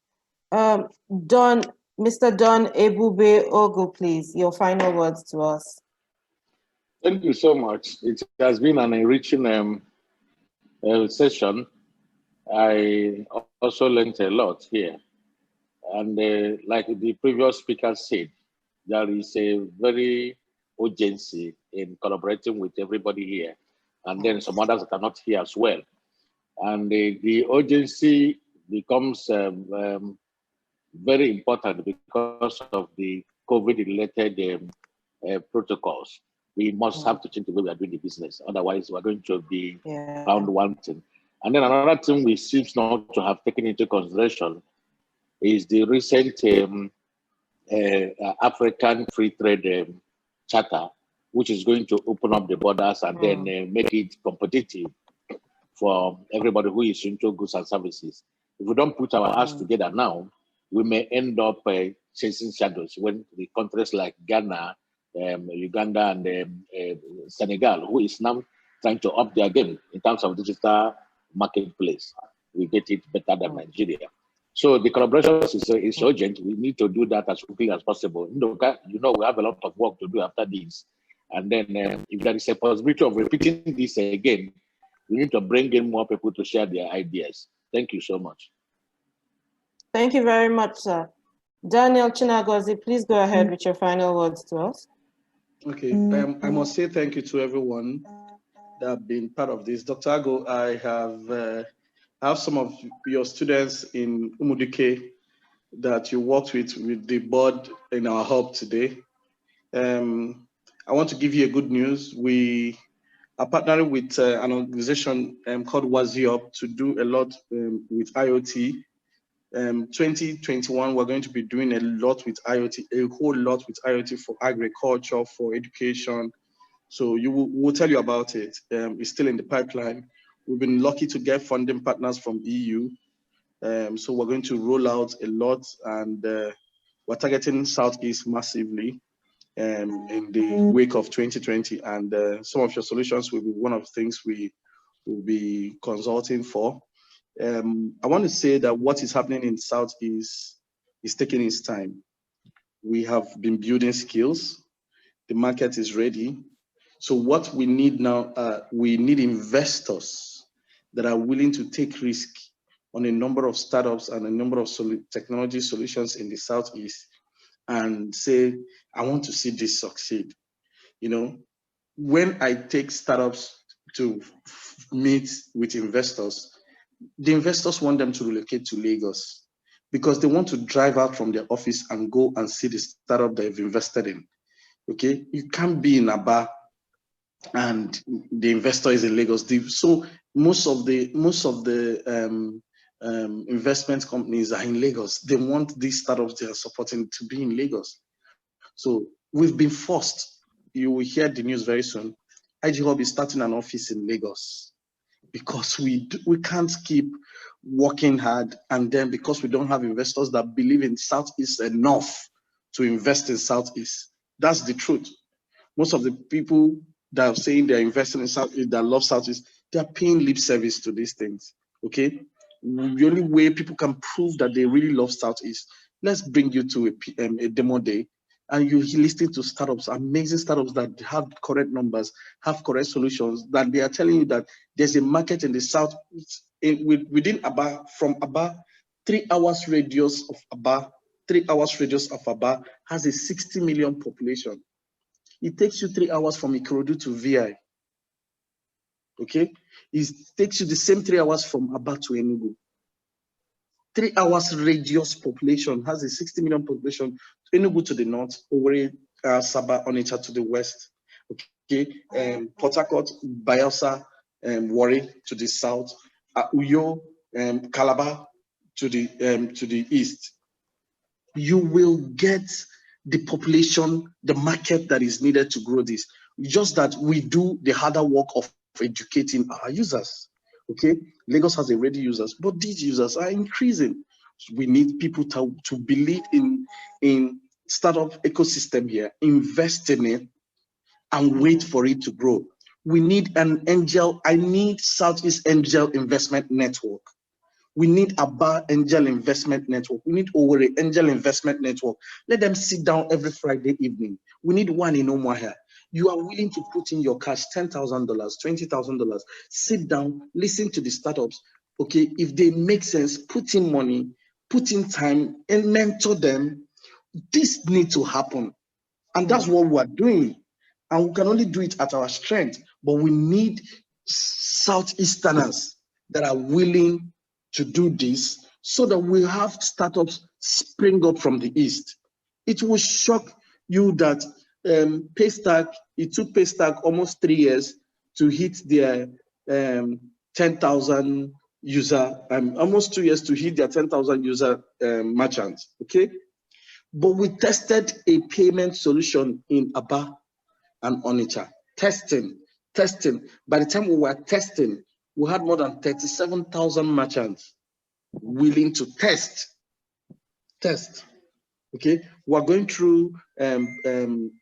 Mr. Don Ebube Ogo, please, your final words to us. Thank you so much. It has been an enriching session. I also learned a lot here. And like the previous speaker said, there is a very urgency in collaborating with everybody here. And then some others that are not here as well. And the urgency becomes very important because of the COVID-related protocols. We must have to change the way we are doing the business. Otherwise, we're going to be found wanting. And then another thing we seem not to have taken into consideration is the recent African Free Trade Charter, which is going to open up the borders and then make it competitive for everybody who is into goods and services. If we don't put our hearts together now, we may end up chasing shadows when the countries like Ghana, Uganda, and Senegal, who is now trying to up their game in terms of digital marketplace, we get it better than Nigeria. So the collaboration is urgent. We need to do that as quickly as possible. We have a lot of work to do after this. And then if there is a possibility of repeating this again, we need to bring in more people to share their ideas. Thank you so much. Thank you very much, sir. Daniel Chinagazi, please go ahead with your final words to us. Okay, I must say thank you to everyone that have been part of this. Dr. Ago, I have some of your students in Umuduke that you worked with the board in our hub today. I want to give you a good news. We are partnering with an organization called WaziUp to do a lot with IoT. 2021, we're going to be doing a lot with IoT, a whole lot with IoT for agriculture, for education, So we'll tell you about it. It's still in the pipeline. We've been lucky to get funding partners from EU. So we're going to roll out a lot, and we're targeting Southeast massively in the wake of 2020. And some of your solutions will be one of the things we will be consulting for. I want to say that what is happening in Southeast is taking its time. We have been building skills. The market is ready. So what we need now, we need investors that are willing to take risk on a number of startups and a number of technology solutions in the Southeast and say, I want to see this succeed. You know, when I take startups to meet with investors, the investors want them to relocate to Lagos because they want to drive out from their office and go and see the startup they've invested in. Okay, you can't be in Aba and the investor is in Lagos. So most of the investment companies are in Lagos. They want these startups they are supporting to be in Lagos. So we've been forced. You will hear the news very soon. IG Hub is starting an office in Lagos because we can't keep working hard, and then because we don't have investors that believe in Southeast enough to invest in Southeast. That's the truth. Most of the people that are saying they're investing in Southeast, that love Southeast, they're paying lip service to these things, okay? The only way people can prove that they really love Southeast, let's bring you to a demo day, and you listen to startups, amazing startups that have correct numbers, have correct solutions, that they are telling you that there's a market in the South, within Aba, from Aba, 3 hours radius of Aba, 3 hours radius of Aba has a 60 million population. It takes you 3 hours from Ikorodu to VI. Okay? It takes you the same 3 hours from Aba to Enugu. 3 hours radius population has a 60 million population. Enugu to the north, Owerri, Saba, Onitsha to the west. Okay? Port Harcourt, Bayelsa, Warri to the south, Uyo, Calabar to the east. You will get the population, the market that is needed to grow this. Just that we do the harder work of educating our users. Okay, Lagos has already users, but these users are increasing. We need people to believe in startup ecosystem here, invest in it, and wait for it to grow. We need an angel. I need Southeast Angel Investment Network. We need Aba Angel Investment Network. We need Owerri Angel Investment Network. Let them sit down every Friday evening. We need one in Omaha. You are willing to put in your cash, $10,000, $20,000. Sit down, listen to the startups. Okay, if they make sense, put in money, put in time, and mentor them. This needs to happen. And that's what we're doing. And we can only do it at our strength. But we need Southeasterners that are willing to do this so that we have startups spring up from the East. It will shock you that Paystack, it took Paystack almost 3 years to hit their 10,000 user, almost 2 years to hit their 10,000 user merchants, okay? But we tested a payment solution in Aba and Onitsha, testing. By the time we were testing, we had more than 37,000 merchants willing to test. Okay, we're going through some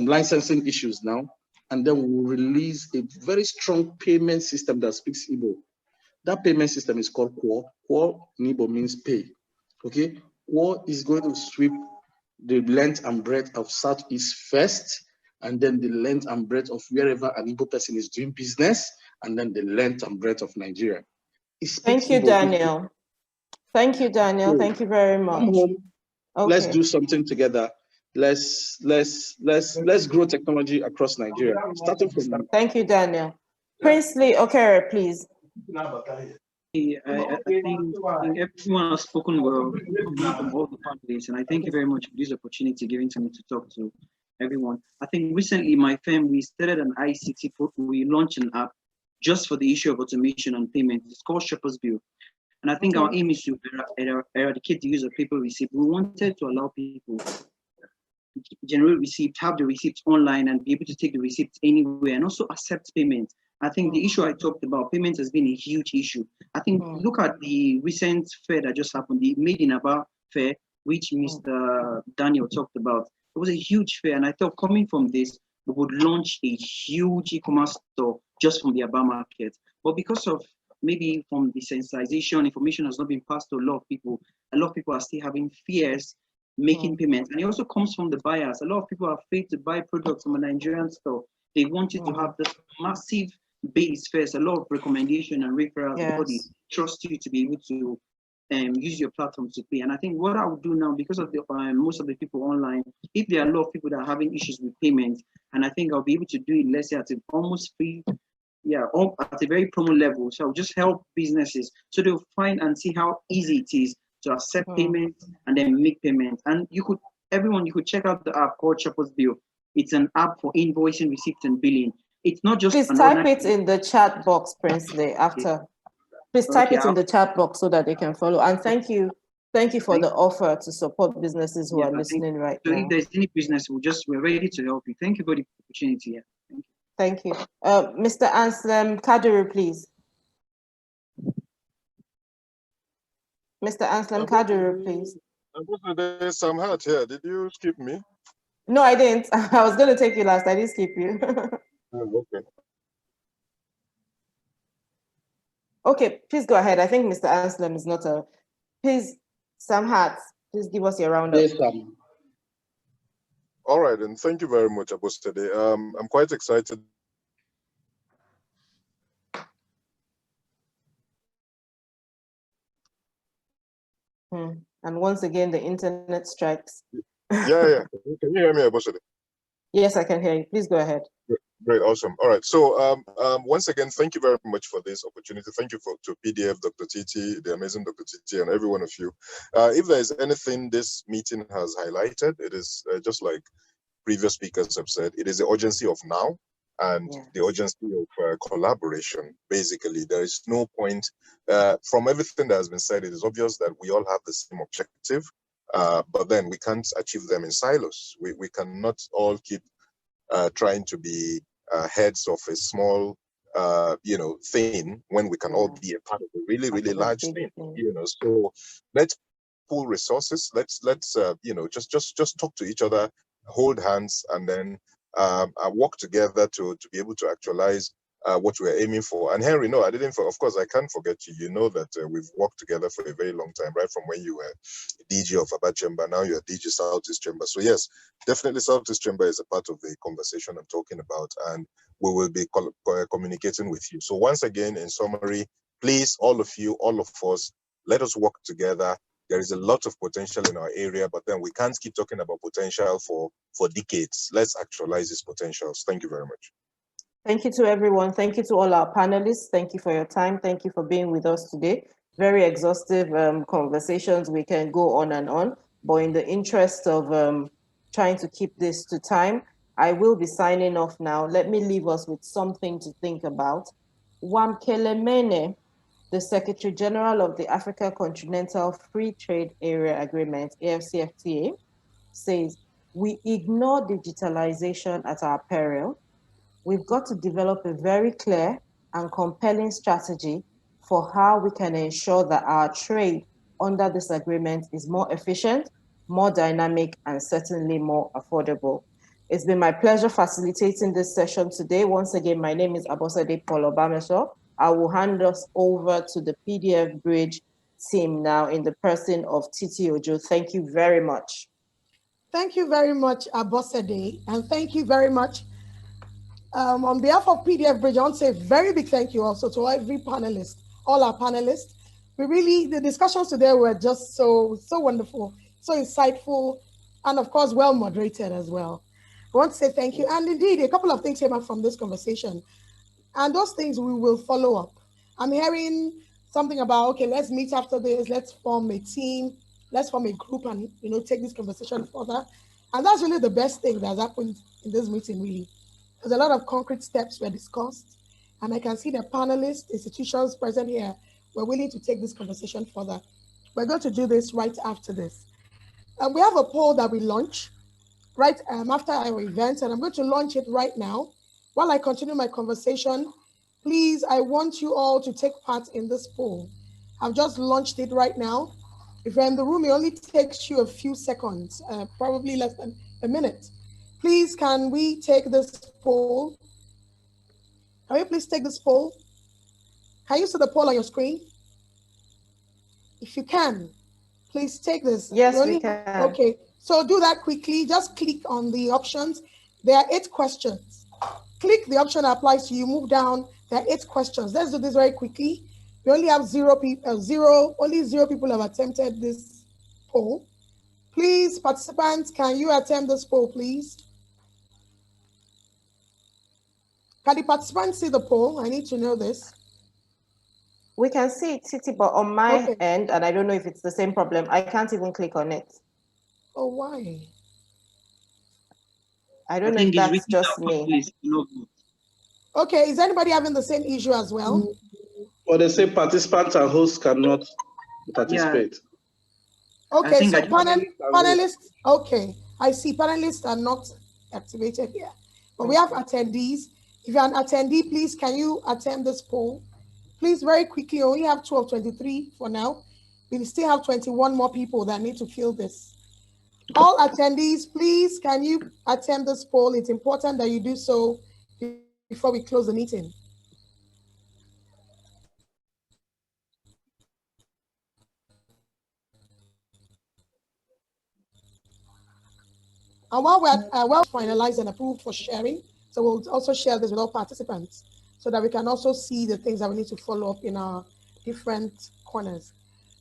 licensing issues now, and then we will release a very strong payment system that speaks Igbo. That payment system is called Kwo. Kwo in Igbo means pay. Okay, Kwo is going to sweep the length and breadth of Southeast first, and then the length and breadth of wherever an Igbo person is doing business, and then the length and breadth of Nigeria. Thank you, Daniel. Thank you, Daniel. Thank you very much. Okay. Let's do something together. Let's grow technology across Nigeria. Starting from. Thank you, Daniel. Princely Okere, please. I think everyone has spoken well from all the parties, and I thank you very much for this opportunity given to me to talk to everyone. I think recently my firm, we started an ICT, we launched an app just for the issue of automation and payment. It's called Shoppers Bill. And I think our aim is to eradicate the use of paper receipt. We wanted to allow people generate receipts, have the receipts online, and be able to take the receipts anywhere, and also accept payments. I think the issue I talked about, payments, has been a huge issue. I think look at the recent fair that just happened, the Made in Aba fair, which Mr. Daniel talked about. It was a huge fair, and I thought coming from this, we would launch a huge e-commerce store just from the Aba market. But because of maybe from the sensitization, information has not been passed to a lot of people are still having fears making payments. And it also comes from the buyers. A lot of people are afraid to buy products from a Nigerian store. They want you to have this massive base first, a lot of recommendation and referrals before they trust you to be able to use your platform to pay. And I think what I would do now, because of the most of the people online, if there are a lot of people that are having issues with payments, and I think I'll be able to do it, let's say at an almost free, at a very promo level. So I'll just help businesses so they'll find and see how easy it is to accept payments and then make payments. And you could check out the app called Shepherd's Bill. It's an app for invoicing, receipts, and billing. It's not just. Please type it in the chat box, Princely, after. Please type it in the chat box so that they can follow. And thank you for the offer to support businesses who are listening right now. So if there's any business, we're ready to help you. Thank you for the opportunity. Thank you. Mr. Anselm Kaduru, please. Mr. Anselm Kaduru, please. There's some Hart here. Did you skip me? No, I didn't. I was going to take you last. I didn't skip you. Okay. Okay, please go ahead. I think Mr. Anselm is not a. Please, Sam Hart, please give us your roundup. Yes, all right, and thank you very much, Abostade. I'm quite excited. And once again, the internet strikes. Yeah. Can you hear me, Abostade? Yes, I can hear you. Please go ahead. Great, awesome. All right. So once again, thank you very much for this opportunity. Thank you to PDF, Dr. Titi, the amazing Dr. Titi, and every one of you. If there is anything this meeting has highlighted, it is just like previous speakers have said, it is the urgency of now and the urgency of collaboration. Basically, there is no point, from everything that has been said, it is obvious that we all have the same objective, but then we can't achieve them in silos. We cannot all keep trying to be heads of a small, thing when we can all be a part of a really, really large thing. So let's pool resources. Let's just talk to each other, hold hands, and then work together to be able to actualize what we're aiming for. And Henry, no, of course, I can't forget you. You know that we've worked together for a very long time, right from when you were DG of Aba Chamber, now you're DG Southeast Chamber. So yes, definitely Southeast Chamber is a part of the conversation I'm talking about, and we will be communicating with you. So once again, in summary, please, all of you, all of us, let us work together. There is a lot of potential in our area, but then we can't keep talking about potential for decades. Let's actualize these potentials. Thank you very much. Thank you to everyone. Thank you to all our panelists. Thank you for your time. Thank you for being with us today. Very exhaustive conversations. We can go on and on, but in the interest of trying to keep this to time, I will be signing off now. Let me leave us with something to think about. Wamkele Mene, the Secretary General of the Africa Continental Free Trade Area Agreement, AFCFTA, says, we ignore digitalization at our peril. We've got to develop a very clear and compelling strategy for how we can ensure that our trade under this agreement is more efficient, more dynamic, and certainly more affordable. It's been my pleasure facilitating this session today. Once again, my name is Abosade Paul Obameso. I will hand us over to the PDF Bridge team now in the person of Titi Ojo. Thank you very much. Thank you very much, Abosade, and thank you very much. On behalf of PDF Bridge, I want to say a very big thank you also to every panelist, all our panelists. The discussions today were just so wonderful, so insightful, and of course, well moderated as well. I want to say thank you. And indeed, a couple of things came up from this conversation, and those things we will follow up. I'm hearing something about, okay, let's meet after this, let's form a team, let's form a group and take this conversation further. And that's really the best thing that has happened in this meeting, really. There's a lot of concrete steps were discussed, and I can see the panelists, institutions present here were willing to take this conversation further. We're going to do this right after this. We have a poll that we launch right after our event, and I'm going to launch it right now. While I continue my conversation, please, I want you all to take part in this poll. I've just launched it right now. If you're in the room, it only takes you a few seconds, probably less than a minute. Please, can we take this poll? Can you please take this poll? Can you see the poll on your screen? If you can, please take this. Yes, we can. Okay, so do that quickly. Just click on the options. There are 8 questions. Click the option that applies to you. Move down. There are 8 questions. Let's do this very quickly. We only have 0 people. Only 0 people have attempted this poll. Please, participants, can you attempt this poll, please? Can the participants see the poll? I need to know this. We can see it, Titi, but on my end, and I don't know if it's the same problem, I can't even click on it. Oh, why? I don't know if that's just me. Okay, is anybody having the same issue as well? Well, they say participants and hosts cannot participate. Okay, so panelists, okay, I see panelists are not activated here, but we have attendees. If you're an attendee, please, can you attend this poll? Please, very quickly, we only have 2 of 23 for now. We still have 21 more people that need to fill this. All attendees, please, can you attend this poll? It's important that you do so before we close the meeting. And while we're well finalized and approved for sharing, so we'll also share this with all participants so that we can also see the things that we need to follow up in our different corners.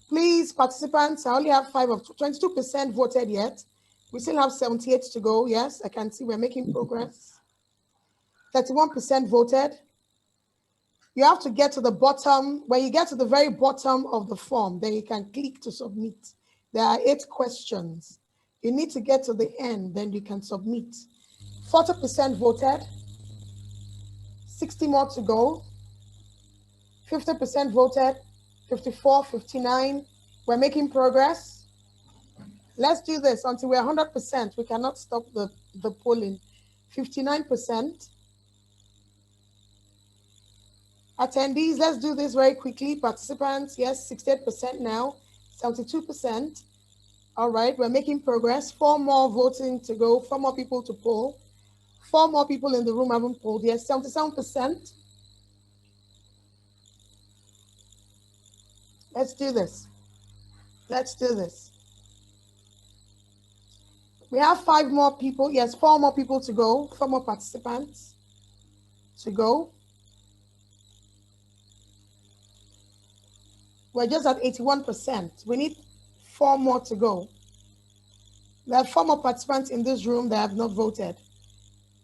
Please, participants, I only have 5 of 22% voted yet. We still have 78 to go. Yes, I can see we're making progress. 31% voted. You have to get to the bottom. When you get to the very bottom of the form, then you can click to submit. There are 8 questions. You need to get to the end, then you can submit. 40% voted. 60 more to go. 50% voted. 54, 59. We're making progress. Let's do this until we're 100%. We cannot stop the polling. 59%. Attendees, let's do this very quickly. Participants, yes, 68% now. 72%. All right, we're making progress. 4 more voting to go. 4 more people to poll. 4 more people in the room haven't polled yet. 77%. Let's do this. Let's do this. We have 5 more people. Yes, 4 more people to go. 4 more participants to go. We're just at 81%. We need 4 more to go. There are 4 more participants in this room that have not voted.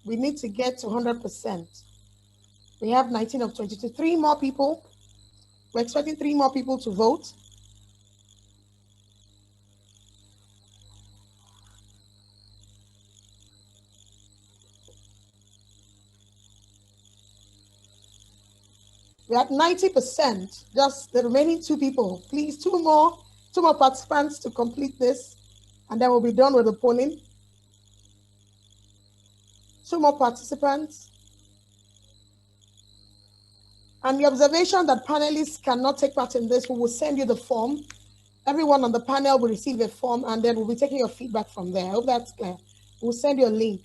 We need to get to 100%. We have 19 of 22. 3 more people. We're expecting 3 more people to vote. We're at 90%, just the remaining 2 people. Please, 2 more participants to complete this, and then we'll be done with the polling. 2 more participants. And the observation that panelists cannot take part in this, we will send you the form. Everyone on the panel will receive a form, and then we'll be taking your feedback from there. I hope that's clear. We'll send you a link,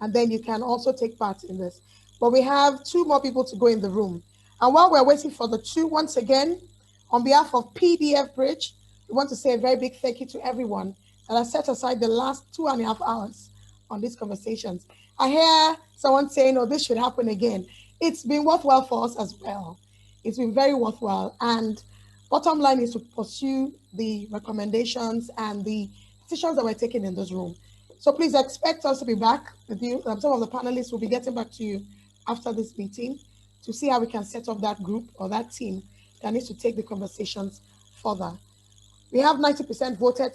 and then you can also take part in this. But we have 2 more people to go in the room. And while we're waiting for the 2, once again, on behalf of PDF Bridge, we want to say a very big thank you to everyone that has set aside the last 2.5 hours on these conversations. I hear someone saying, oh, this should happen again. It's been worthwhile for us as well. It's been very worthwhile. And bottom line is to pursue the recommendations and the decisions that we're taking in this room. So please expect us to be back with you. Some of the panelists will be getting back to you after this meeting to see how we can set up that group or that team that needs to take the conversations further. We have 90% voted.